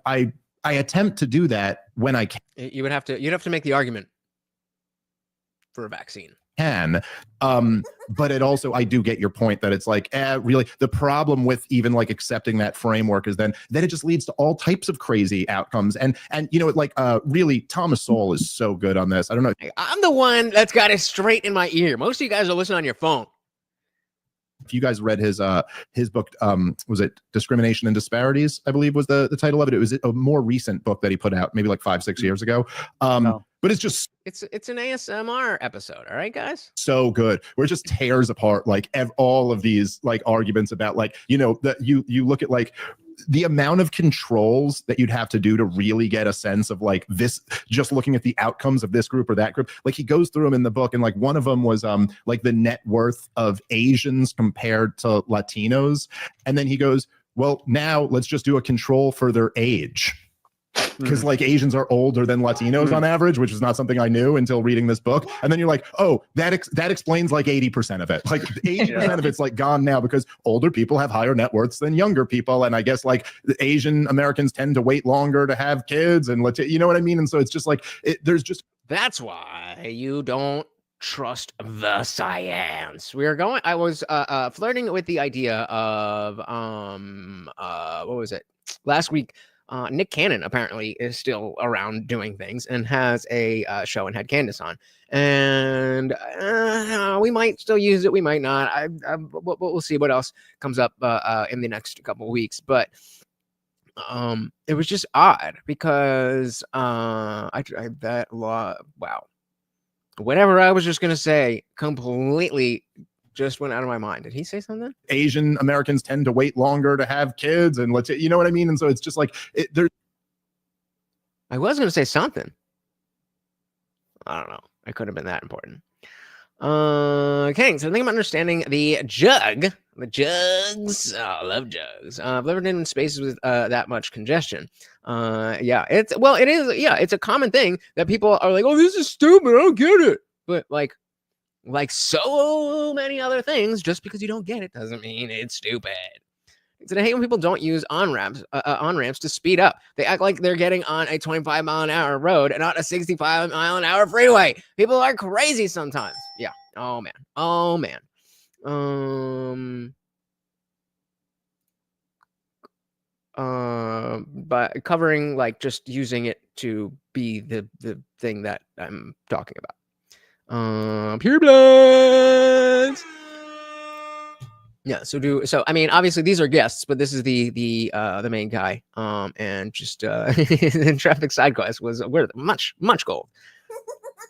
I attempt to do that when I can. You'd have to make the argument for a vaccine. But it also, I do get your point that it's like, really the problem with even accepting that framework is then it just leads to all types of crazy outcomes. And really Thomas Sowell is so good on this. I don't know. I'm the one that's got it straight in my ear. Most of you guys are listening on your phone. If you guys read his book, was it Discrimination and Disparities? I believe was the title of it. It was a more recent book that he put out maybe 5-6 years ago. But it's just it's an ASMR episode. All right, guys. So good. Where it just tears apart all of these arguments about that you look at the amount of controls that you'd have to do to really get a sense of this, just looking at the outcomes of this group or that group. He goes through them in the book, and one of them was the net worth of Asians compared to Latinos. And then he goes, well, now let's just do a control for their age. Because Asians are older than Latinos on average, which is not something I knew until reading this book. And then you're like, oh, that explains 80% of it. 80% of it's gone now because older people have higher net worths than younger people. And I guess the Asian Americans tend to wait longer to have kids, and you know what I mean? And so it's just that's why you don't trust the science. I was flirting with the idea of what was it? Last week. Nick Cannon apparently is still around doing things and has a show and had Candace on, and we might still use it, we might not. We'll see what else comes up in the next couple of weeks. But it was just odd because whatever I was just gonna say completely just went out of my mind. Did he say something? Asian Americans tend to wait longer to have kids, and you know what I mean? And so it's just I was going to say something. I don't know. It could have been that important. Okay, so I think I'm understanding the jugs. I love jugs. I've never been in spaces with that much congestion. It's a common thing that people are like, oh, this is stupid, I don't get it. But Like so many other things, just because you don't get it doesn't mean it's stupid. I hate when people don't use on-ramps to speed up. They act like they're getting on a 25-mile-an-hour road and not a 65-mile-an-hour freeway. People are crazy sometimes. Yeah. Oh, man. Oh, man. But covering, like, just using it to be the thing that I'm talking about. Pure bloods. Yeah, so I mean, obviously these are guests, but this is the main guy. And just in traffic side quest was worth much gold.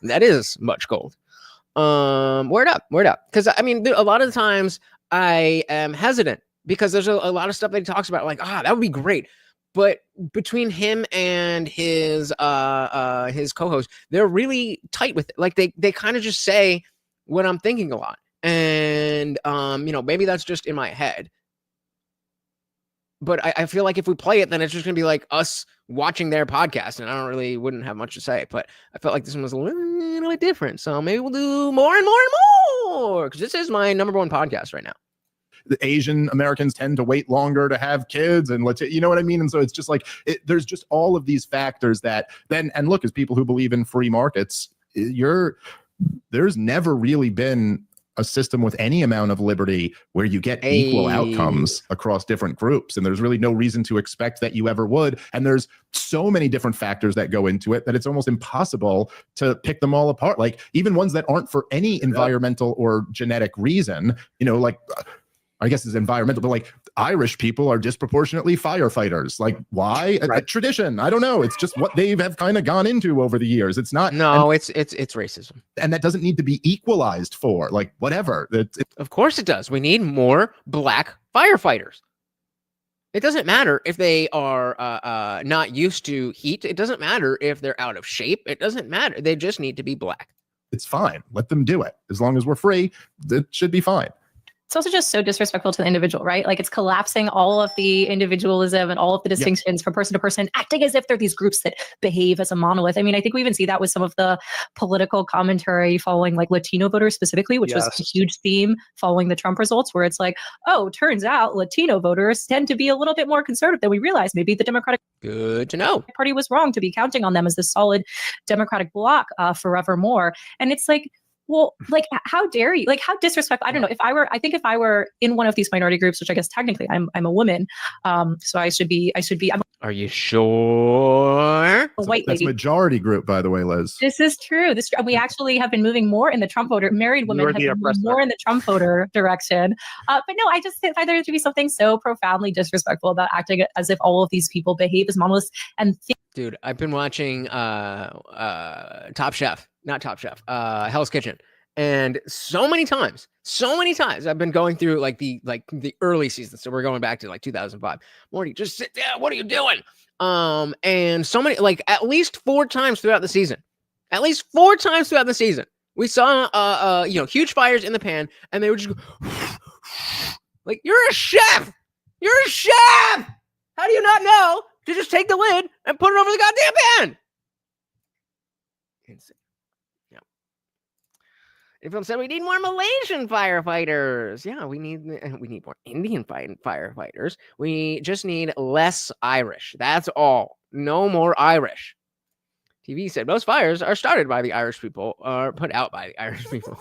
That is much gold. Word up. Because I mean, a lot of the times I am hesitant because there's a lot of stuff that he talks about, like, that would be great. But between him and his co-host, they're really tight with it. Like they kind of just say what I'm thinking a lot. And, maybe that's just in my head. But I feel like if we play it, then it's just going to be like us watching their podcast. And I wouldn't have much to say. But I felt like this one was a little bit different. So maybe we'll do more and more and more. Because this is my #1 podcast right now. The Asian Americans tend to wait longer to have kids, and you know what I mean? And so it's just like, there's just all of these factors that then, and look, as people who believe in free markets, there's never really been a system with any amount of liberty where you get equal outcomes across different groups. And there's really no reason to expect that you ever would. And there's so many different factors that go into it that it's almost impossible to pick them all apart. Like even ones that aren't for any environmental or genetic reason, like, I guess it's environmental, but like Irish people are disproportionately firefighters. Like why? Right. A tradition. I don't know. It's just what they have kind of gone into over the years. It's not. No, it's racism. And that doesn't need to be equalized for, like, whatever. Of course it does. We need more black firefighters. It doesn't matter if they are not used to heat. It doesn't matter if they're out of shape. It doesn't matter. They just need to be black. It's fine. Let them do it. As long as we're free, it should be fine. It's also just so disrespectful to the individual, right? Like it's collapsing all of the individualism and all of the distinctions from person to person, acting as if they're these groups that behave as a monolith. I mean, I think we even see that with some of the political commentary following like Latino voters specifically, which was a huge theme following the Trump results, where it's like, oh, turns out Latino voters tend to be a little bit more conservative than we realized. Maybe the Democratic Good to know. Party was wrong to be counting on them as the solid Democratic bloc forevermore. And it's like, well, like, how dare you? Like, how disrespectful? I don't know. If I were in one of these minority groups, which I guess technically I'm a woman, so I should be. Are you sure? A white That's lady. majority group, by the way, Liz. This is true. We actually have been moving more in the Trump voter. Married women have been moving more in the Trump voter direction. But no, I just find there to be something so profoundly disrespectful about acting as if all of these people behave as monoliths and think. Dude, I've been watching Hell's Kitchen, and so many times I've been going through like the early seasons. So we're going back to like 2005. Morty, just sit down. What are you doing? And so many, like at least 4 times throughout the season. We saw huge fires in the pan, and they would just go like, you're a chef. How do you not know to just take the lid and put it over the goddamn pan? Insane. Yeah. If said we need more Malaysian firefighters. Yeah, we need more Indian firefighters. We just need less Irish. That's all. No more Irish. TV said most fires are started by the Irish people or put out by the Irish people.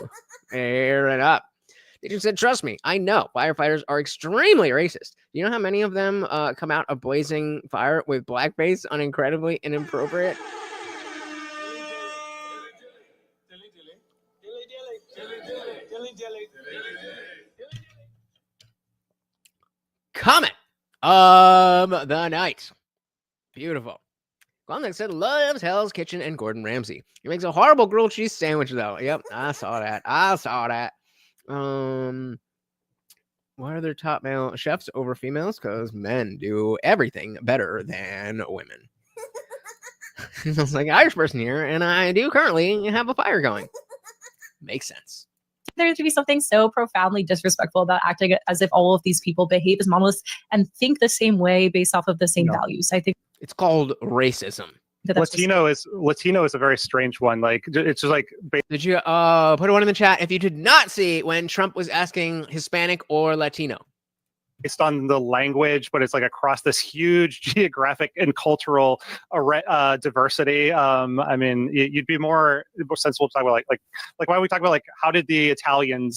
Fair enough. They just said, trust me, I know firefighters are extremely racist. Do you know how many of them come out of blazing fire with blackface on incredibly inappropriate? Comment of the night. Beautiful. Glomnick said loves Hell's Kitchen and Gordon Ramsay. He makes a horrible grilled cheese sandwich, though. Yep, I saw that. Why are there top male chefs over females? Because men do everything better than women. Sounds like an Irish person here, and I do currently have a fire going. Makes sense. There to be something so profoundly disrespectful about acting as if all of these people behave as monoliths and think the same way based off of the same values. I think it's called racism. Latino is a very strange one. Like it's just like. Did you put one in the chat if you did not see when Trump was asking Hispanic or Latino? Based on the language, but it's like across this huge geographic and cultural diversity. I mean, you'd be more sensible to talk about like why don't we talk about like how did the Italian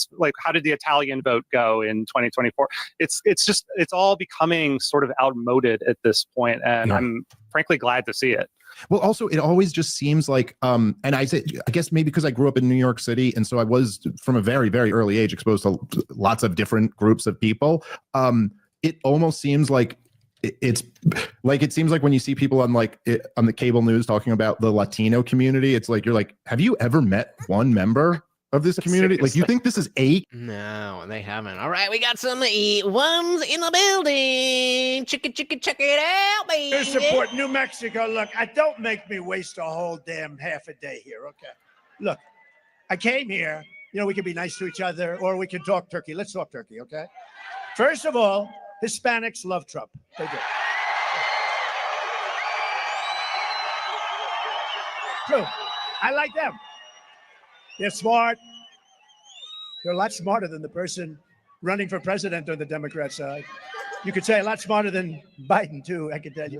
vote go in 2024? It's all becoming sort of outmoded at this point, and I'm frankly glad to see it. Well, also, it always just seems like, and I guess maybe because I grew up in New York City, and so I was from a very, very early age exposed to lots of different groups of people. It almost seems like it seems like when you see people on on the cable news talking about the Latino community, it's like you're like, have you ever met one member of this community? Like, you think this is No, they haven't. All right, we got some ones in the building. Check it out, baby. To support New Mexico. Look, don't make me waste a whole damn half a day here, okay? Look, I came here. We can be nice to each other, or we can talk turkey. Let's talk turkey, okay? First of all, Hispanics love Trump. They do. True. I like them. They're smart. They're a lot smarter than the person running for president on the Democrat side. You could say a lot smarter than Biden, too, I can tell you.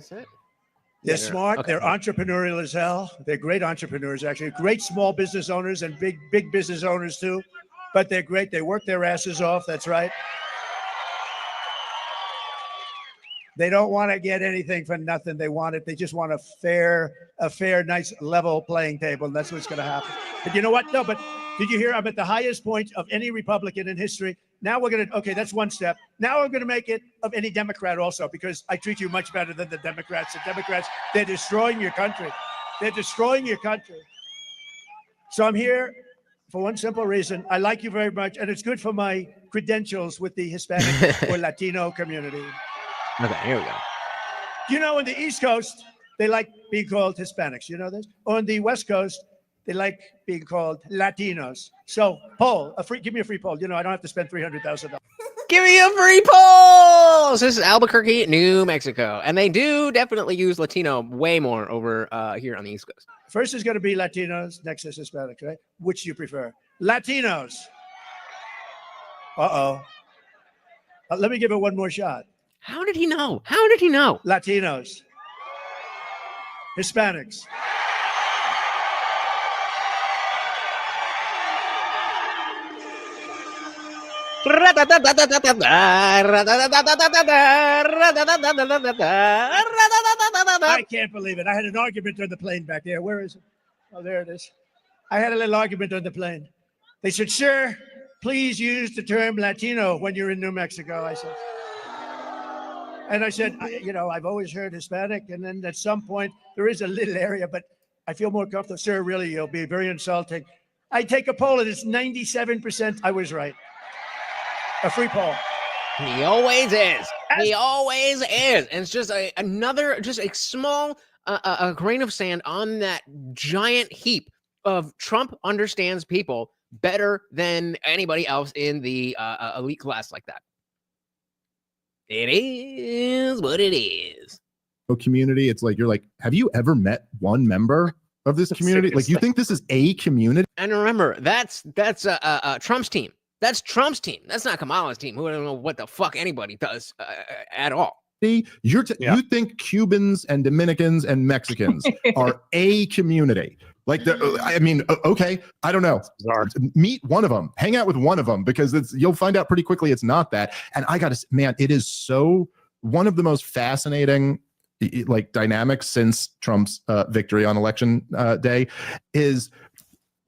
They're smart. Okay. They're entrepreneurial as hell. They're great entrepreneurs, actually. Great small business owners and big business owners, too. But they're great. They work their asses off. That's right. They don't want to get anything for nothing. They want it. They just want a fair, nice, level playing table. And that's what's going to happen. But you know what? No, but did you hear? I'm at the highest point of any Republican in history. Now we're going to, okay, that's one step. Now I'm going to make it of any Democrat also, because I treat you much better than the Democrats. The Democrats, they're destroying your country. They're destroying your country. So I'm here for one simple reason. I like you very much, and it's good for my credentials with the Hispanic or Latino community. Okay, here we go. On the East Coast, they like being called Hispanics. You know this? On the West Coast, they like being called Latinos. So, give me a free poll. I don't have to spend $300,000. Give me a free poll. So this is Albuquerque, New Mexico, and they do definitely use Latino way more over here on the East Coast. First is going to be Latinos, next is Hispanics, right? Which do you prefer? Latinos. Let me give it one more shot. How did he know? How did he know? Latinos. Hispanics. I can't believe it. I had an argument on the plane back there. Where is it? Oh, there it is. I had a little argument on the plane. They said, sir, please use the term Latino when you're in New Mexico. I said, I've always heard Hispanic, and then at some point there is a little area, but I feel more comfortable. Sir, really, you'll be very insulting. I take a poll, and it's 97% I was right. A free poll. He always is. He always is. And it's just another small a grain of sand on that giant heap of Trump understands people better than anybody else in the elite class like that. It is what it is. Community, it's like, you're like, have you ever met one member of this community? Like, you think this is a community? And remember, that's Trump's team. That's Trump's team. That's not Kamala's team. Who I don't know what the fuck anybody does at all. You think Cubans and Dominicans and Mexicans are a community? Like, okay, I don't know. Meet one of them, hang out with one of them, because you'll find out pretty quickly it's not that. And I gotta, man, it is so one of the most fascinating dynamics since Trump's victory on election day is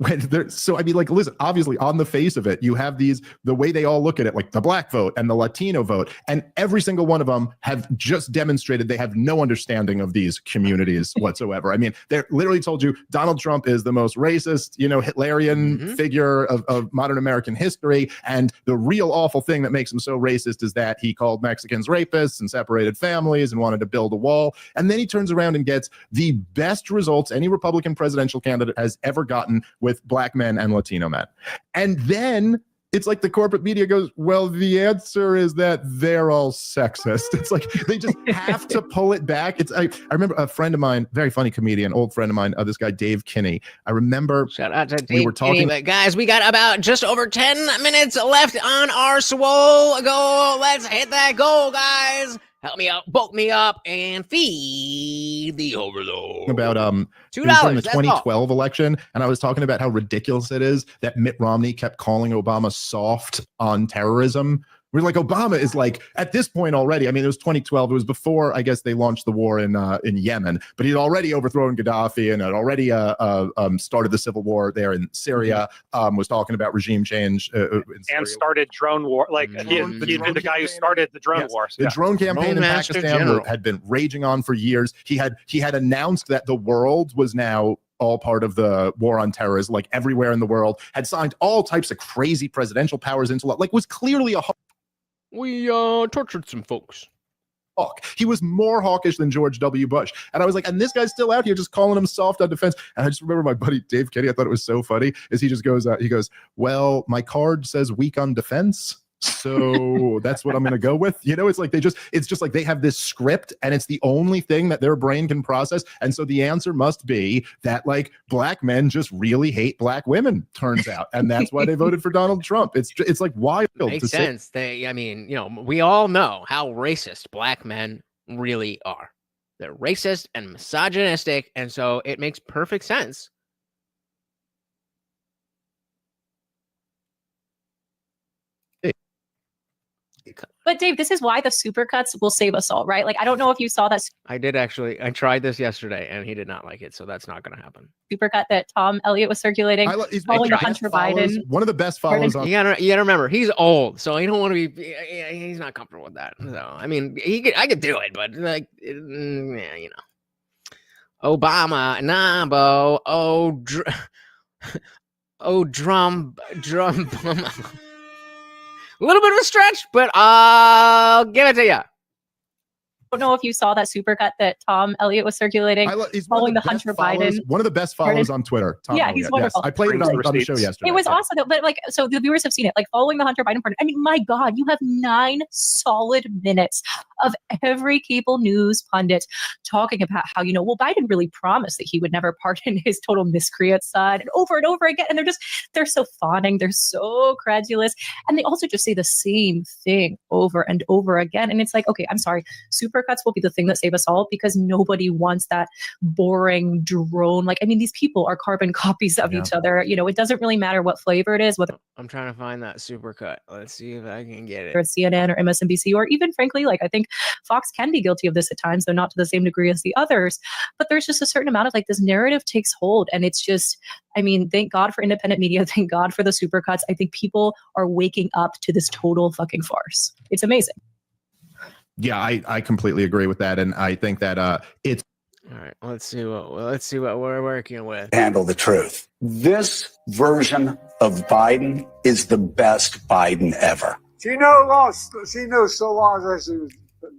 listen, obviously on the face of it, you have the way they all look at it, like the black vote and the Latino vote, and every single one of them have just demonstrated they have no understanding of these communities whatsoever. I mean, they literally told you Donald Trump is the most racist, Hitlerian figure of modern American history. And the real awful thing that makes him so racist is that he called Mexicans rapists and separated families and wanted to build a wall. And then he turns around and gets the best results any Republican presidential candidate has ever gotten with black men and Latino men. And then it's like the corporate media goes, well, the answer is that they're all sexist. It's like they just have to pull it back. I remember a friend of mine, very funny comedian, old friend of mine, this guy Dave Kinney. I remember shout out to Dave we were talking. Kinney, but guys, we got about just over 10 minutes left on our swole. Go, let's hit that goal, guys. Help me out, bulk me up, and feed the overload. About $2 in the 2012 election, and I was talking about how ridiculous it is that Mitt Romney kept calling Obama soft on terrorism. We're like, Obama is like, at this point already, I mean, it was 2012. It was before, I guess, they launched the war in Yemen, but he'd already overthrown Gaddafi and had already started the civil war there in Syria, was talking about regime change. And started drone war. Like, he'd been the guy who started the drone wars. The drone campaign in Pakistan had been raging on for years. He had announced that the world was now all part of the war on terrorism, like everywhere in the world, had signed all types of crazy presidential powers into law, like was clearly a we tortured some folks. Hawk. He was more hawkish than George W. Bush. And I was like, and this guy's still out here just calling him soft on defense. And I just remember my buddy Dave Kinney, I thought it was so funny, is he just goes, well, my card says weak on defense, so that's what I'm going to go with. You know, it's like it's just like they have this script and it's the only thing that their brain can process. And so the answer must be that like black men just really hate black women, turns out. And that's why they voted for Donald Trump. It's like wild. Makes sense. I mean, you know, we all know how racist black men really are. They're racist and misogynistic. And so it makes perfect sense. But Dave, this is why the supercuts will save us all, right? Like, I don't know if you saw that. I did actually. I tried this yesterday, and he did not like it, so that's not going to happen. Supercut that Tom Elliott was circulating, following the Hunter Biden. One of the best follows. You gotta remember, he's old, so he don't want to be. He's not comfortable with that. So I mean, I could do it, but like, yeah, you know, Obama, Nabo, drum. A little bit of a stretch, but I'll give it to you. I don't know if you saw that supercut that Tom Elliott was circulating, following the Hunter Biden. One of the best follows on Twitter. Tom yeah, Elliott. he's wonderful. Yes, I played it on the show yesterday. It was awesome, but like, so the viewers have seen it, like following the Hunter Biden part. I mean, my God, you have 9 solid minutes of every cable news pundit talking about how, you know, well, Biden really promised that he would never pardon his total miscreant son, and over again. And they're so fawning, they're so credulous, and they also just say the same thing over and over again. And it's like, okay, I'm sorry, supercuts will be the thing that save us all, because nobody wants that boring drone. Like, I mean, these people are carbon copies of each other. You know, it doesn't really matter what flavor it is, whether I'm trying to find that supercut. Let's see if I can get it. It's CNN or MSNBC, or even frankly, like, I think Fox can be guilty of this at times, though not to the same degree as the others. But there's just a certain amount of like this narrative takes hold, and it's just, I mean, thank God for independent media. Thank God for the supercuts. I think people are waking up to this total fucking farce. It's amazing. Yeah, I completely agree with that, and I think that it's all right. Let's see what we're working with. Handle the truth. This version of Biden is the best Biden ever. She knows so long as she was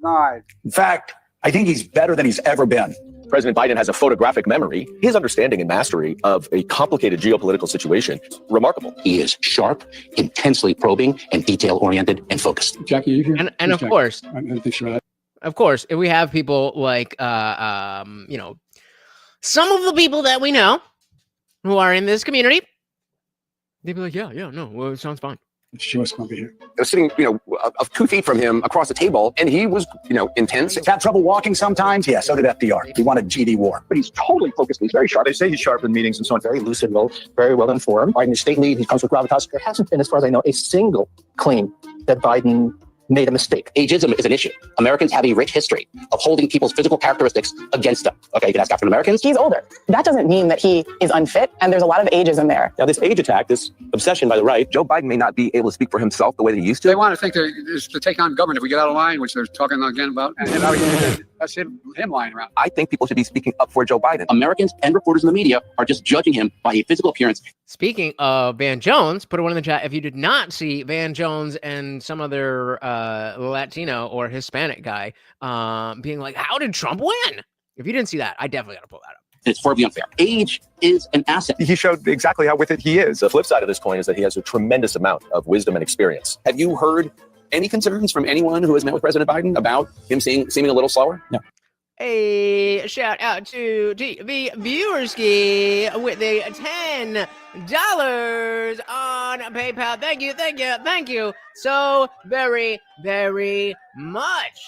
9. In fact, I think he's better than he's ever been. President Biden has a photographic memory. His understanding and mastery of a complicated geopolitical situation, remarkable. He is sharp, intensely probing, and detail-oriented and focused. Jackie, you here? And of course, I think so. Of course, if we have people like, you know, some of the people that we know who are in this community, they'd be like, well, it sounds fine. She was going to be here. I was sitting, of 2 feet from him across the table, and he was, intense. He's had trouble walking sometimes. Yeah, so did FDR. He wanted GD war. But he's totally focused. He's very sharp. They say he's sharp in meetings and so on. Very lucid, very well informed. Biden is state lead. He comes with gravitas. There hasn't been, as far as I know, a single claim that Biden made a mistake. Ageism is an issue. Americans have a rich history of holding people's physical characteristics against them. Okay, you can ask African Americans. He's older. That doesn't mean that he is unfit, and there's a lot of ageism there. Now, this age attack, this obsession by the right, Joe Biden may not be able to speak for himself the way that he used to. They want to think it's to take on government if we get out of line, which they're talking again about. And that's him lying around. I think people should be speaking up for Joe Biden. Americans and reporters in the media are just judging him by a physical appearance. Speaking of Van Jones, put a one in the chat if you did not see Van Jones and some other Latino or Hispanic guy being like, how did Trump win? If you didn't see that, I definitely got to pull that up. And it's horribly unfair. Age is an asset. He showed exactly how with it he is. The flip side of this coin is that he has a tremendous amount of wisdom and experience. Have you heard any concerns from anyone who has met with President Biden about him seeming a little slower? No. A shout out to TV Viewerski with the $10 on PayPal. Thank you so very, very much.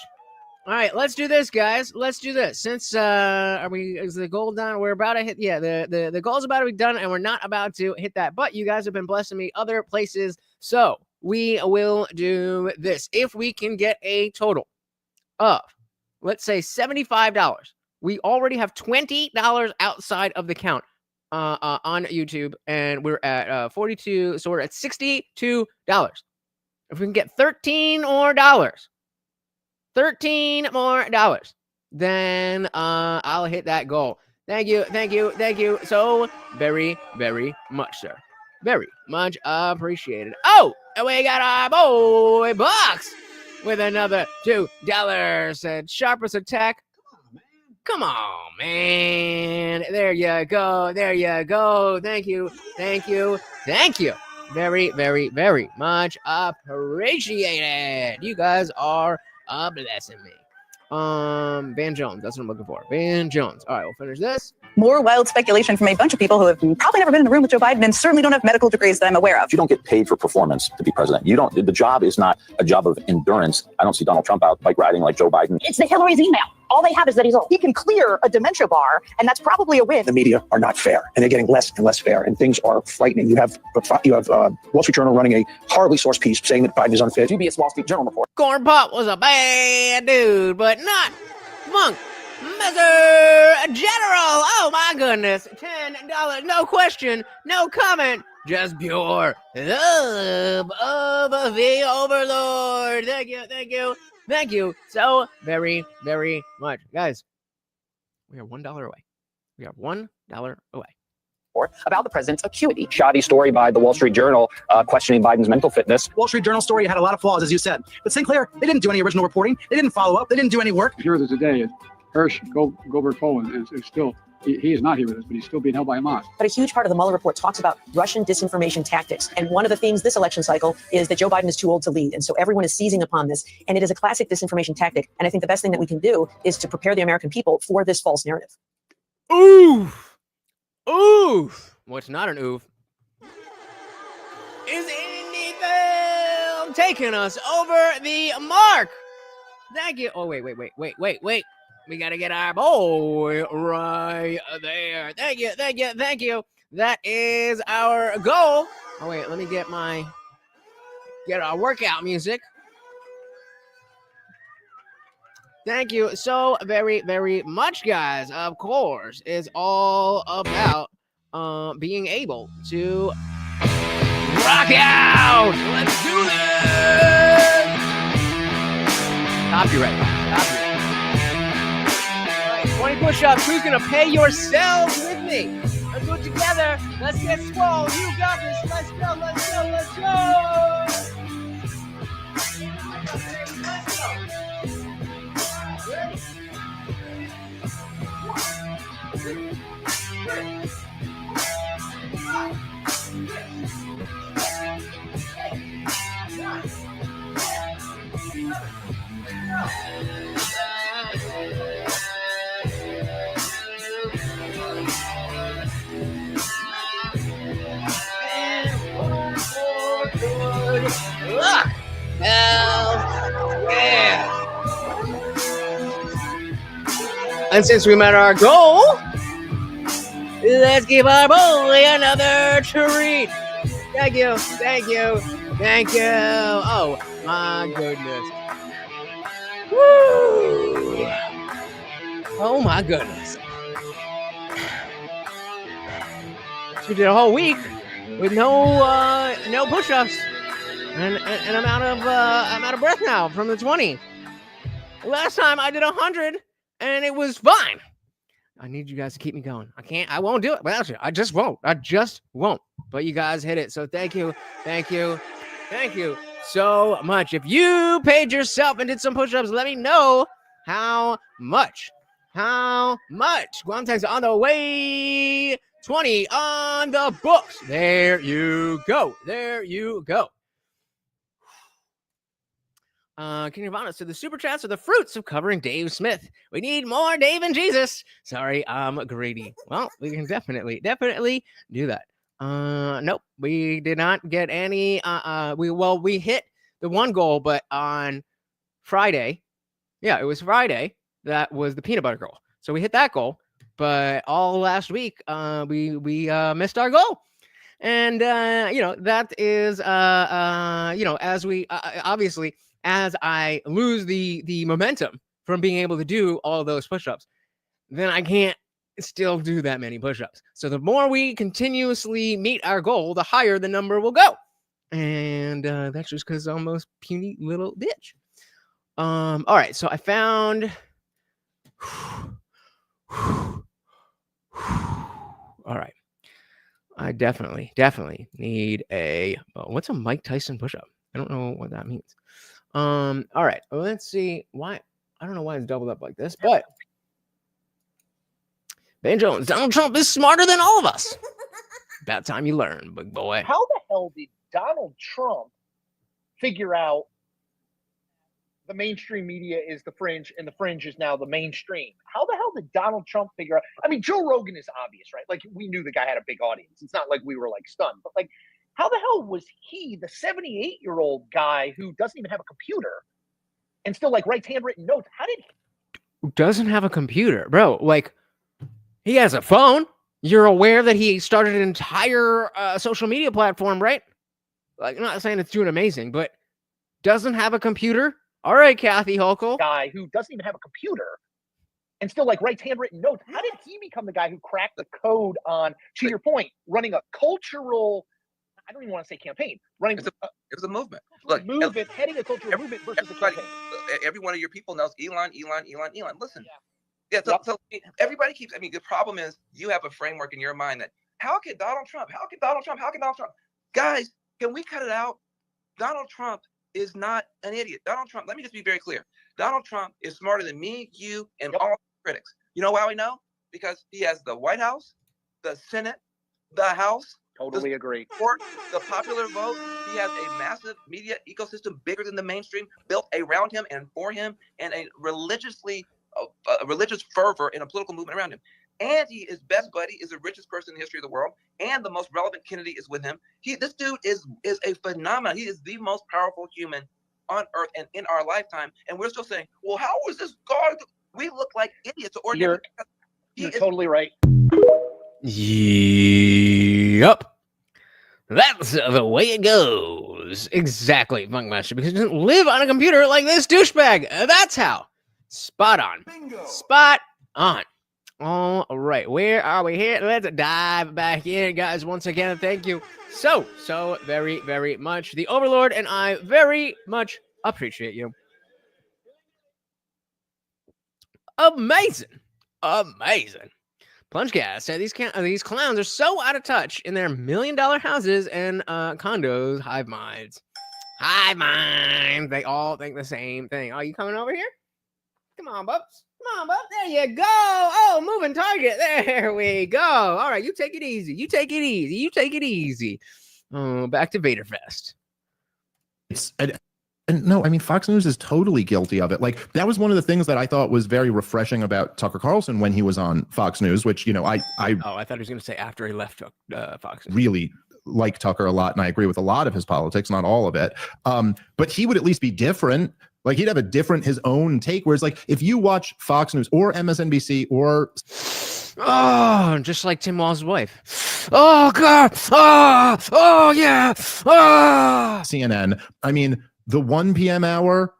All right, let's do this, guys. Let's do this. Since is the goal done? We're about to hit. Yeah, the goal's about to be done, and we're not about to hit that. But you guys have been blessing me other places, so we will do this. If we can get a total of, let's say, $75, we already have $20 outside of the count on YouTube, and we're at 42, so we're at $62. If we can get $13 more dollars, then I'll hit that goal. Thank you so very, very much, sir. Very much appreciated. Oh, and we got our boy Bucks with another $2 and sharpest attack. Come on, man. There you go. Thank you. Very, very, very much appreciated. You guys are blessing me. Van Jones, that's what I'm looking for. Van Jones. All right, we'll finish this. More wild speculation from a bunch of people who have probably never been in the room with Joe Biden and certainly don't have medical degrees that I'm aware of. You don't get paid for performance to be president. The job is not a job of endurance. I don't see Donald Trump out bike riding like Joe Biden. It's the Hillary's email. All they have is that he can clear a dementia bar, and that's probably a win. The media are not fair, and they're getting less and less fair, and things are frightening. You have Wall Street Journal running a horribly sourced piece saying that Biden is unfit. UBS Wall Street Journal report. Corn Pop was a bad dude, but not Monk. Mr. General, oh my goodness, $10, no question, no comment, just pure love of the overlord. Thank you so very, very much. Guys, we are $1 away. We are $1 away. About the president's acuity. Shoddy story by the Wall Street Journal questioning Biden's mental fitness. Wall Street Journal story had a lot of flaws, as you said. But Sinclair, they didn't do any original reporting. They didn't follow up. They didn't do any work. Here with us today, Hersh Goldberg Poland is still, he is not here with us, but he's still being held by Hamas. But a huge part of the Mueller report talks about Russian disinformation tactics. And one of the themes this election cycle is that Joe Biden is too old to lead. And so everyone is seizing upon this. And it is a classic disinformation tactic. And I think the best thing that we can do is to prepare the American people for this false narrative. Oof. What's not an oof is Indy taking us over the mark. Thank you. Oh, wait. We got to get our boy right there. Thank you. That is our goal. Oh, wait, let me get our workout music. Thank you so very, very much, guys. Of course, it's all about being able to rock out. Let's do this. Copyright. All right, 20 push-ups. Who's gonna pay yourselves with me? Let's do it together. Let's get swole. You got this. Let's go. And since we met our goal, let's give our boy another treat. Thank you. Oh my goodness. Woo! Oh my goodness. So we did a whole week with no push-ups, and I'm out of breath now from the 20. Last time I did 100. And it was fine. I need you guys to keep me going. I won't do it without you. I just won't. But you guys hit it. So thank you so much. If you paid yourself and did some push-ups, let me know how much. How much? Guam tax on the way. 20 on the books. There you go. There you go. Can you run us to the super chats are the fruits of covering Dave Smith? We need more Dave and Jesus. Sorry, I'm greedy. Well, we can definitely do that. Nope, we did not get any. We hit the one goal, but on Friday, yeah, it was Friday. That was the peanut butter goal. So we hit that goal, but all last week, we missed our goal. And that is as we obviously. As I lose the momentum from being able to do all those push-ups, then I can't still do that many push-ups. So the more we continuously meet our goal, the higher the number will go. And that's just because I'm a puny little bitch. All right, so I found... All right. I definitely need a... Oh, what's a Mike Tyson push-up? I don't know what that means. All right, well, let's see why. I don't know why it's doubled up like this, but Ben Jones, Donald Trump is smarter than all of us. About time you learn, big boy. How the hell did Donald Trump figure out the mainstream media is the fringe and the fringe is now the mainstream? How the hell did Donald Trump figure out? I mean, Joe Rogan is obvious, right? Like, we knew the guy had a big audience. It's not like we were like stunned, but like, how the hell was he, the 78-year-old guy who doesn't even have a computer and still like writes handwritten notes? How did he? Doesn't have a computer, bro? Like, he has a phone. You're aware that he started an entire social media platform, right? Like, I'm not saying it's doing amazing, but doesn't have a computer. All right, Kathy Hochul. Guy who doesn't even have a computer and still like writes handwritten notes. How did he become the guy who cracked the code on, to your point, running a cultural, I don't even want to say campaign, running it was a movement. Look, heading a cultural movement versus a campaign. Every one of your people knows Elon. Listen, so everybody keeps. I mean, the problem is you have a framework in your mind that how can Donald Trump? Guys, can we cut it out? Donald Trump is not an idiot. Donald Trump. Let me just be very clear. Donald Trump is smarter than me, you, and all critics. You know why we know? Because he has the White House, the Senate, the House. Totally agree. For the popular vote, he has a massive media ecosystem bigger than the mainstream, built around him and for him, and a religious fervor in a political movement around him. And his best buddy is the richest person in the history of the world, and the most relevant Kennedy is with him. This dude is a phenomenon. He is the most powerful human on earth and in our lifetime. And we're still saying, well, how was this guy? We look like idiots. You're totally right. Yup. That's the way it goes. Exactly, Funkmaster, because he doesn't live on a computer like this douchebag. That's how. Spot on. Bingo. Spot on. All right, where are we here? Let's dive back in, guys. Once again, thank you so very, very much. The Overlord and I very much appreciate you. Amazing. Plungecast said these clowns are so out of touch in their $1 million houses and condos. Hive minds. They all think the same thing. Are you coming over here? Come on, Bubs. There you go. Oh, moving target. There we go. All right, you take it easy. Oh, back to Vaderfest. And no, I mean, Fox News is totally guilty of it. Like, that was one of the things that I thought was very refreshing about Tucker Carlson when he was on Fox News, which, I thought he was going to say after he left Fox News. Really like Tucker a lot, and I agree with a lot of his politics, not all of it. But he would at least be different. Like, he'd have his own take, whereas, like, if you watch Fox News or MSNBC or... Oh, just like Tim Walz's wife. Oh, God. Oh, yeah. CNN. I mean, the 1 p.m. hour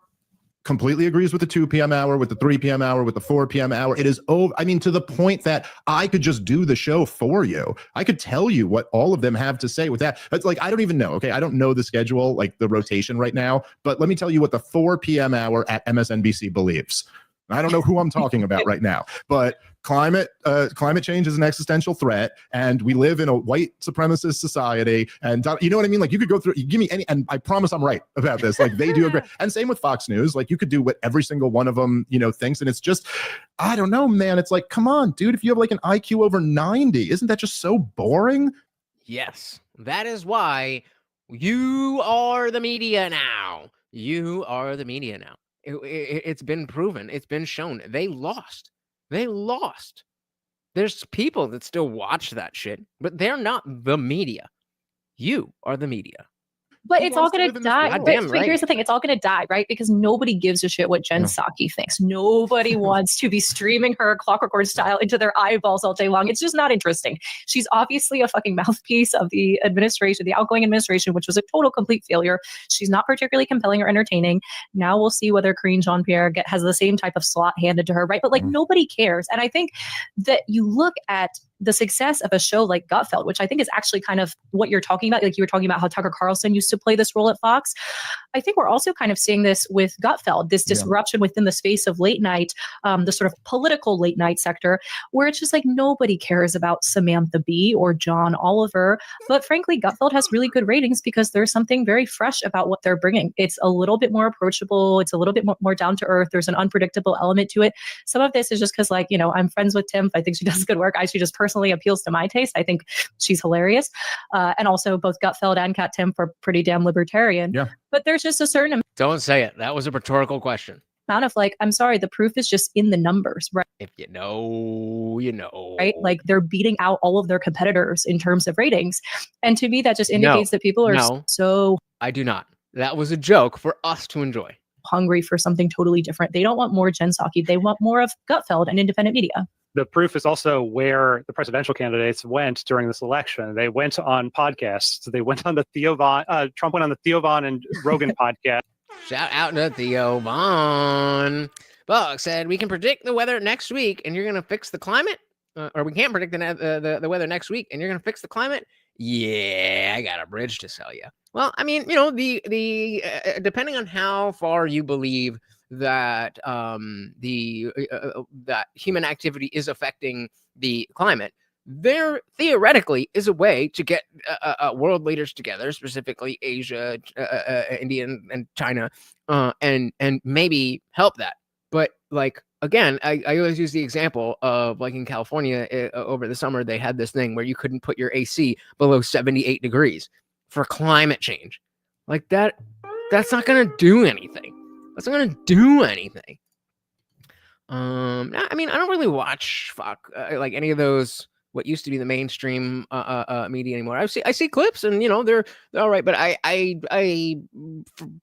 completely agrees with the 2 p.m. hour, with the 3 p.m. hour, with the 4 p.m. hour. It is over. I mean, to the point that I could just do the show for you. I could tell you what all of them have to say with that. It's like, I don't even know. Okay. I don't know the schedule, like the rotation right now, but let me tell you what the 4 p.m. hour at MSNBC believes. I don't know who I'm talking about right now, but climate change is an existential threat, and we live in a white supremacist society. And you know what I mean? Like, you could go through, you give me any, and I promise I'm right about this. Like, they do agree. And same with Fox News. Like, you could do what every single one of them, thinks. And it's just, I don't know, man. It's like, come on, dude. If you have like an IQ over 90, isn't that just so boring? Yes, that is why you are the media now. You are the media now. It's been proven. It's been shown. They lost. There's people that still watch that shit, but they're not the media. You are the media. But it's all going to die. But Right. here's the thing. It's all going to die, right? Because nobody gives a shit what Jen Psaki thinks. Nobody wants to be streaming her Clockwork Orange style into their eyeballs all day long. It's just not interesting. She's obviously a fucking mouthpiece of the administration, the outgoing administration, which was a total complete failure. She's not particularly compelling or entertaining. Now we'll see whether Karine Jean-Pierre has the same type of slot handed to her, right? But like nobody cares. And I think that you look at the success of a show like Gutfeld, which I think is actually kind of what you're talking about. Like you were talking about how Tucker Carlson used to play this role at Fox. I think we're also kind of seeing this with Gutfeld, this disruption within the space of late night, the sort of political late night sector, where it's just like nobody cares about Samantha Bee or John Oliver. But frankly, Gutfeld has really good ratings because there's something very fresh about what they're bringing. It's a little bit more approachable. It's a little bit more down to earth. There's an unpredictable element to it. Some of this is just because, like, I'm friends with Tim. I think she does good work. She just personally appeals to my taste. I think she's hilarious. And also both Gutfeld and Kat Tim are pretty damn libertarian. Yeah. But there's just a certain Don't say it. That was a rhetorical question. amount of like, I'm sorry, the proof is just in the numbers, right? If you know, you know. Right? Like they're beating out all of their competitors in terms of ratings. And to me, that just indicates that people are so... I do not. That was a joke for us to enjoy. Hungry for something totally different. They don't want more Jen Psaki. They want more of Gutfeld and independent media. The proof is also where the presidential candidates went during this election. They went on podcasts. They went on the Theo Von, Trump went on the Theo Von and Rogan podcast. Shout out to Theo Von. Buck said, we can predict the weather next week and you're going to fix the climate? Or we can't predict the weather next week and you're going to fix the climate? Yeah, I got a bridge to sell you. Well, I mean, the depending on how far you believe that that human activity is affecting the climate, there theoretically is a way to get world leaders together, specifically Asia, India, and China, and maybe help that. But like, again, I always use the example of like in California over the summer, they had this thing where you couldn't put your AC below 78 degrees for climate change. Like that's not going to do anything. That's not going to do anything. I mean, I don't really watch like any of those what used to be the mainstream media anymore. I see clips and they're all right, but I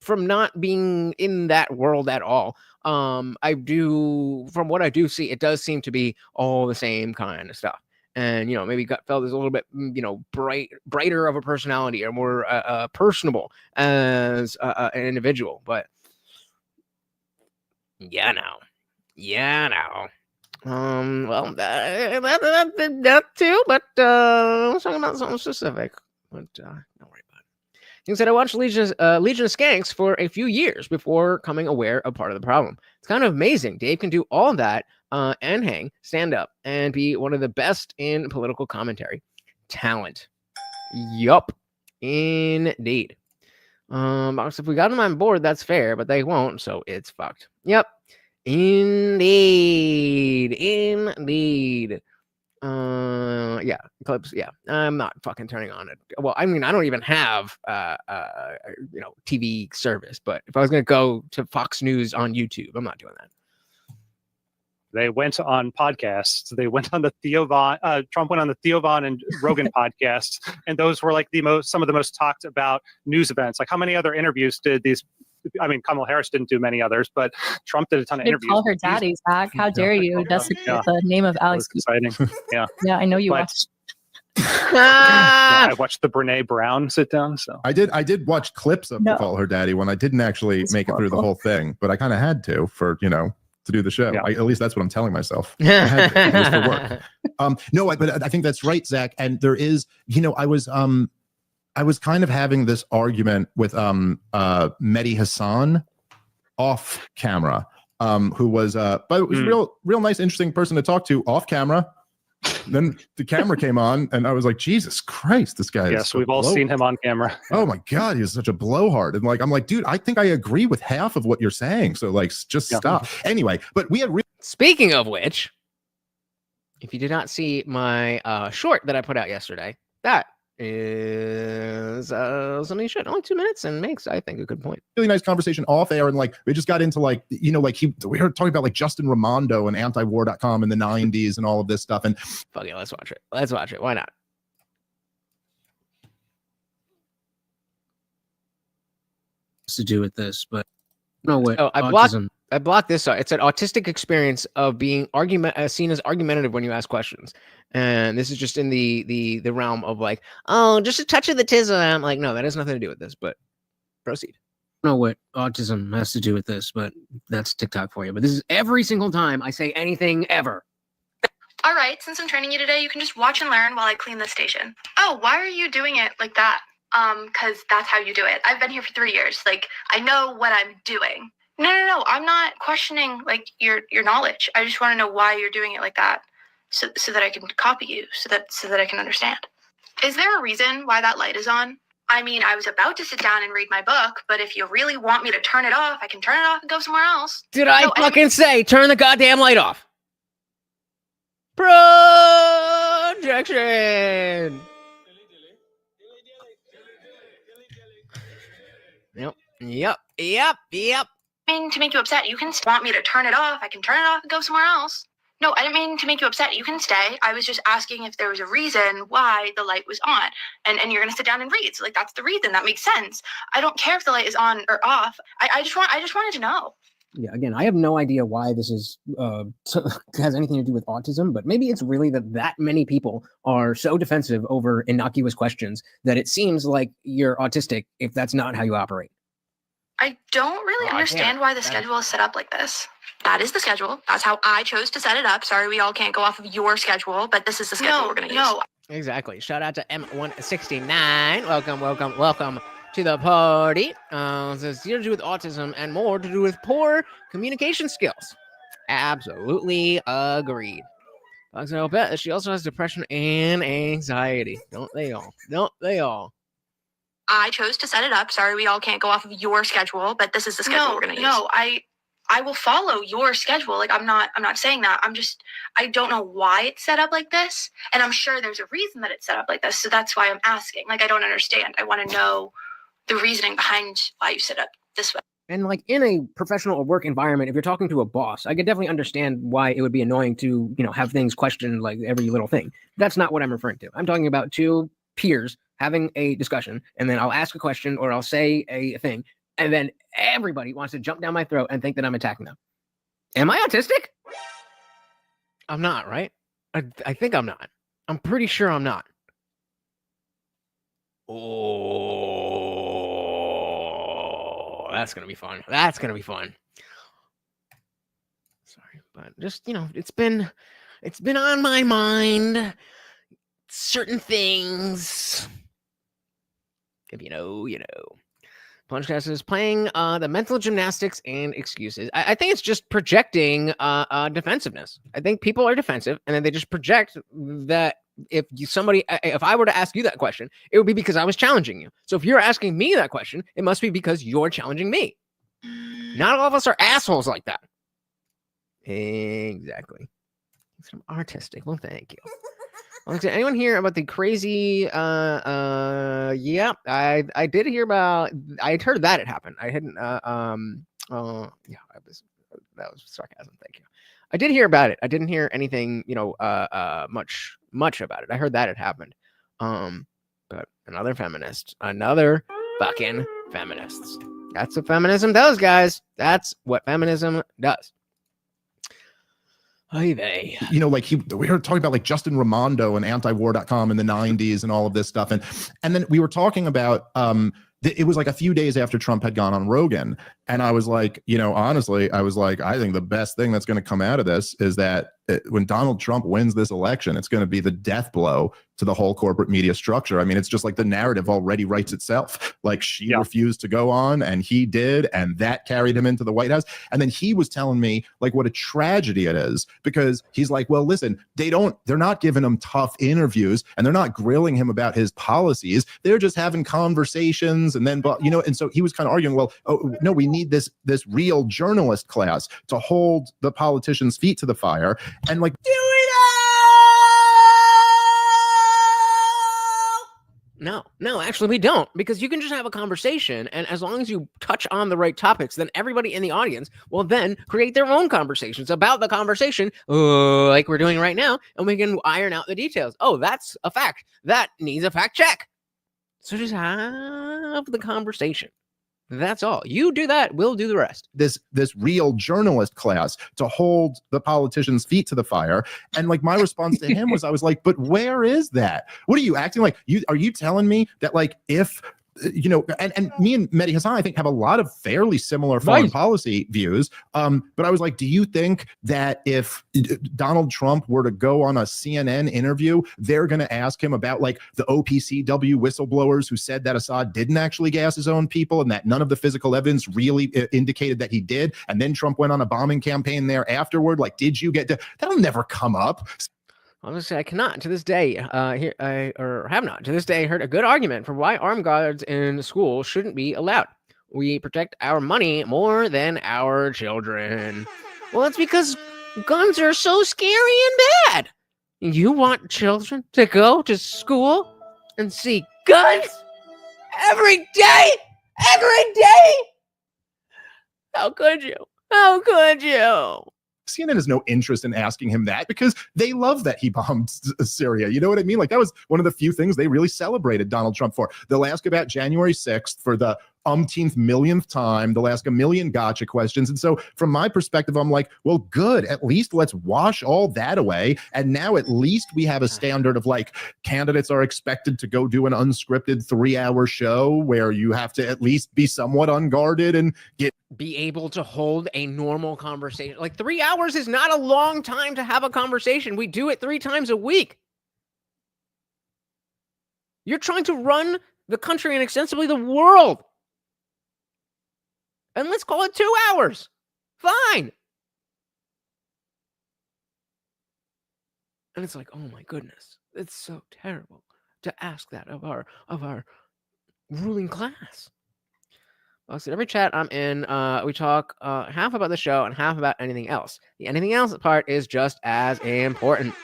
from not being in that world at all, from what I do see, it does seem to be all the same kind of stuff. And maybe Gutfeld is a little bit brighter of a personality or more personable as an individual, but yeah, now. Well, that too, but I was talking about something specific. But don't worry about it. He said, I watched Legion of Skanks for a few years before becoming aware of part of the problem. It's kind of amazing. Dave can do all that and hang, stand up, and be one of the best in political commentary. Talent. Yup. Indeed. If we got them on board, that's fair, but they won't, so it's fucked. Yep. Indeed. Yeah, clips. Yeah, I'm not fucking turning on it. Well, I mean, I don't even have TV service, but if I was gonna go to Fox News on YouTube, I'm not doing that. They went on podcasts. They went on the Theo Von. Trump went on the Theo Von and Rogan podcasts, and those were like some of the most talked about news events. Like, how many other interviews did these? I mean, Kamala Harris didn't do many others, but Trump did a ton of interviews. Call her daddy, Zach. How dare you? That's the name of Alex. Exciting. Yeah. Yeah, I know you watched. I watched the Brene Brown sit down. So I did watch clips of Call Her Daddy when I didn't actually make it through the whole thing, but I kind of had to for to do the show. Yeah. At least that's what I'm telling myself. I had to. It was for work. But I think that's right, Zach. And there is, I was kind of having this argument with Mehdi Hassan off camera who was but it was real nice, interesting person to talk to off camera. Then the camera came on, and I was like, Jesus Christ, this guy. Yes, we've all seen him on camera. Oh my God, he's such a blowhard. And like, I'm like, dude, I think I agree with half of what you're saying. So like, just stop. Anyway, but we had. Speaking of which, if you did not see my short that I put out yesterday, that is something you should. Only 2 minutes and makes, I think, a good point. Really nice conversation off air, and like we just got into like, you know, like we were talking about like Justin Raimondo and antiwar.com in the 90s and all of this stuff. And fuck it, let's watch it. Let's watch it. Why not? To do with this, but no way. Oh, I blocked this. It's an autistic experience of being seen as argumentative when you ask questions, and this is just in the realm of like, oh, just a touch of the tism. I'm like, no, that has nothing to do with this. But proceed. No, what autism has to do with this, but that's TikTok for you. But this is every single time I say anything ever. All right, since I'm training you today, you can just watch and learn while I clean the station. Oh, why are you doing it like that? Because that's how you do it. I've been here for 3 years. Like, I know what I'm doing. No. I'm not questioning like your knowledge. I just want to know why you're doing it like that, so that I can copy you, so that I can understand. Is there a reason why that light is on? I mean, I was about to sit down and read my book, but if you really want me to turn it off, I can turn it off and go somewhere else. Did I fucking say turn the goddamn light off? Projection. Yep. I didn't mean to make you upset. You can want me to turn it off. I can turn it off and go somewhere else. No, I didn't mean to make you upset. You can stay. I was just asking if there was a reason why the light was on. And you're gonna sit down and read. So like that's the reason. That makes sense. I don't care if the light is on or off. I just wanted to know. Yeah, again, I have no idea why this is has anything to do with autism, but maybe it's really that many people are so defensive over innocuous questions that it seems like you're autistic if that's not how you operate. I don't really understand why the schedule is set up like this. That is the schedule. That's how I chose to set it up. Sorry, we all can't go off of your schedule, but this is the schedule we're going to use. Exactly. Shout out to M169. Welcome to the party. It says zero to do with autism and more to do with poor communication skills. Absolutely agreed. I'll bet that she also has depression and anxiety. Don't they all? I chose to set it up. Sorry, we all can't go off of your schedule, but this is the schedule we're going to use. No, I will follow your schedule. Like I'm not saying that. I don't know why it's set up like this, and I'm sure there's a reason that it's set up like this. So that's why I'm asking. Like I don't understand. I want to know the reasoning behind why you set up this way. And like in a professional or work environment, if you're talking to a boss, I could definitely understand why it would be annoying to, have things questioned like every little thing. That's not what I'm referring to. I'm talking about two peers having a discussion, and then I'll ask a question or I'll say a thing, and then everybody wants to jump down my throat and think that I'm attacking them. Am I autistic? I'm not, right? I think I'm not. I'm pretty sure I'm not. Oh, that's going to be fun. Sorry, but just, it's been on my mind. Certain things. If you know. Punchcast is playing the mental gymnastics and excuses. I think it's just projecting defensiveness. I think people are defensive, and then they just project that if I were to ask you that question, it would be because I was challenging you. So if you're asking me that question, it must be because you're challenging me. Not all of us are assholes like that. Exactly. I'm artistic. Well, thank you. Did anyone hear about the crazy I did hear about. I had heard that it happened. I hadn't that was sarcasm. Thank you. I did hear about it. I didn't hear anything, much about it. I heard that it happened. But another fucking feminists. That's what feminism does, guys. That's what feminism does. We were talking about like Justin Raimondo and antiwar.com in the 90s and all of this stuff. And then we were talking about, it was like a few days after Trump had gone on Rogan. And I was like, you know, honestly, I was like, I think the best thing that's going to come out of this is that when Donald Trump wins this election, it's going to be the death blow to the whole corporate media structure. I mean, it's just like the narrative already writes itself. Like she refused to go on and he did, and that carried him into the White House. And then he was telling me like what a tragedy it is, because he's like, well, listen, they're not giving him tough interviews and they're not grilling him about his policies. They're just having conversations. And then, you know, and so he was kind of arguing, well, oh, no, we need this real journalist class to hold the politicians' feet to the fire. And like, do it all! No, actually we don't, because you can just have a conversation, and as long as you touch on the right topics, then everybody in the audience will then create their own conversations about the conversation, like we're doing right now, and we can iron out the details. Oh, that's a fact. That needs a fact check. So just have the conversation. That's all. You do that, we'll do the rest. This real journalist class to hold the politicians' feet to the fire. And like my response to him was, I was like, but where is that? What are you acting like? Are you telling me that like if you know, and me and Mehdi Hassan, I think, have a lot of fairly similar foreign policy views. But I was like, do you think that if Donald Trump were to go on a CNN interview, they're going to ask him about like the OPCW whistleblowers who said that Assad didn't actually gas his own people and that none of the physical evidence really indicated that he did? And then Trump went on a bombing campaign there afterward. Like, did you get to, that'll never come up. Honestly, I cannot to this day have not to this day heard a good argument for why armed guards in school shouldn't be allowed. We protect our money more than our children. Well, it's because guns are so scary and bad. You want children to go to school and see guns every day? Every day? How could you? How could you? CNN has no interest in asking him that because they love that he bombed Syria. You know what I mean? Like that was one of the few things they really celebrated Donald Trump for. They'll ask about January 6th for the umpteenth millionth time. They'll ask a million gotcha questions. And so from my perspective, I'm like, well, good. At least let's wash all that away. And now at least we have a standard of like candidates are expected to go do an unscripted 3-hour show where you have to at least be somewhat unguarded and be able to hold a normal conversation. Like 3 hours is not a long time to have a conversation. We do it 3 times a week. You're trying to run the country and extensively the world. And let's call it 2 hours. Fine. And it's like, oh my goodness, it's so terrible to ask that of our ruling class. Well, so every chat I'm in, we talk half about the show and half about anything else. The anything else part is just as important.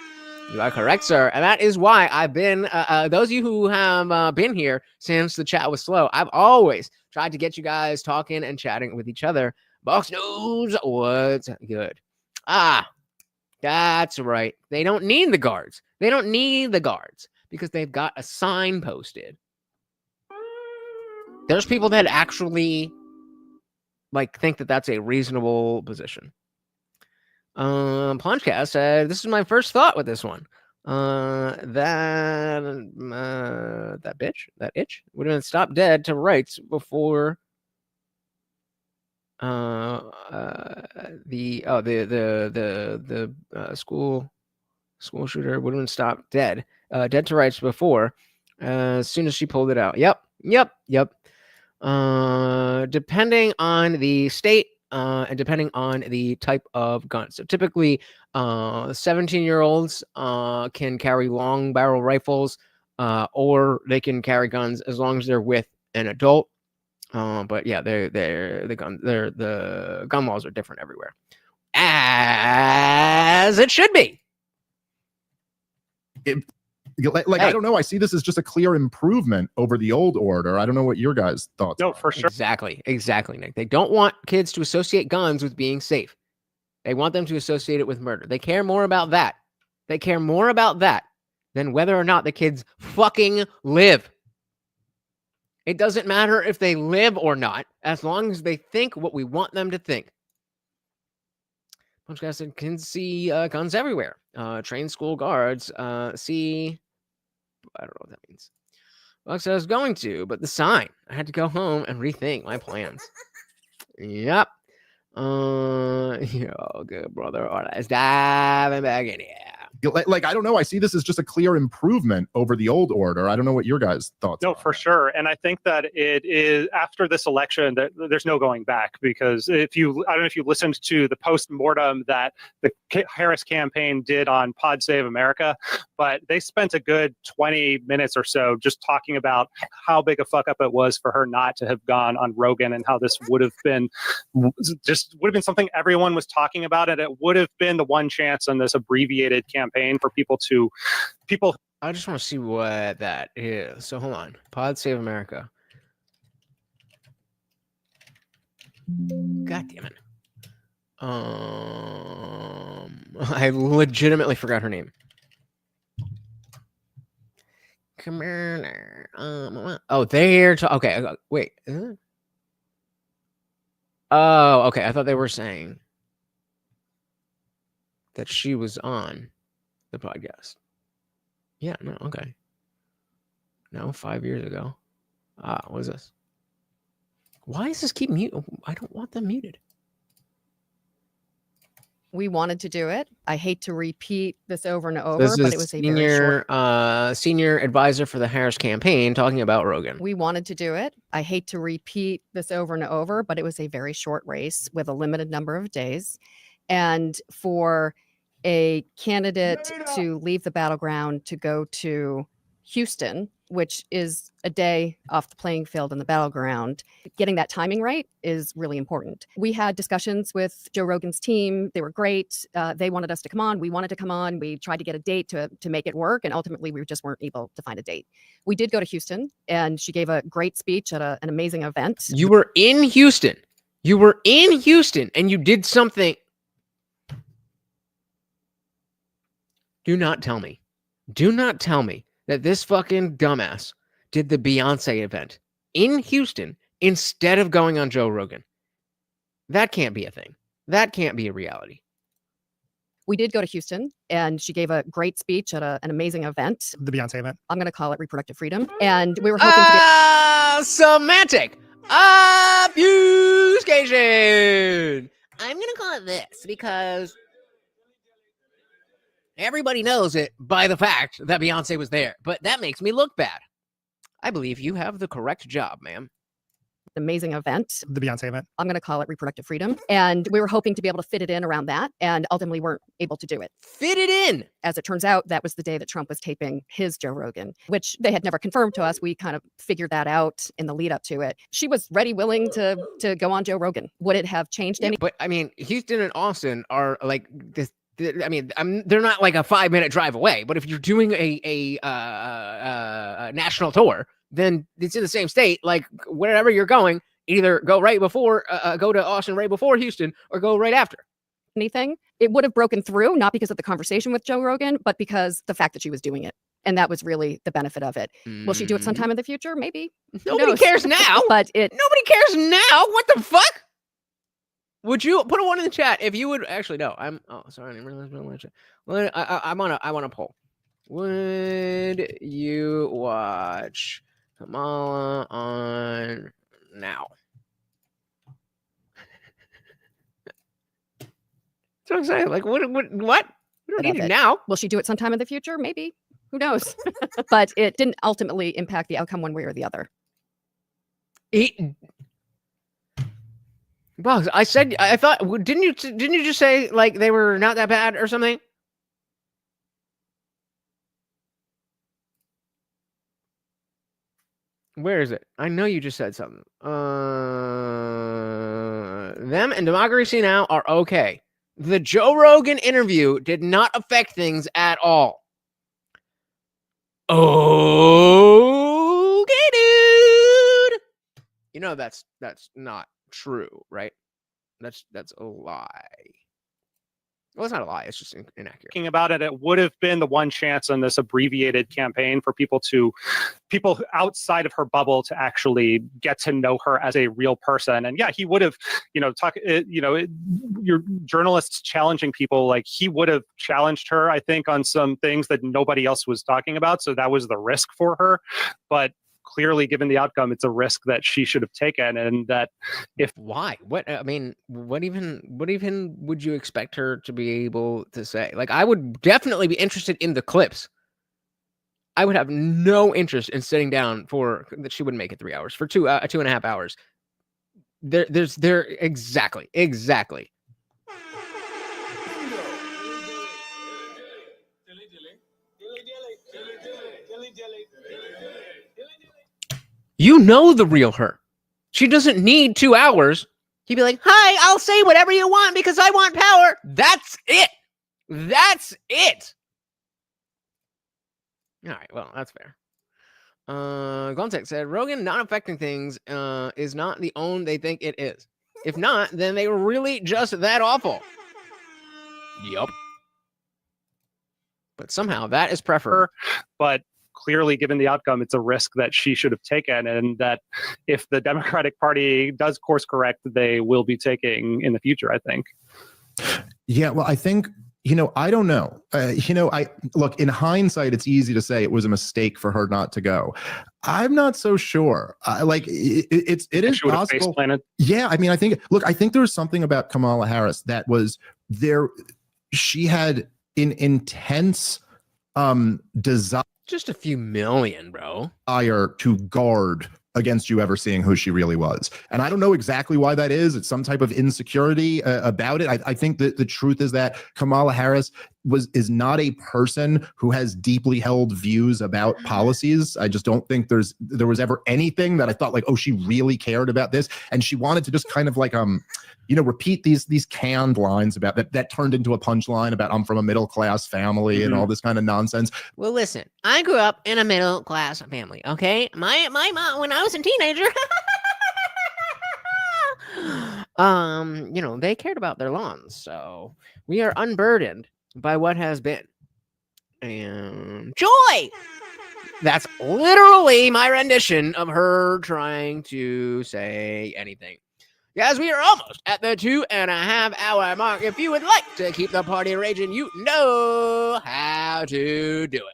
You are correct, sir. And that is why I've been, those of you who have been here since the chat was slow, I've always tried to get you guys talking and chatting with each other. Box News, what's good? Ah, that's right. They don't need the guards. They don't need the guards because they've got a sign posted. There's people that actually like think that that's a reasonable position. Plungecast said, "This is my first thought with this one. That itch would have been stopped dead to rights before the school shooter would have been stopped dead to rights before as soon as she pulled it out. Yep. Depending on the state and depending on the type of gun. So typically 17-year-olds can carry long barrel rifles or they can carry guns as long as they're with an adult. But yeah, the gun laws are different everywhere, as it should be. I don't know. I see this as just a clear improvement over the old order. I don't know what your guys' thoughts are. For sure. Exactly, Nick. They don't want kids to associate guns with being safe. They want them to associate it with murder. They care more about that. They care more about that than whether or not the kids fucking live. It doesn't matter if they live or not, as long as they think what we want them to think. Punchcast can see guns everywhere. Trained school guards see... I don't know what that means. Well, I was going to, but the sign. I had to go home and rethink my plans. Yep. Yo, good brother. All right, let's dive back in here. Like, I don't know. I see this as just a clear improvement over the old order. I don't know what your guys' thoughts are. No, for sure. And I think that it is after this election that there's no going back, because I don't know if you listened to the post-mortem that the Harris campaign did on Pod Save America, but they spent a good 20 minutes or so just talking about how big a fuck up it was for her not to have gone on Rogan, and how this would have been something everyone was talking about. And it would have been the one chance on this abbreviated campaign for people. I just want to see what that is. So hold on. Pod Save America. God damn it. I legitimately forgot her name. Come here. Oh, they're okay. Wait. Oh, okay. I thought they were saying that she was on the podcast. Yeah, no, okay. No, 5 years ago. What is this? Why does this keep mute? I don't want them muted. We wanted to do it. I hate to repeat this over and over, This but is it was a very short. senior advisor for the Harris campaign talking about Rogan. We wanted to do it. I hate to repeat this over and over, but it was a very short race with a limited number of days. And for a candidate to leave the battleground to go to Houston, which is a day off the playing field in the battleground, getting that timing right is really important. We had discussions with Joe Rogan's team. They were great. They wanted us to come on. We wanted to come on. We tried to get a date to make it work. And ultimately, we just weren't able to find a date. We did go to Houston, and she gave a great speech at an amazing event. You were in Houston. And you did something. Do not tell me that this fucking dumbass did the Beyonce event in Houston instead of going on Joe Rogan. That can't be a thing. That can't be a reality. We did go to Houston, and she gave a great speech at an amazing event. The Beyonce event. I'm going to call it reproductive freedom. And we were hoping to get... Semantic obfuscation. I'm going to call it this because everybody knows it by the fact that Beyonce was there, but that makes me look bad. I believe you have the correct job, ma'am. Amazing event. The Beyonce event. I'm going to call it reproductive freedom. And we were hoping to be able to fit it in around that, and ultimately weren't able to do it. Fit it in! As it turns out, that was the day that Trump was taping his Joe Rogan, which they had never confirmed to us. We kind of figured that out in the lead up to it. She was ready, willing to go on Joe Rogan. Would it have changed any? But I mean, Houston and Austin are like this. I mean, they're not like a 5-minute drive away, but if you're doing a national tour, then it's in the same state. Like wherever you're going, either go right before, go to Austin right before Houston, or go right after. Anything, it would have broken through, not because of the conversation with Joe Rogan, but because the fact that she was doing it. And that was really the benefit of it. Will she do it sometime in the future? Maybe. Nobody cares now. But nobody cares now. What the fuck? Would you put a one in the chat if you would actually? No, sorry, I didn't realize I was well, I want a poll. Would you watch Kamala on now? So I'm saying, like, what? We don't need it now. Will she do it sometime in the future? Maybe. Who knows? But it didn't ultimately impact the outcome one way or the other. Well, I thought, didn't you just say like they were not that bad or something? Where is it? I know you just said something. Them and Democracy Now! Are okay. The Joe Rogan interview did not affect things at all. Okay, dude. You know that's not true, right? That's a lie. Well, it's not a lie. It's just inaccurate. Thinking about it, it would have been the one chance on this abbreviated campaign for people outside of her bubble to actually get to know her as a real person. And yeah, he would have, your journalists challenging people, like he would have challenged her, I think, on some things that nobody else was talking about. So that was the risk for her. But clearly, given the outcome, it's a risk that she should have taken, and that if why, what even would you expect her to be able to say? Like, I would definitely be interested in the clips. I would have no interest in sitting down for that. She wouldn't make it 3 hours for 2.5 hours. There's exactly. You know the real her. She doesn't need 2 hours. He'd be like, "Hi, I'll say whatever you want because I want power." That's it. All right, well, that's fair. Gontek said, Rogan not affecting things is not the own they think it is. If not, then they were really just that awful. Yup. But somehow that is preferable. But clearly, given the outcome, it's a risk that she should have taken, and that if the Democratic Party does course correct, they will be taking in the future, I think. Yeah, well, I think, I don't know. I look, in hindsight, it's easy to say it was a mistake for her not to go. I'm not so sure. It is possible. Yeah, I mean, I think there was something about Kamala Harris that was there. She had an intense desire. Just a few million, bro. To guard against you ever seeing who she really was. And I don't know exactly why that is. It's some type of insecurity about it. I think that the truth is that Kamala Harris is not a person who has deeply held views about policies. I just don't think there was ever anything that I thought like, oh, she really cared about this. And she wanted to just kind of like, repeat these canned lines about that turned into a punchline about I'm from a middle class family and all this kind of nonsense. Well, listen, I grew up in a middle class family. Okay, my mom, when I was a teenager, they cared about their lawns, so we are unburdened by what has been. And joy. That's literally my rendition of her trying to say anything. Guys, we are almost at the 2.5 hour mark. If you would like to keep the party raging, you know how to do it.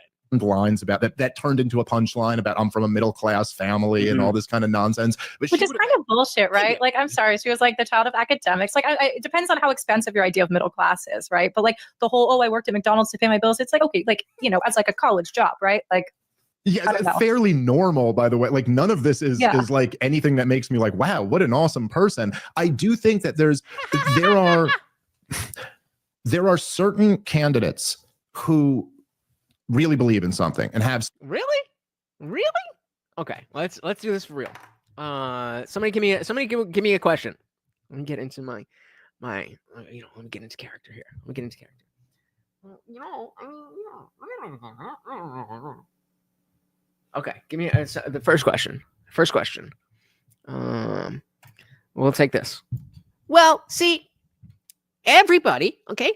Lines about that turned into a punchline about I'm from a middle class family and all this kind of nonsense. Which is kind of bullshit, right? Like, I'm sorry. She was like the child of academics. Like, it depends on how expensive your idea of middle class is, right? But like the whole, I worked at McDonald's to pay my bills. It's like, okay, like, as like a college job, right? Like, yeah, that's fairly normal, by the way. Like, none of this is like anything that makes me like, wow, what an awesome person. I do think that there are certain candidates who really believe in something and have really. Okay, let's do this for real. Somebody give me a question. Let me get into my let me get into character here. Okay, give me the first question. We'll take this. Well, see, everybody, okay,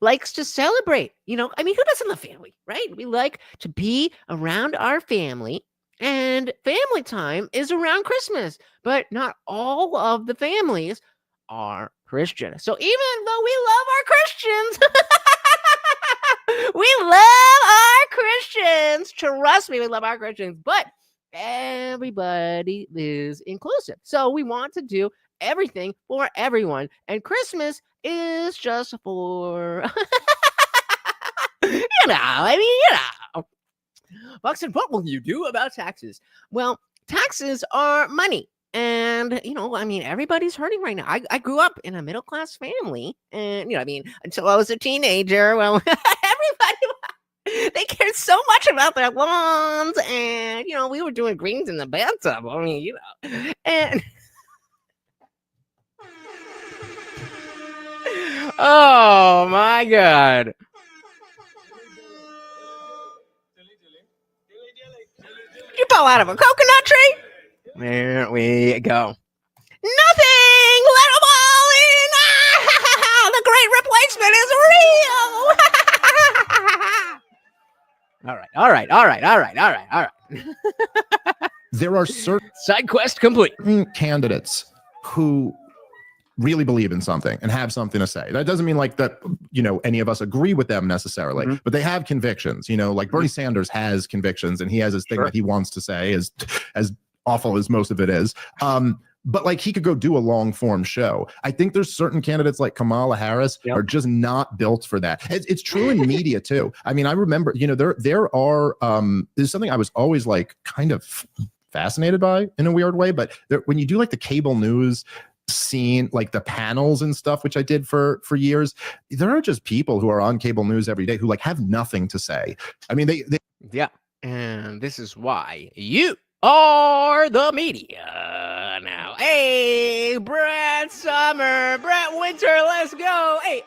likes to celebrate. Who doesn't love family, right? We like to be around our family, and family time is around Christmas. But not all of the families are Christian. So even though we love our Christians, trust me, we love our Christians, but everybody is inclusive. So we want to do everything for everyone, and Christmas is just for Buxton, what will you do about taxes? Well, taxes are money. And, everybody's hurting right now. I grew up in a middle-class family. And, until I was a teenager, well, everybody, they cared so much about their lawns. And, we were doing greens in the bathtub. And... oh, my God. Did you fall out of a coconut tree? There we go. Nothing! Let them all in! The great replacement is real! All right. There are certain side quest complete candidates who really believe in something and have something to say. That doesn't mean like that, any of us agree with them necessarily, but they have convictions, like Bernie Sanders has convictions and he has his thing that he wants to say, as awful as most of it is. But like he could go do a long form show. I think there's certain candidates like Kamala Harris are just not built for that. It's true in media too. I mean, I remember, there are, there's something I was always like kind of fascinated by in a weird way, but when you do like the cable news scene, like the panels and stuff, which I did for years, there are just people who are on cable news every day who like have nothing to say. I mean, they yeah, and this is why you are the media now. Hey, Brett Summer, Brett Winter, let's go. Hey.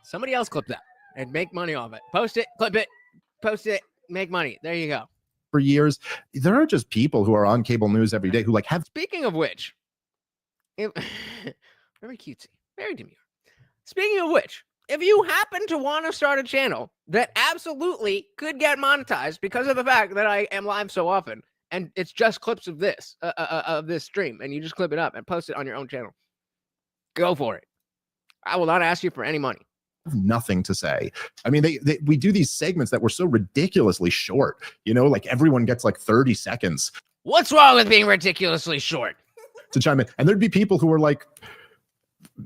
Somebody else clip that and make money off it. Post it, clip it, post it, make money. There you go. For years, there are just people who are on cable news every day who like have. Speaking of which, very cutesy, very demure. Speaking of which, if you happen to want to start a channel that absolutely could get monetized because of the fact that I am live so often, and it's just clips of this stream, and you just clip it up and post it on your own channel, go for it. I will not ask you for any money. Nothing to say. I mean, we do these segments that were so ridiculously short, like everyone gets like 30 seconds. What's wrong with being ridiculously short? To chime in. And there'd be people who were like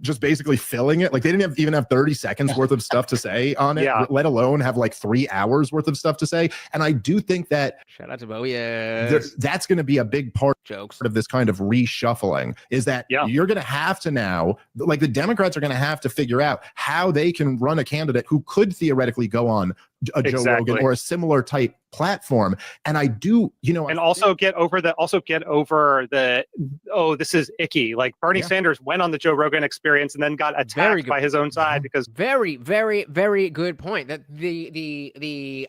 just basically filling it. Like they didn't even have 30 seconds worth of stuff to say on it, let alone have like 3 hours worth of stuff to say. And I do think that shout out to Bo, yes, that's going to be a big part of this kind of reshuffling, is that you're going to have to now, like the Democrats are going to have to figure out how they can run a candidate who could theoretically go on a Joe Rogan or a similar type platform. And I do, and also get over the this is icky. Like Bernie Sanders went on the Joe Rogan experience and then got attacked by his own side because very, very, very good point that the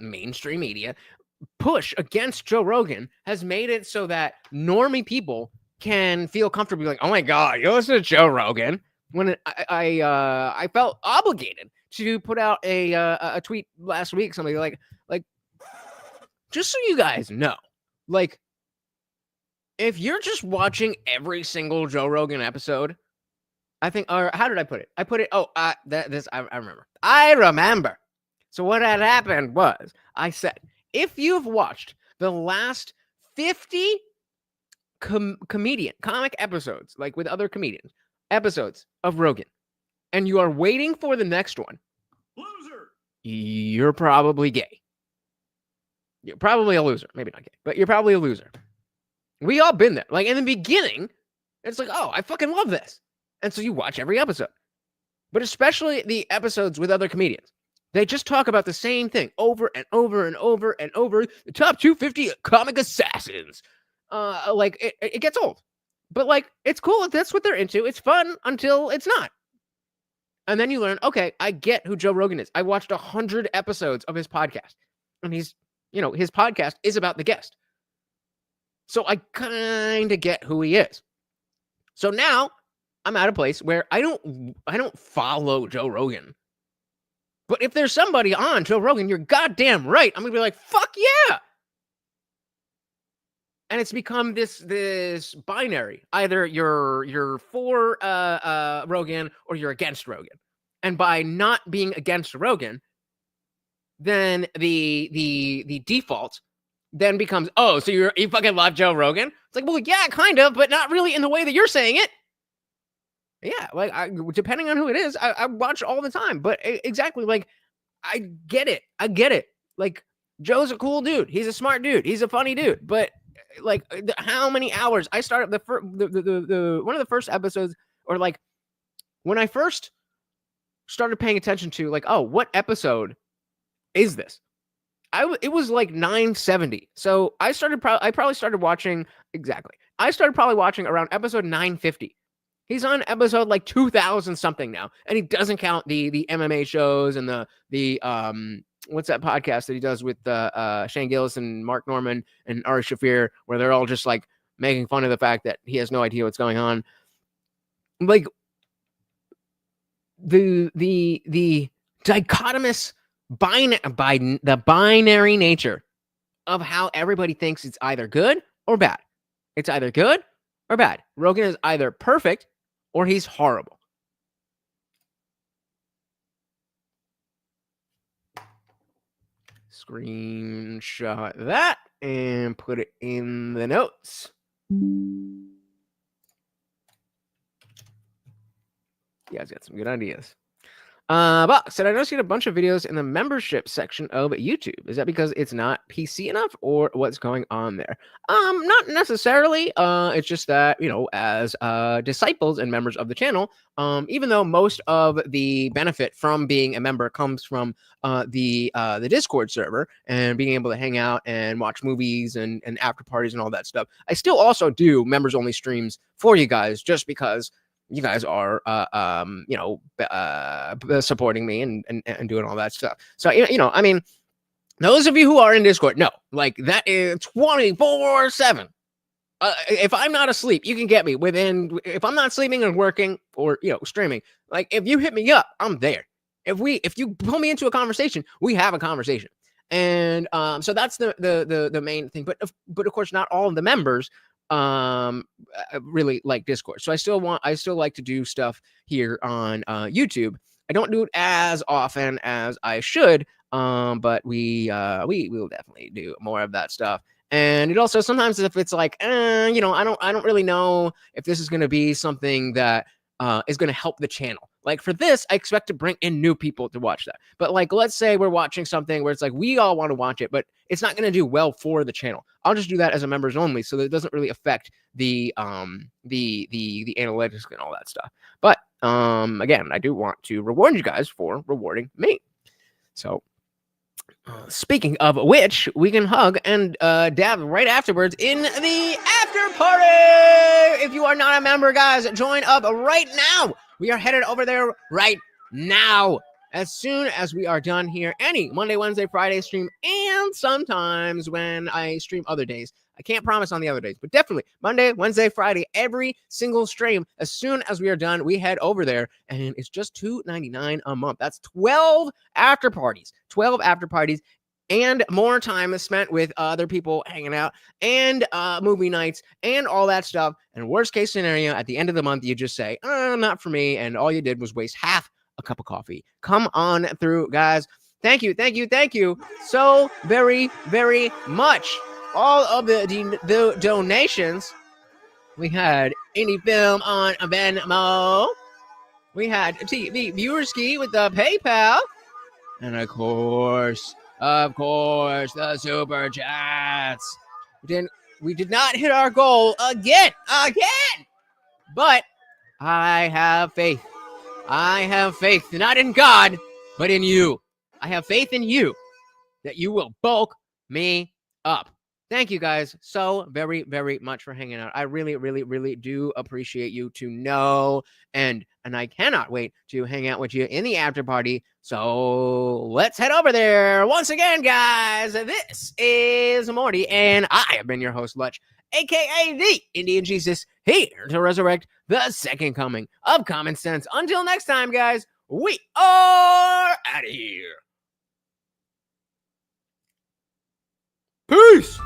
mainstream media push against Joe Rogan has made it so that normie people can feel comfortable like, oh my God, you listen to Joe Rogan. When I felt obligated to put out a tweet last week, something like, just so you guys know, like, if you're just watching every single Joe Rogan episode, I think, or how did I put it? I put it, I remember. So what had happened was, I said, if you've watched the last 50 comic episodes, like with other comedians, episodes of Rogan, and you are waiting for the next one, loser, you're probably gay. You're probably a loser. Maybe not gay, but you're probably a loser. We all been there. Like in the beginning, it's like, oh, I fucking love this. And so you watch every episode. But especially the episodes with other comedians. They just talk about the same thing over and over and over and over. The top 250 comic assassins. It gets old. But like, it's cool if that's what they're into. It's fun until it's not. And then you learn, okay, I get who Joe Rogan is. I watched 100 episodes of his podcast. And his podcast is about the guest. So I kind of get who he is. So now I'm at a place where I don't follow Joe Rogan. But if there's somebody on Joe Rogan, you're goddamn right. I'm going to be like, fuck yeah. And it's become this binary. Either you're for Rogan or you're against Rogan. And by not being against Rogan, then the default then becomes, oh, so you fucking love Joe Rogan? It's like, well, yeah, kind of, but not really in the way that you're saying it. Yeah, like depending on who it is, I watch all the time. But exactly, like, I get it. Like, Joe's a cool dude. He's a smart dude. He's a funny dude. But like, how many hours? I started the one of the first episodes, or like when I first started paying attention to, like, oh, what episode is this? It was like 970. So I probably started watching I started probably watching around episode 950. He's on episode like 2000 something now, and he doesn't count the MMA shows and the what's that podcast that he does with Shane Gillis and Mark Norman and Ari Shaffir, where they're all just like making fun of the fact that he has no idea what's going on. Like the dichotomous the binary nature of how everybody thinks it's either good or bad. It's either good or bad. Rogan is either perfect or he's horrible. Screenshot that and put it in the notes. You guys got some good ideas. But said I noticed you had a bunch of videos in the membership section of YouTube. Is that because it's not PC enough, or what's going on there? Not necessarily. It's just that, you know, as disciples and members of the channel, even though most of the benefit from being a member comes from the Discord server and being able to hang out and watch movies and after parties and all that stuff, I still also do members only streams for you guys, just because you guys are, supporting me and doing all that stuff. So, you know, I mean, those of you who are in Discord, no, like that is 24/7. If I'm not asleep, you can get me within, if I'm not sleeping and working or, you know, streaming, like if you hit me up, I'm there. If you pull me into a conversation, we have a conversation. And so that's the main thing. But of course, not all of the members really like Discord. So I still like to do stuff here on YouTube. I don't do it as often as I should, but we will definitely do more of that stuff. And it also sometimes, if it's like, you know, I don't really know if this is going to be something that is going to help the channel. Like for this, I expect to bring in new people to watch that. But like, let's say we're watching something where it's like we all want to watch it, but it's not going to do well for the channel. I'll just do that as a members only, so that it doesn't really affect the analytics and all that stuff. But again, I do want to reward you guys for rewarding me. So speaking of which, we can hug and dab right afterwards in the after party. If you are not a member, guys, join up right now. We are headed over there right now. As soon as we are done here, any Monday, Wednesday, Friday stream, and sometimes when I stream other days. I can't promise on the other days, but definitely Monday, Wednesday, Friday, every single stream. As soon as we are done, we head over there, and it's just $2.99 a month. That's 12 after parties, and more time is spent with other people hanging out and movie nights and all that stuff. And worst case scenario, at the end of the month, you just say, not for me. And all you did was waste half a cup of coffee. Come on through, guys. Thank you so very, very much. All of the donations. We had Indie Film on Venmo. We had TV Viewerski with the PayPal. And of course, the Super Chats. We did not hit our goal again. But I have faith. I have faith, not in God, but in you. I have faith in you that you will bulk me up. Thank you guys so very, very much for hanging out. I really, really, really do appreciate you to know. And I cannot wait to hang out with you in the after party. So let's head over there. Once again, guys, this is Morty, and I have been your host, Lutch, aka the Indian Jesus, here to resurrect the second coming of common sense. Until next time, guys, we are out of here. Peace.